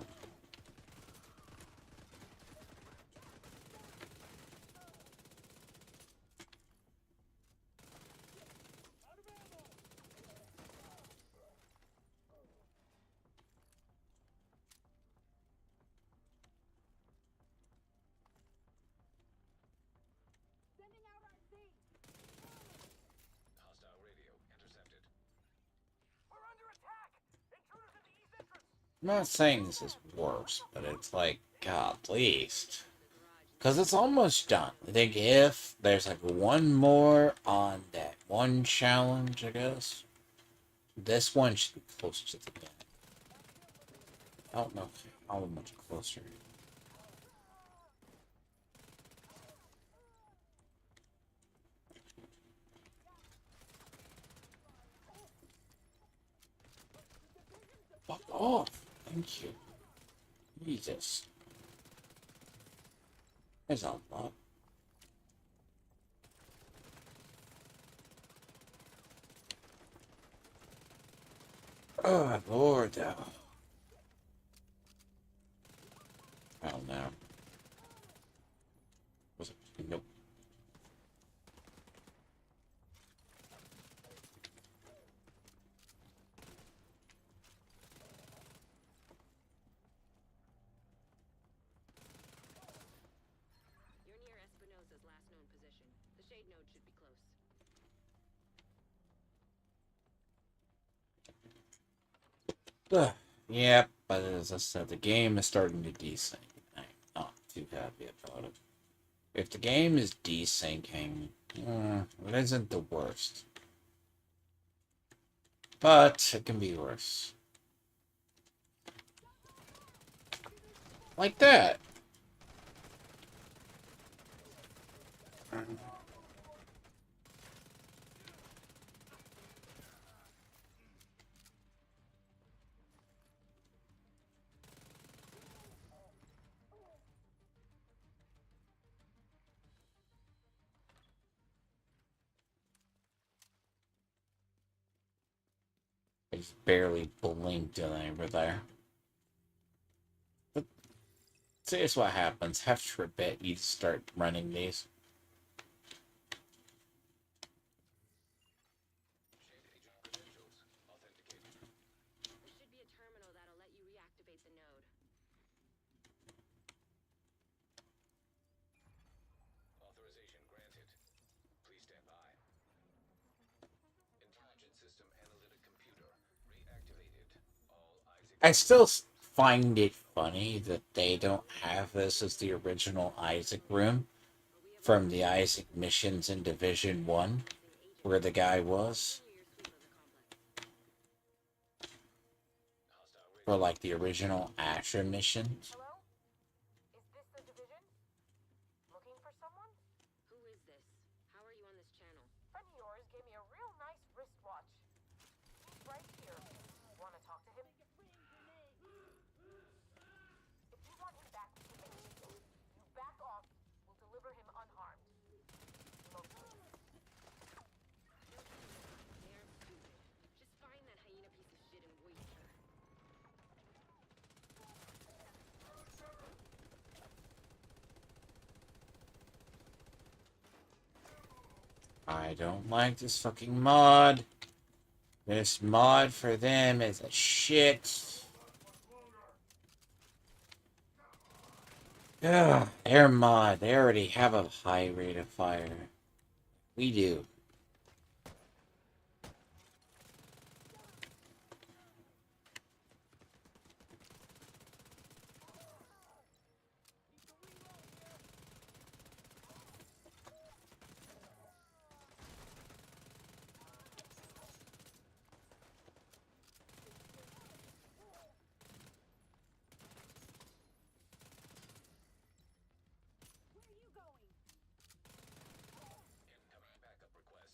Hostile radio intercepted. We're under attack! Intruders at the east entrance! I'm not saying this is worse, but it's like, God, at least. Because it's almost done. I think if there's like one more on that one challenge, I guess. This one should be close to the end. I don't know how much closer. Fuck off. Thank you. Jesus. There's a lot. Oh, Lord, though. I don't know. Was it? Nope. You're near Espinosa's last known position. The shade node should be close. Ugh. Yeah, but as I said, the game is starting to desync. I'm not too happy about it. If the game is desyncing, it isn't the worst. But it can be worse. Like that. I just barely blinked and they were there. But see, here's what happens. After a bit, you start running these. There should be a terminal that'll let you reactivate the node. Authorization granted. Please stand by. Intelligent system analytic computer reactivated. All Isaac. I still find it funny that they don't have this as the original Isaac room from the Isaac missions in Division 1, where the guy was. For like the original Asher missions. Hello? Is this someone? Who is this? How are you on this channel? Friend of yours gave me a real nice wristwatch. He's right here. Want to talk to him? If you want him back, we can make a deal. You back off, we'll deliver him unharmed. Mostly. They aren't stupid. Just find that hyena piece of shit and waste her. I don't like this fucking mod. This mod for them is a shit. Ugh, their mod. They already have a high rate of fire. We do. Incoming backup request.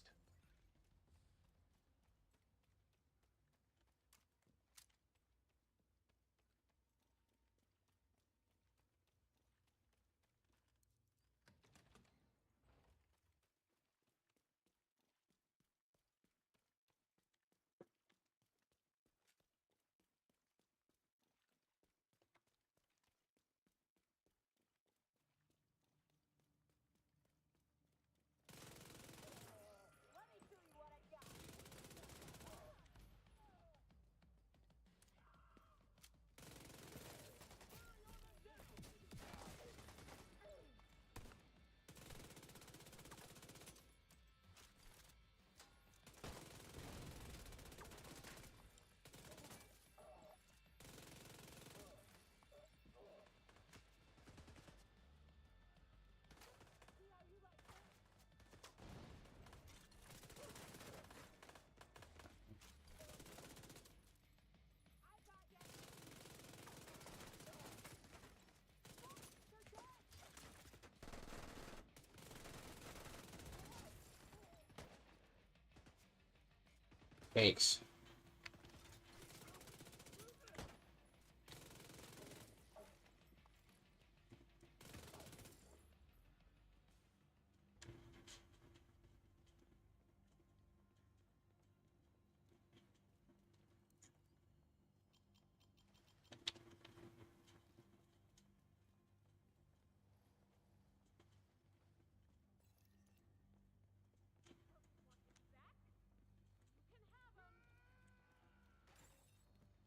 Thanks.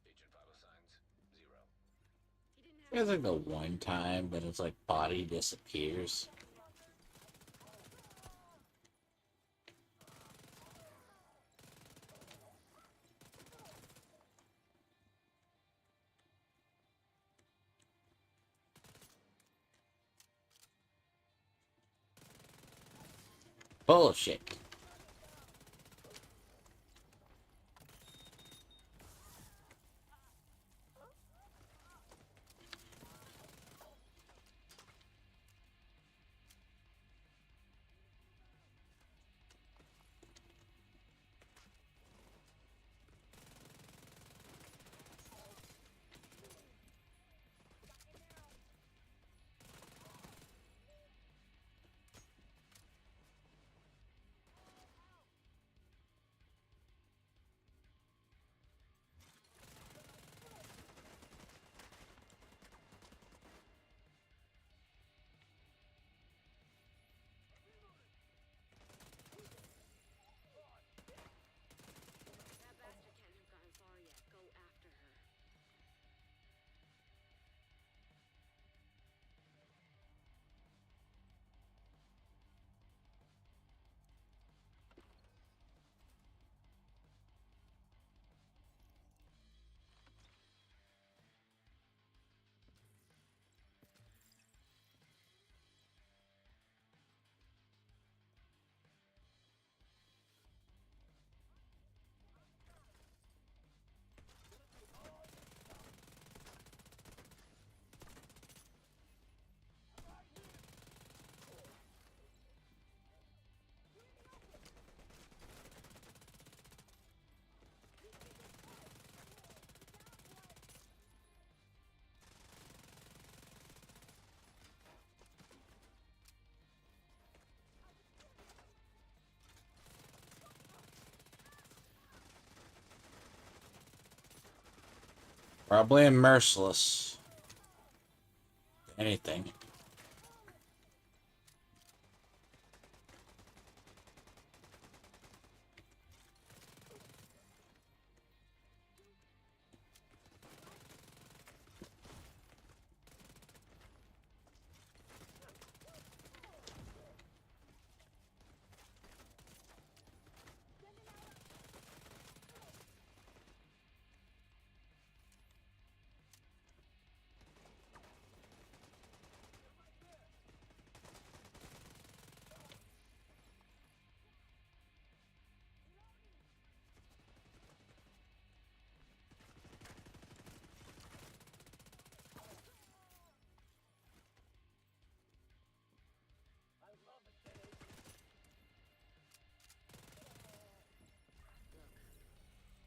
Agent vital signs 0. He didn't have It's like the one time that it's like body disappears. Bullshit. Probably merciless. Anything.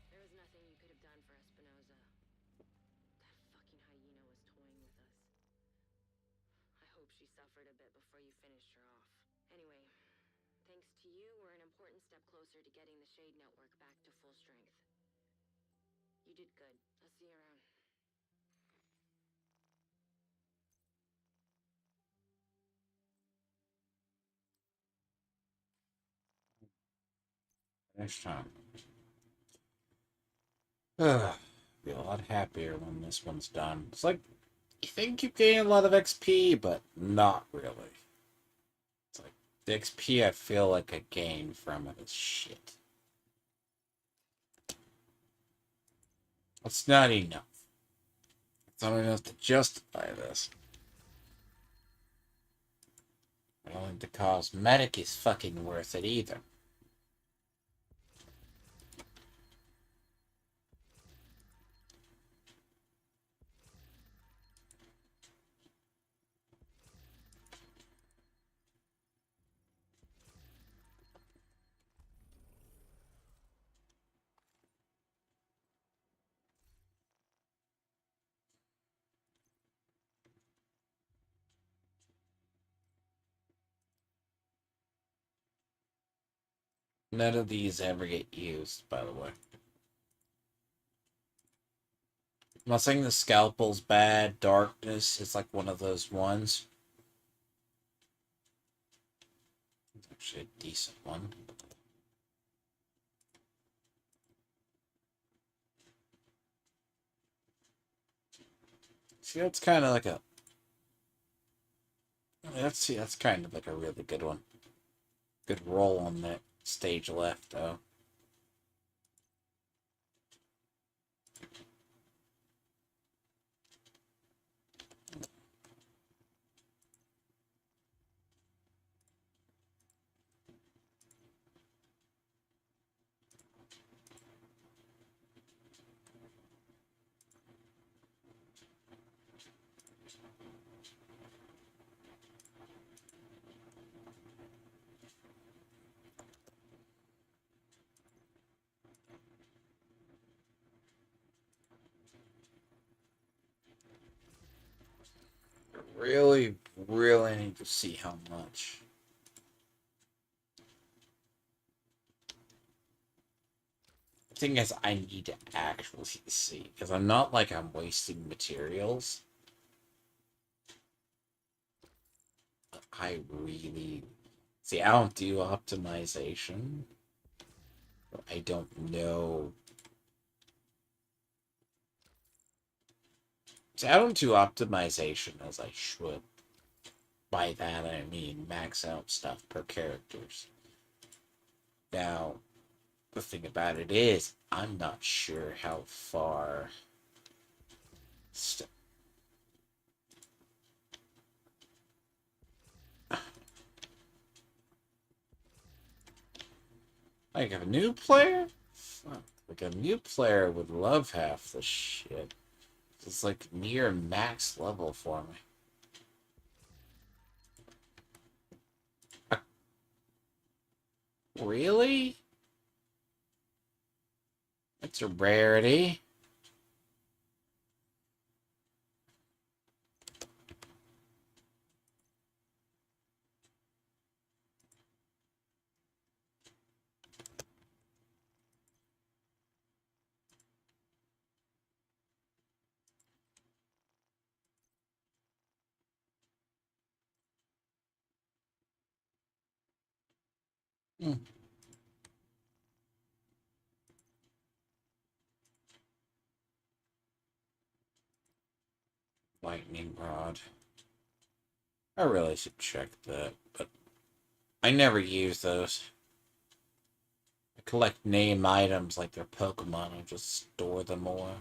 There was nothing you could have done for Espinoza. That fucking hyena was toying with us. I hope she suffered a bit before you finished her off. Anyway, thanks to you, we're an important step closer to getting the Shade Network back to full strength. You did good. I'll see you around. Next time. Ugh. Be a lot happier when this one's done. It's like, you think you gain a lot of XP, but not really. It's like, the XP I feel like I gain from it is shit. It's not enough. It's not enough to justify this. I don't think the cosmetic is fucking worth it either. None of these ever get used, by the way. I'm not saying the scalpel's bad. Darkness is like one of those ones. It's actually a decent one. See, that's kind of like a... That's kind of like a really good one. Good roll on that stage left, though. Really, really need to see how much. The thing is, I need to actually see, because I'm not like I'm wasting materials. But I really... See, I don't do optimization. I don't know. See, I don't do optimization as I should. By that I mean max out stuff per characters. Now, the thing about it is, I'm not sure how far... Like, a new player? Fuck. Like, a new player would love half this shit. It's like near max level for me. Really? It's a rarity. Hmm. Lightning rod. I really should check that, but I never use those. I collect name items like they're Pokemon. I just store them away.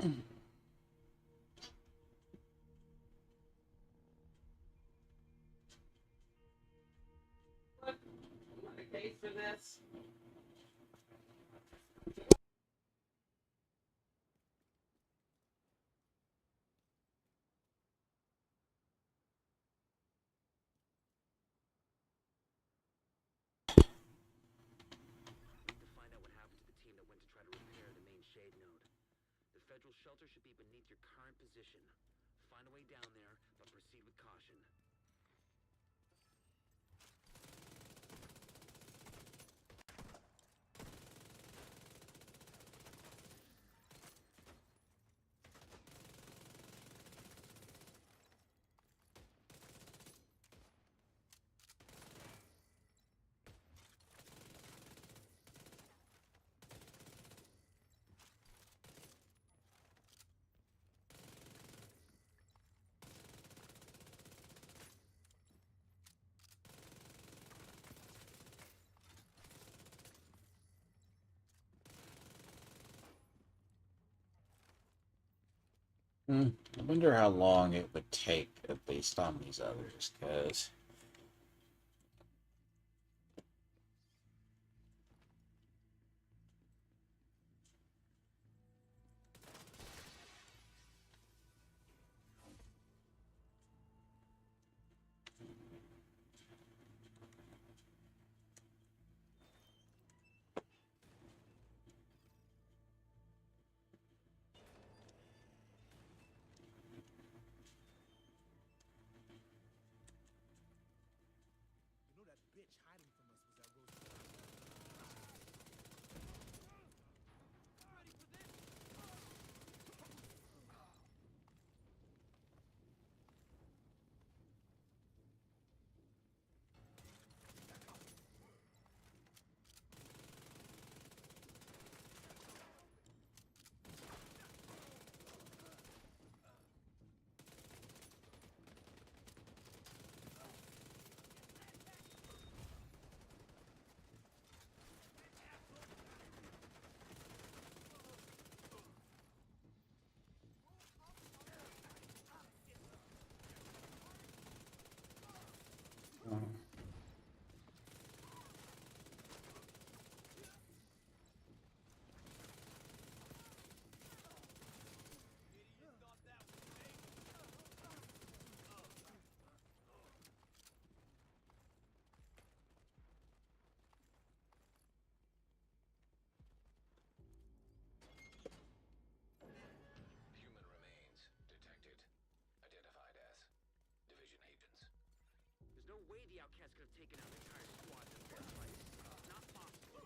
What? I'm gonna pay for this. We need to find out what happened to the team that went to try to repair the main shade node. The federal shelter should be beneath your current position. Find a way down there, but proceed with caution. I wonder how long it would take based on these others, because You know that bitch hiding from us was that road. Human remains detected. Identified as division agents. There's no way the outcast could have taken out an entire squad in a fair fight. Not possible.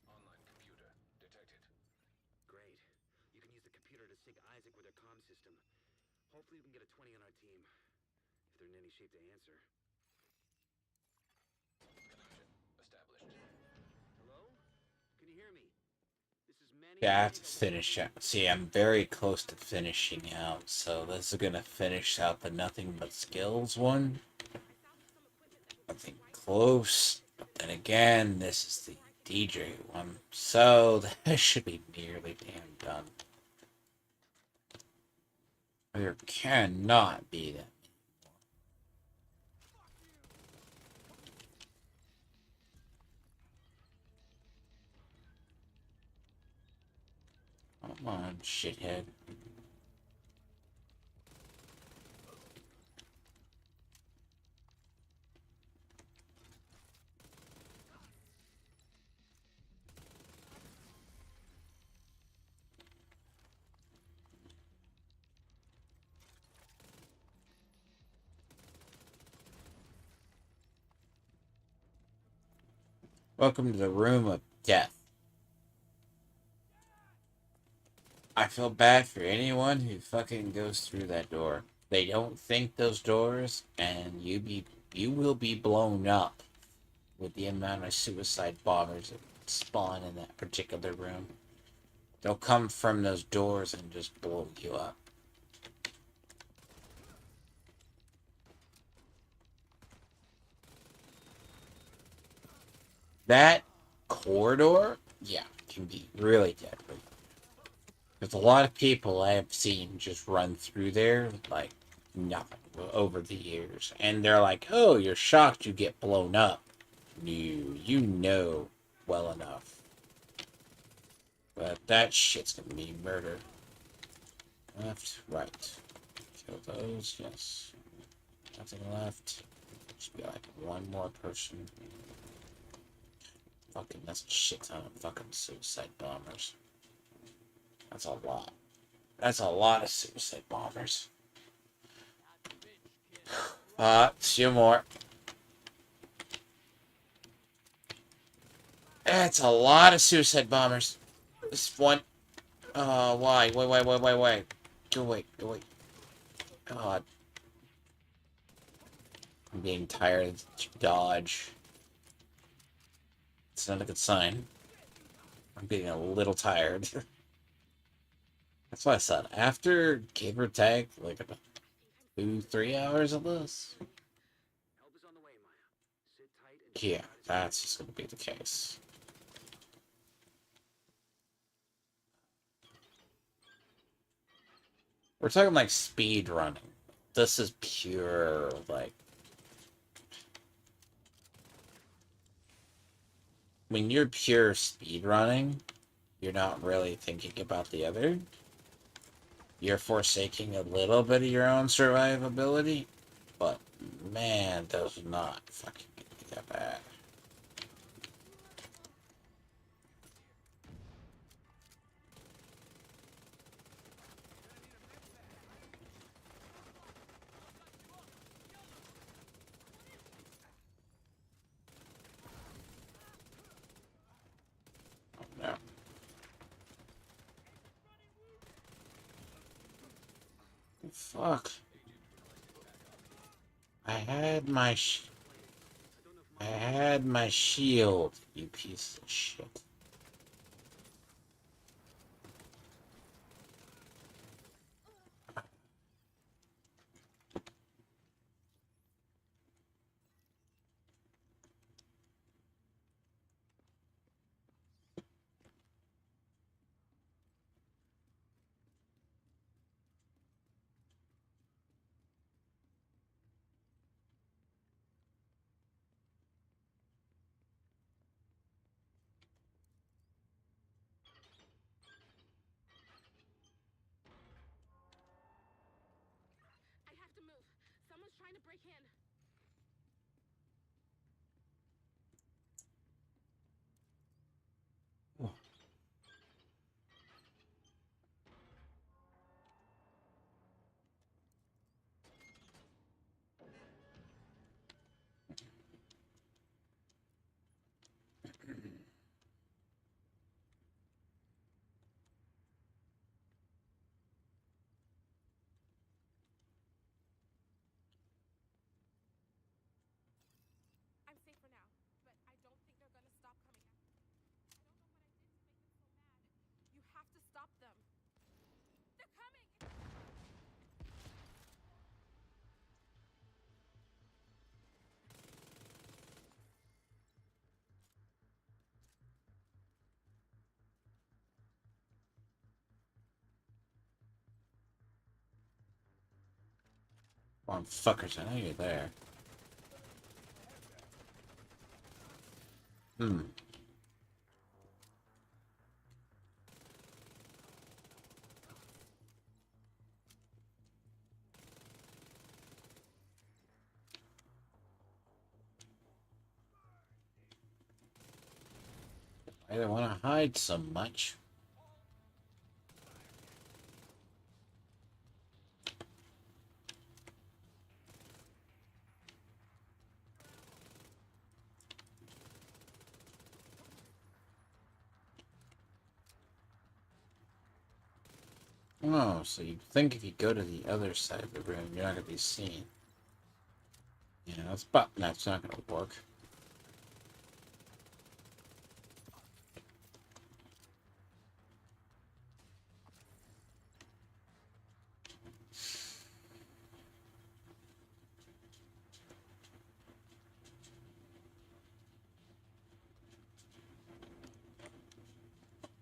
Online computer detected. Great. You can use the computer to sync Isaac with their comm system. Hopefully we can get a 20 on our team. If they're in any shape to answer. Connection established. Hello? Can you hear me? This is Manny. yeah, I have to finish out. See, I'm very close to finishing out, so this is gonna finish out the Nothing But Skills one. I think close. But then again, this is the DJ one, so that should be nearly damn done. There cannot be that. Come on, shithead. Welcome to the room of death. I feel bad for anyone who fucking goes through that door. They don't think those doors, and you will be blown up with the amount of suicide bombers that spawn in that particular room. They'll come from those doors and just blow you up. That corridor, yeah, can be really deadly. There's a lot of people I have seen just run through there like nothing over the years. And they're like, oh, you're shocked you get blown up. You know well enough. But that shit's gonna be murder. Left, right. Kill those, yes. Nothing left. Just be like one more person. Fucking, that's a shit ton of fucking suicide bombers. That's a lot. That's a lot of suicide bombers. 2 more. That's a lot of suicide bombers. This one. Why? Wait. Go away. God. I'm being tired to dodge. It's not a good sign. I'm getting a little tired. That's why I said after give or take like about 2-3 hours of this. Help is on the way, Maya. Sit tight and Yeah, that's just gonna be the case. We're talking like speed running. This is pure like when you're pure speed running, you're not really thinking about the other. You're forsaking a little bit of your own survivability, but man, does not fucking get that bad. Oh, no. Fuck. I had my shield, you piece of shit. I have to move. Someone's trying to break in. I'm safe for now, but I don't think they're gonna stop coming at me. I don't know what I did to make them so mad. You have to stop them. They're coming! Come on, fuckers, I know you're there. I don't want to hide so much. Oh, so you think if you go to the other side of the room, you're not going to be seen. Yeah, that's not going to work.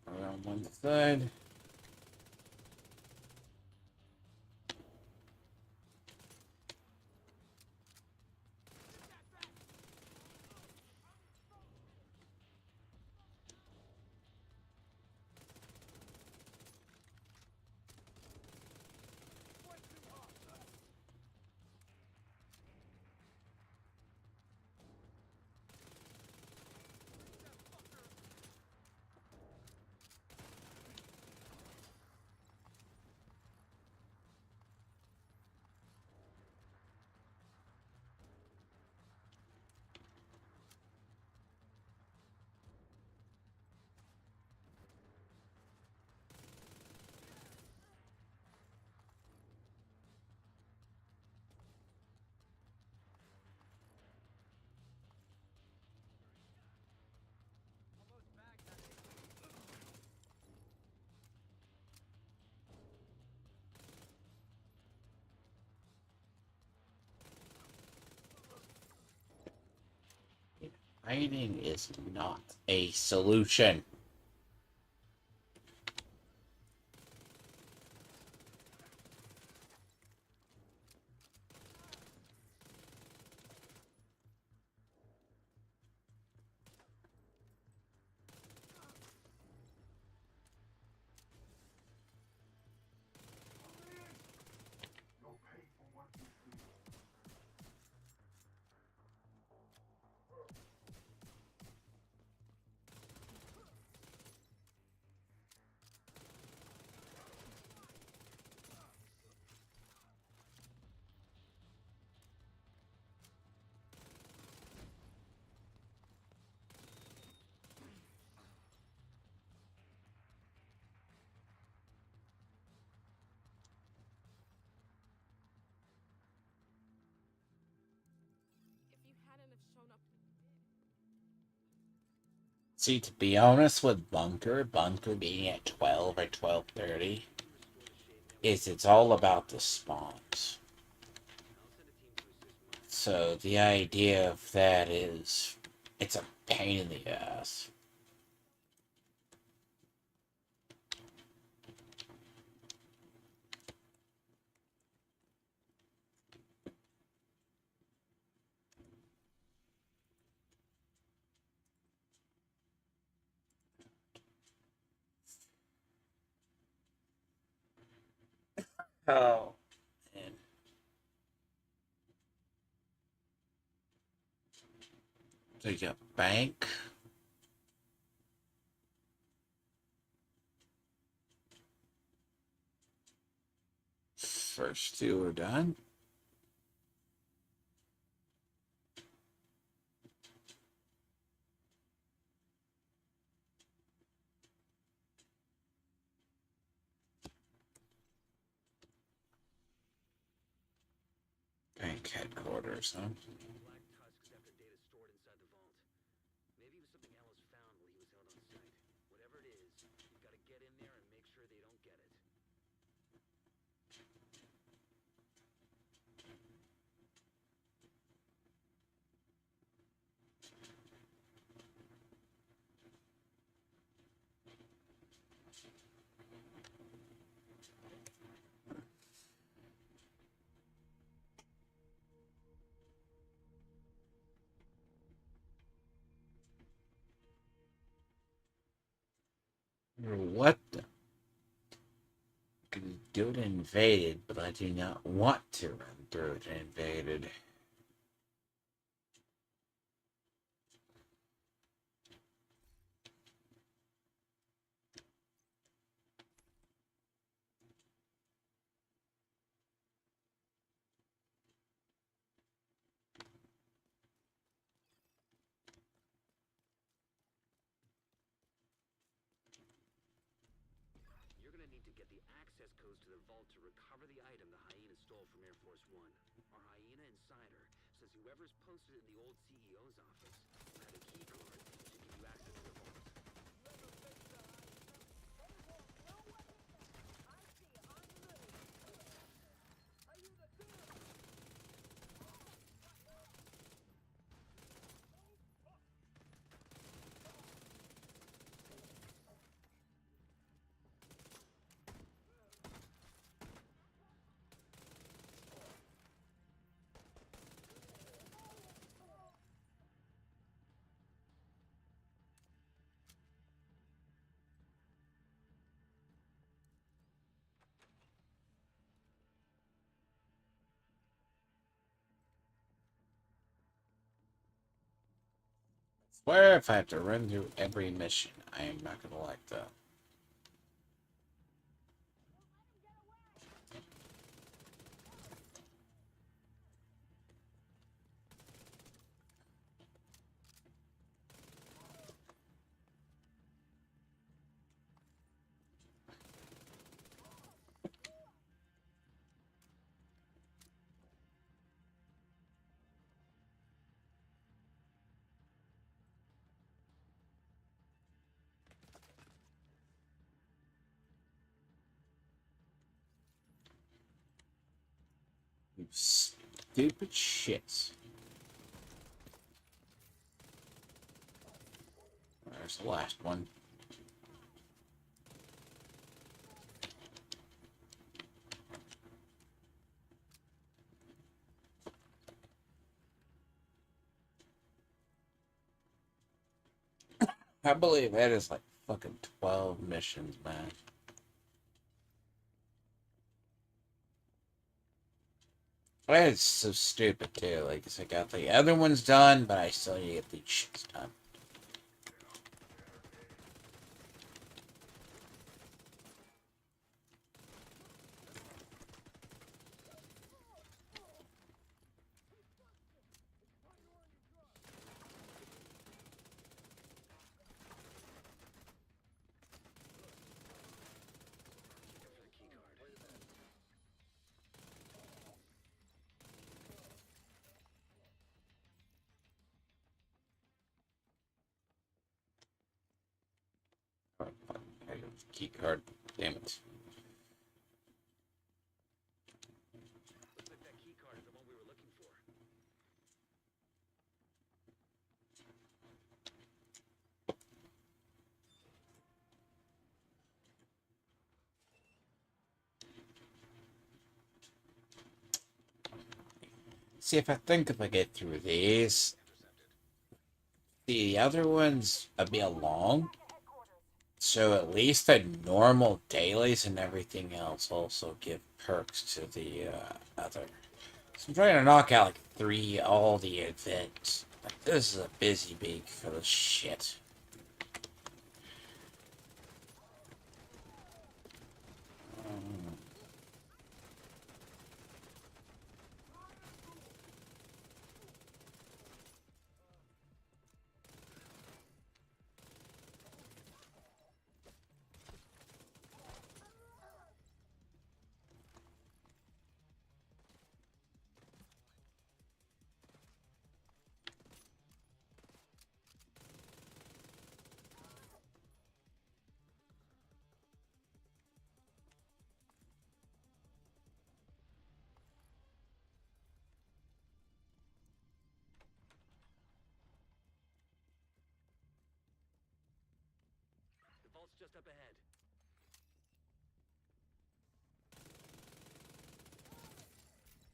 Around one side. Hiding is not a solution. If you hadn't have shown up when you did. See, to be honest with Bunker being at 12 or 12:30, is it's all about the spawns. So the idea of that is, it's a pain in the ass. Oh, and so you got bank. First two are done. Bank headquarters, huh? Black tusks after data stored inside the vault. Maybe it was something Ellis found while he was out on site. Whatever it is, we've got to get in there and make sure they don't get it. What the? Do it invaded, but I do not want to run through it invaded. You're gonna need to get the access access codes to the vault to recover the item the hyena stole from Air Force One. Our hyena insider says whoever's posted it in the old CEO's office had a key card that should give you access to the vault. Swear if I have to run through every mission, I am not gonna like that. You stupid shits. There's the last one. I believe that is like fucking 12 missions, man. It's so stupid too. Like, I got the other ones done, but I still need to get these shits done. Oh, fuck. I got the key card. Damn it. Looks like that key card is the one we were looking for. See, if I get through these, the other ones a bit long. So at least the normal dailies and everything else also give perks to the other. So I'm trying to knock out like all the events. Like, this is a busy week for this shit. The vault's just up ahead.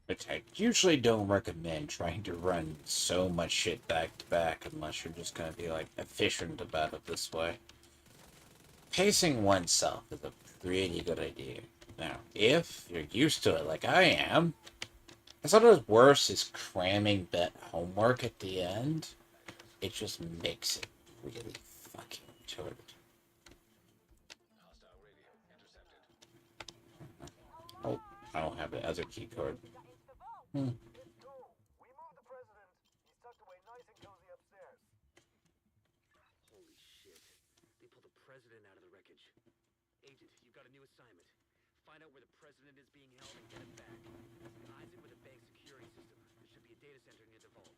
Which I usually don't recommend trying to run so much shit back to back unless you're just gonna be like efficient about it this way. Pacing oneself is a pretty good idea. Now, if you're used to it like I am, it's sometimes worse is cramming that homework at the end. It just makes it really fucking retarded. Oh, I don't have the other key card. Hmm. It's cool. We moved the president. He's tucked away nice and cozy upstairs. Holy shit. They pulled the president out of the wreckage. Agent, you've got a new assignment. find out where the president is being held and get him back. Isaac with a bank security system. There should be a data center near the vault.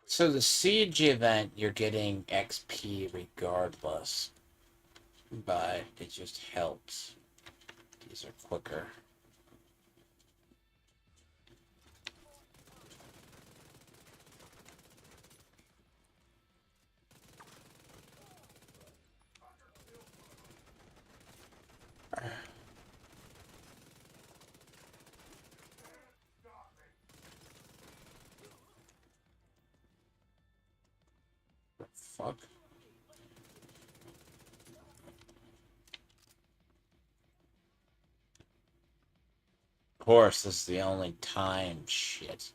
So the siege event, you're getting XP regardless, but it just helps. These are quicker. Fuck. Of course, this is the only time. Shit.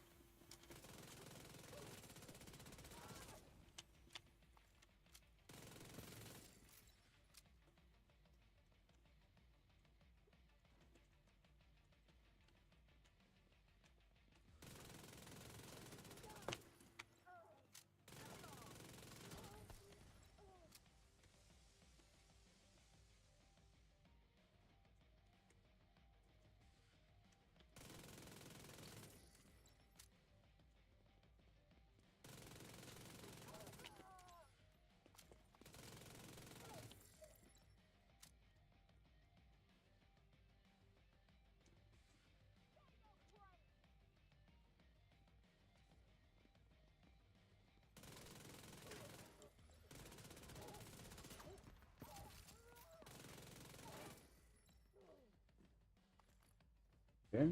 Okay.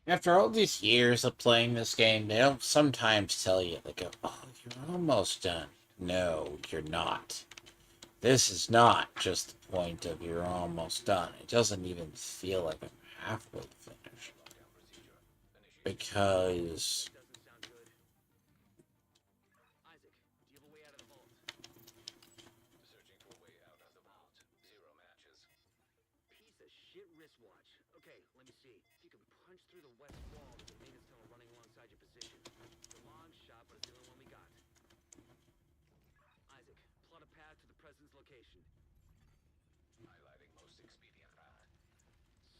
After all these years of playing this game, they don't sometimes tell you, they go, oh, you're almost done. No, you're not. This is not just the point of you're almost done. It doesn't even feel like I'm halfway finished. Because Doesn't sound good. Isaac, do you have a way out of the vault? Searching for a way out of the vault. Zero matches. Piece of shit wristwatch. Okay, let me see. If you can punch through the west wall, there's a maintenance tunnel running alongside your position. It's a long shot, but it's the only one we got. Isaac, plot a path to the president's location. Highlighting most expedient path.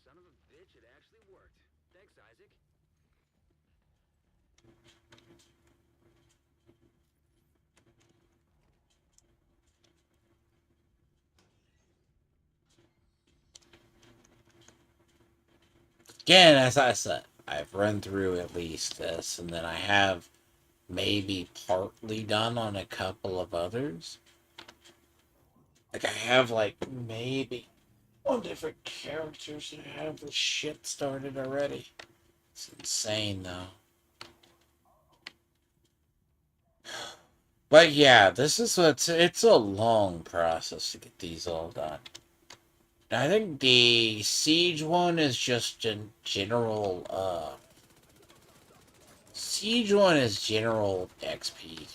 Son of a bitch, it actually worked. Thanks, Isaac. again, as I said, I've run through at least this, and then I have maybe partly done on a couple of others. Like I have like maybe one different characters that have the shit started already. It's insane though. But yeah, this is it's a long process to get these all done. I think the Siege one is just a general, Siege one is general XP.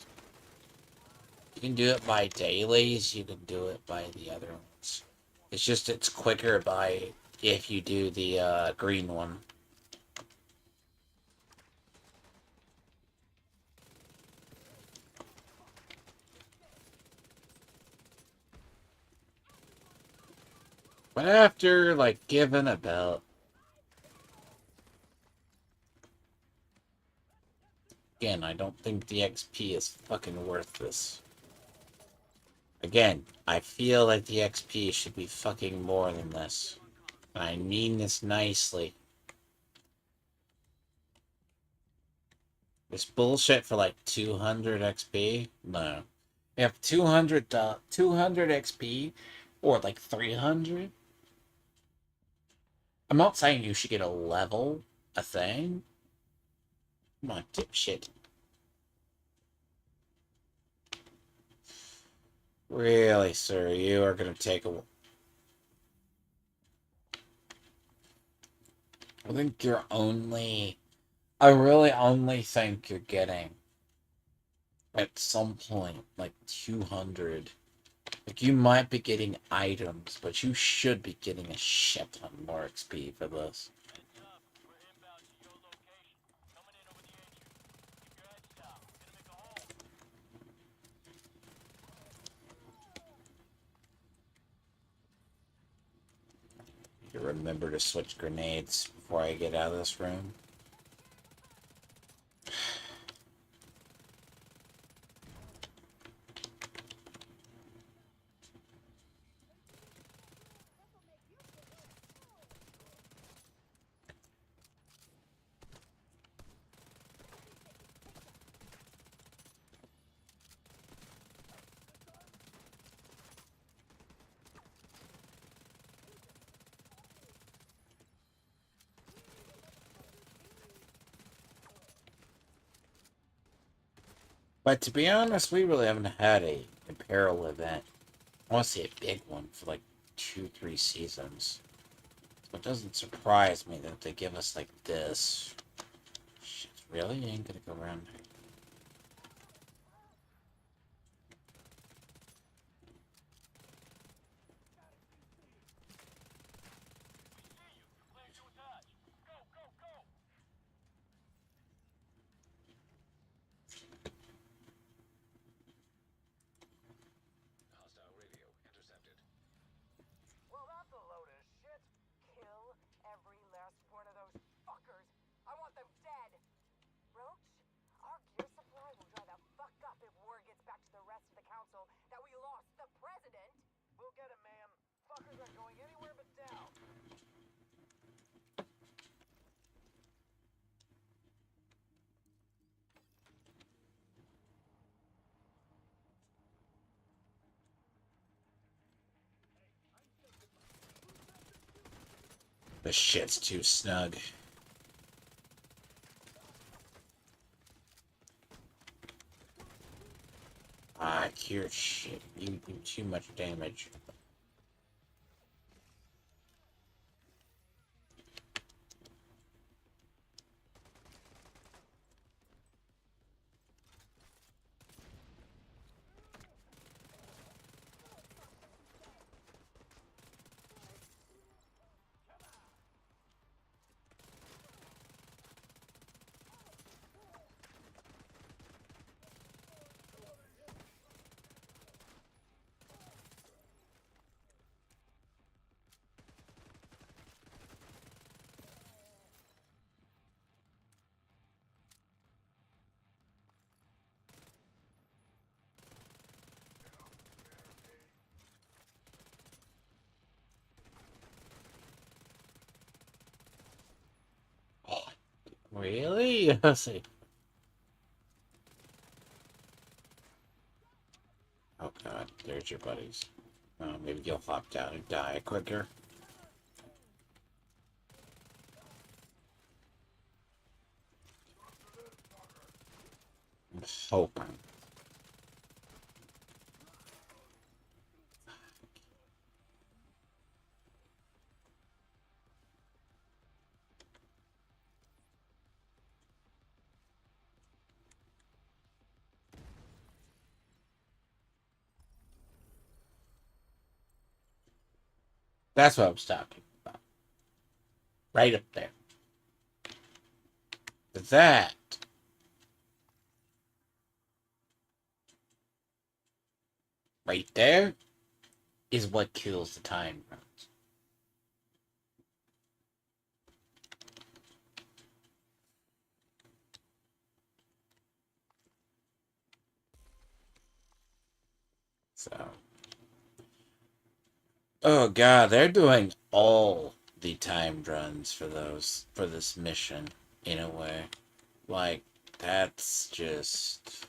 You can do it by dailies, you can do it by the other ones. It's just, it's quicker by, if you do the, green one. But after, like, given about... Again, I don't think the XP is fucking worth this. Again, I feel like the XP should be fucking more than this. And I mean this nicely. This bullshit for like 200 XP? No. You have 200 XP or like 300? I'm not saying you should get a level, a thing. Come on, dipshit. Really, sir, you are gonna take a... I think you're only I really only think you're getting at some point like 200. Like you might be getting items, but you should be getting a shit ton more XP for this. You remember to switch grenades before I get out of this room. But to be honest, we really haven't had a apparel event. I want to say a big one for like 2, 3 seasons. So it doesn't surprise me that they give us like this. Shit, really? You ain't gonna go around. Hostile radio intercepted. Well, that's a load of shit. Kill every last one of those fuckers. I want them dead. Roach, our gear supply will dry the fuck up if word gets back to the rest of the council that we lost the president. We'll get him, ma'am. Fuckers aren't going anywhere but down. This shit's too snug. Ah, here, shit. You do too much damage. Oh, really? Let's see. Oh god, there's your buddies. Maybe you'll hop down and die quicker. I'm hoping. That's what I was talking about. Right up there. That right there is what kills the time runs. So, oh god, they're doing all the time runs for this mission in a way. Like, that's just,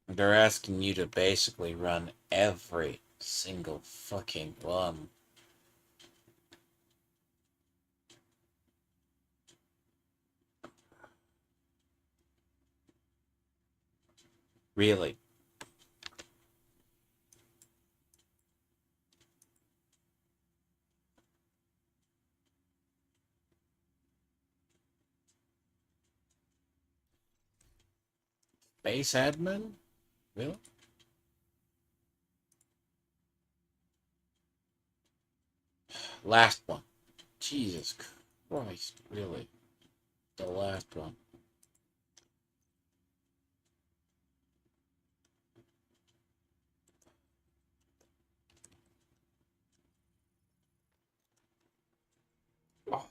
they're asking you to basically run every single fucking one. Really. Base admin? Really? Last one. Jesus Christ, really? The last one. Oh,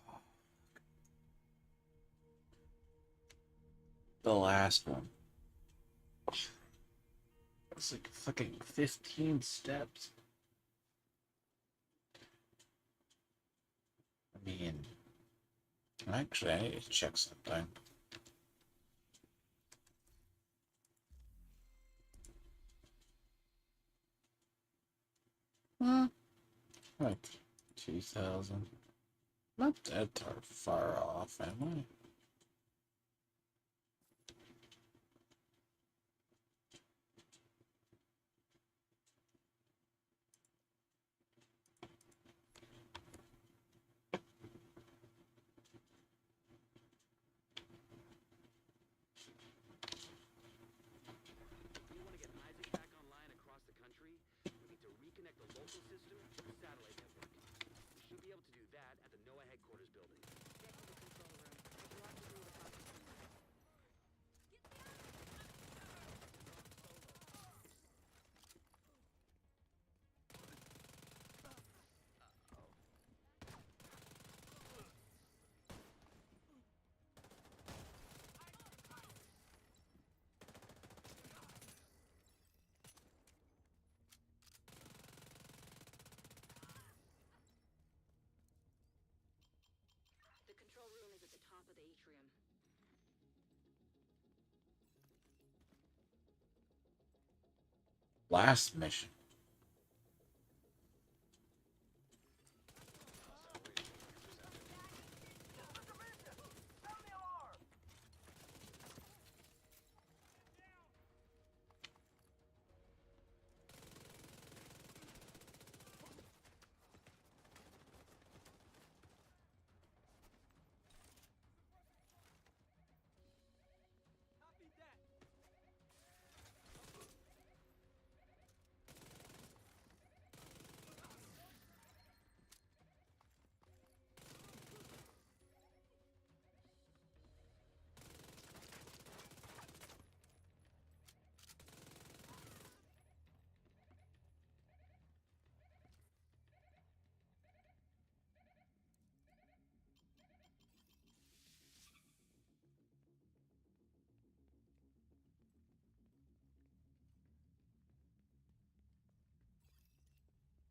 the last one. It's like fucking 15 steps. I mean, actually, I need to check something. Like 2,000. Not that far off, am I? If we want to get Isaac back online across the country, we need to reconnect the local system to the satellite network. We should be able to do that at the NOAA headquarters building. Get to the control room. We'll have to do the processing. The control room is at the top of the atrium. Last mission. Sound the alarm! Copy that.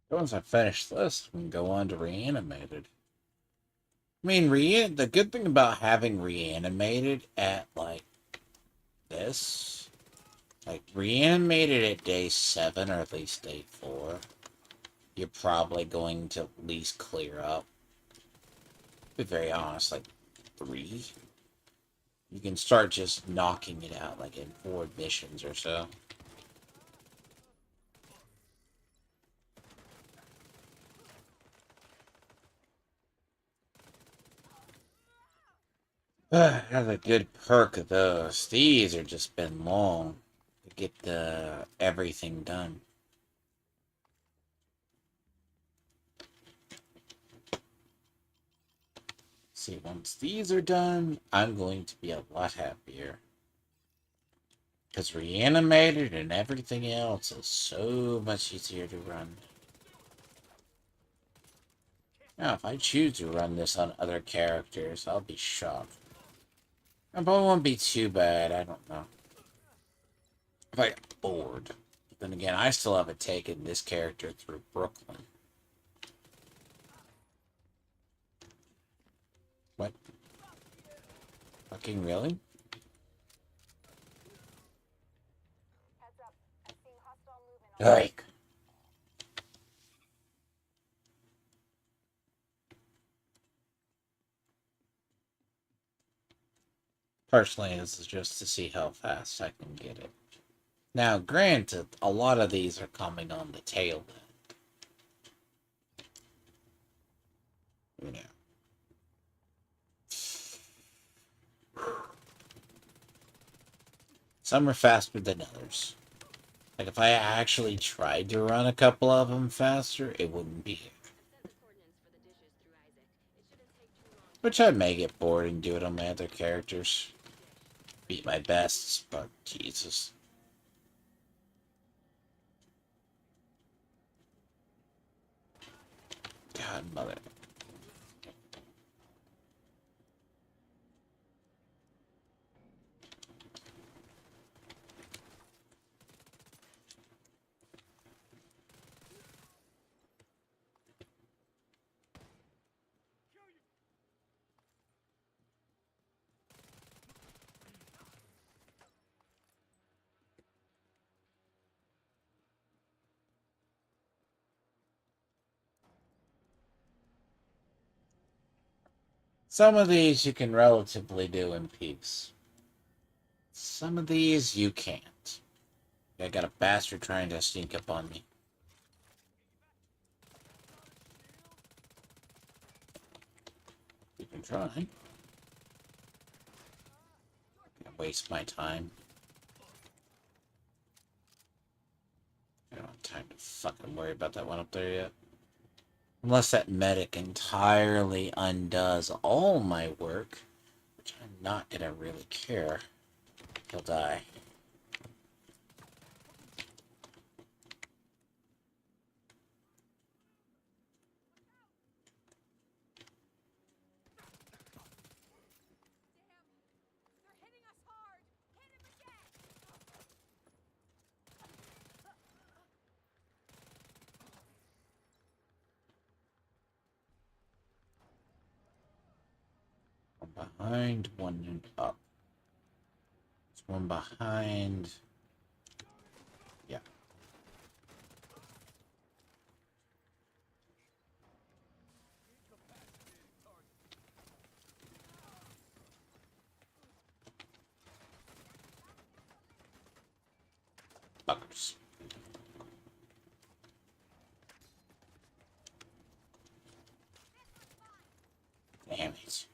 Once I finish this, we can go on to reanimated. I mean, the good thing about having reanimated at, like, this, like, reanimated at day 7 or at least day 4, you're probably going to at least clear up. To be very honest, like, 3. You can start just knocking it out, like, in 4 missions or so. That's a good perk of those. These are just been long to get everything done. See, once these are done, I'm going to be a lot happier. Because reanimated and everything else is so much easier to run. Now, if I choose to run this on other characters, I'll be shocked. It probably won't be too bad, I don't know. If I get bored. But then again, I still haven't taken this character through Brooklyn. What? Fucking really? Heads up. I'm seeing hostile movement on Like, personally, this is just to see how fast I can get it. Now, granted, a lot of these are coming on the tail end. You know. Some are faster than others. Like, if I actually tried to run a couple of them faster, it wouldn't be here. Which I may get bored and do it on my other characters. Beat my bests, but Jesus. God, mother. Some of these you can relatively do in peace. Some of these you can't. I got a bastard trying to sneak up on me. You can try. Can't waste my time. I don't have time to fucking worry about that one up there yet. Unless that medic entirely undoes all my work, which I'm not gonna really care. He'll die. They're hitting us hard! Hit him again! One behind, one up. There's one behind. Yeah. Buggers. Damn it.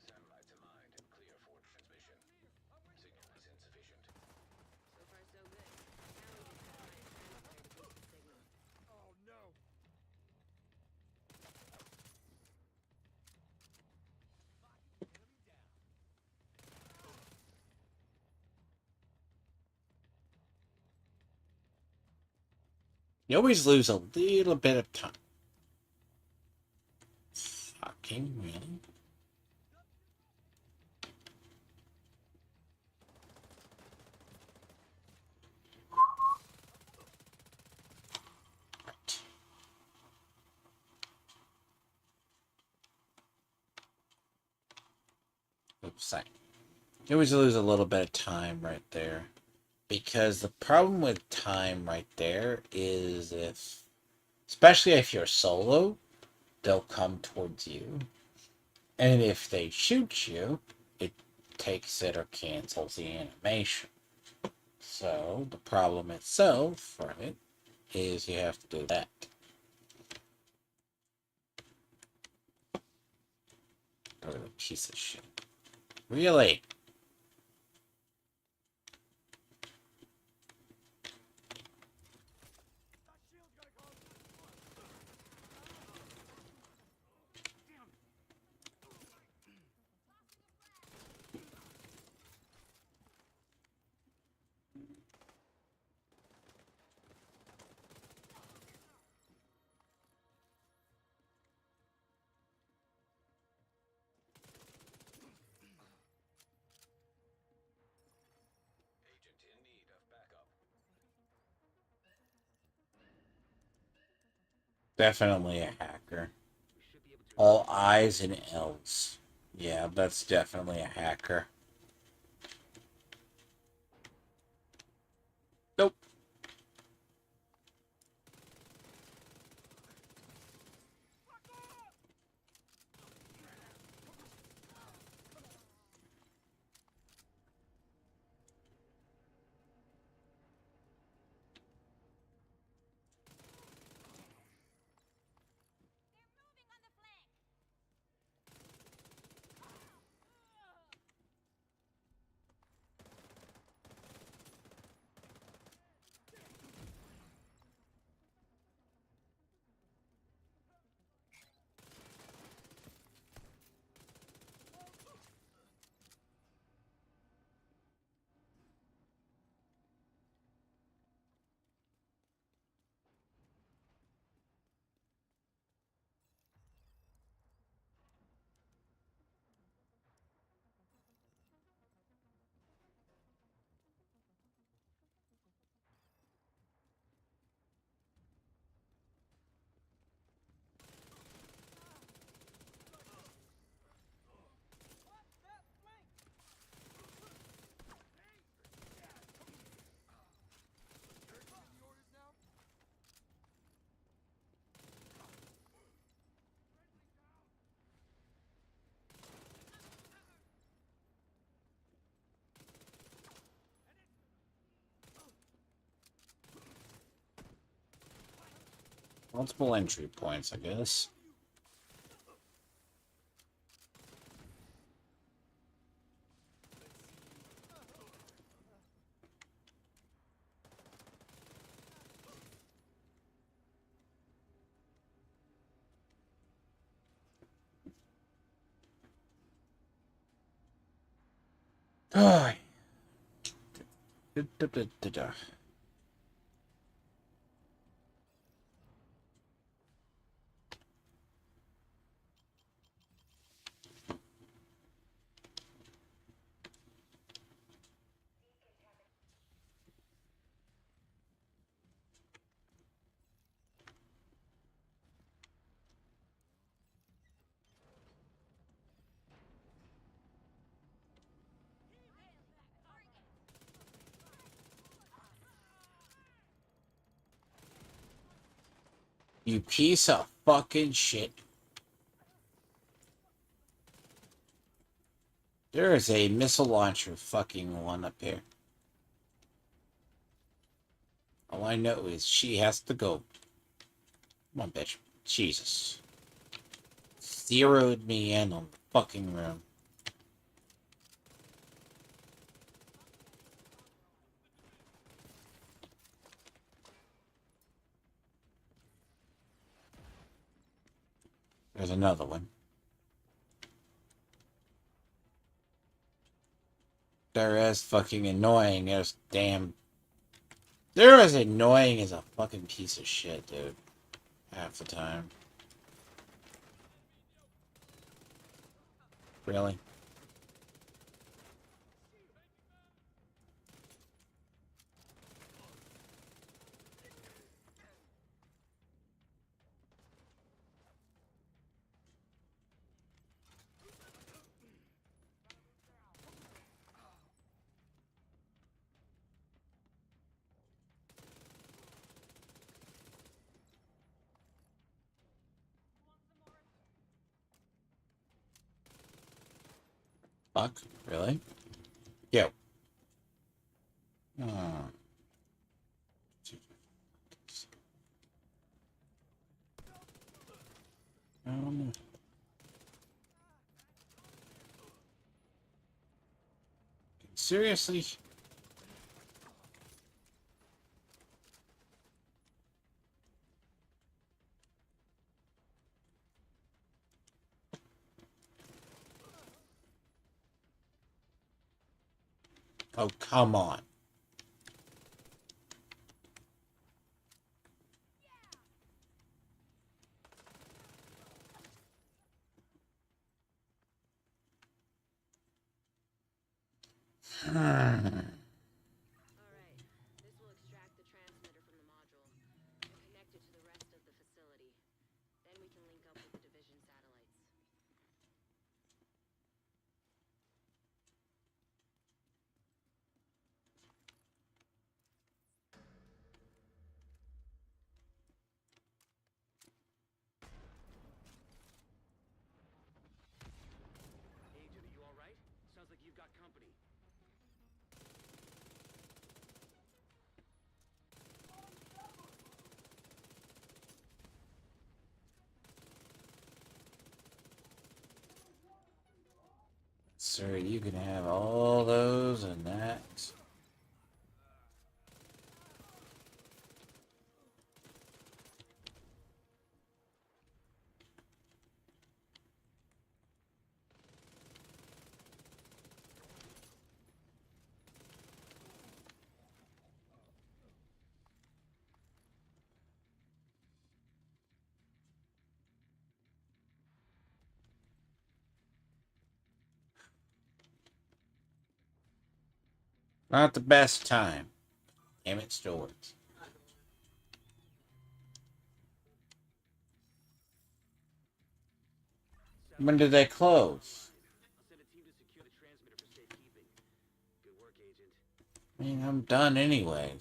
Satellite to mind and clear for transmission. Signal is insufficient. So far, so good. Now we just gotta find a translator to boost the signal. Oh no! Enemy down. You always lose a little bit of time. Fucking really? Right. Oops, sorry. You always lose a little bit of time right there. Because the problem with time right there is if, especially if you're solo, they'll come towards you. And if they shoot you, it takes it or cancels the animation. So the problem itself from it is you have to do that. What a piece of shit. Really? Agent in need of backup. Definitely a hacker. We should be able to. All I's and L's. Yeah, that's definitely a hacker. Nope. Multiple entry points, I guess. Oh. You piece of fucking shit. There is a missile launcher fucking one up here. All I know is she has to go. Come on, bitch. Jesus. Zeroed me in on the fucking room. There's another one. They're as fucking annoying as damn. They're as annoying as a fucking piece of shit, dude. Half the time. Really? Fuck? Really? Yo. Oh. Um, seriously? Oh, come on. Hmm. Alright, this will extract the transmitter from the module and connect it to the rest of the facility. Then we can link up with the division satellites. Agent, are you alright? Sounds like you've got company. Sir, you can have all those and that. Not the best time. Damn it, still works. When did they close? I'll send a team to secure the transmitter for safekeeping. Good work, Agent. I mean, I'm done anyway.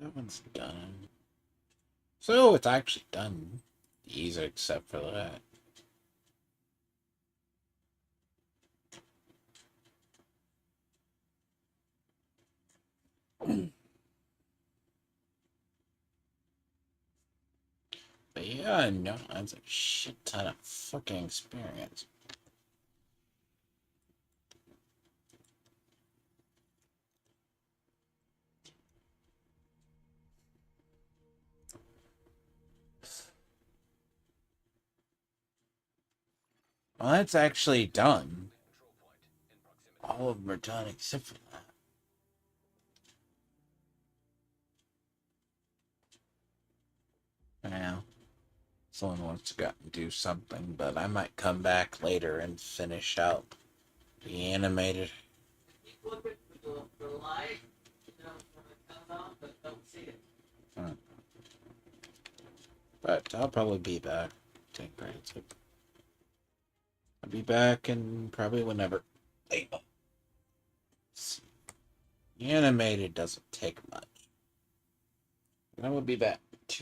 That one's done. So it's actually done. Easy except for that. But yeah, no, that's a shit ton of fucking experience. Well, that's actually done. All of them are done except for that. Now, someone wants to go out and do something, but I might come back later and finish out the animated. But I'll probably be back. Take granted. I'll be back in probably whenever. The animated doesn't take much. And I will be back to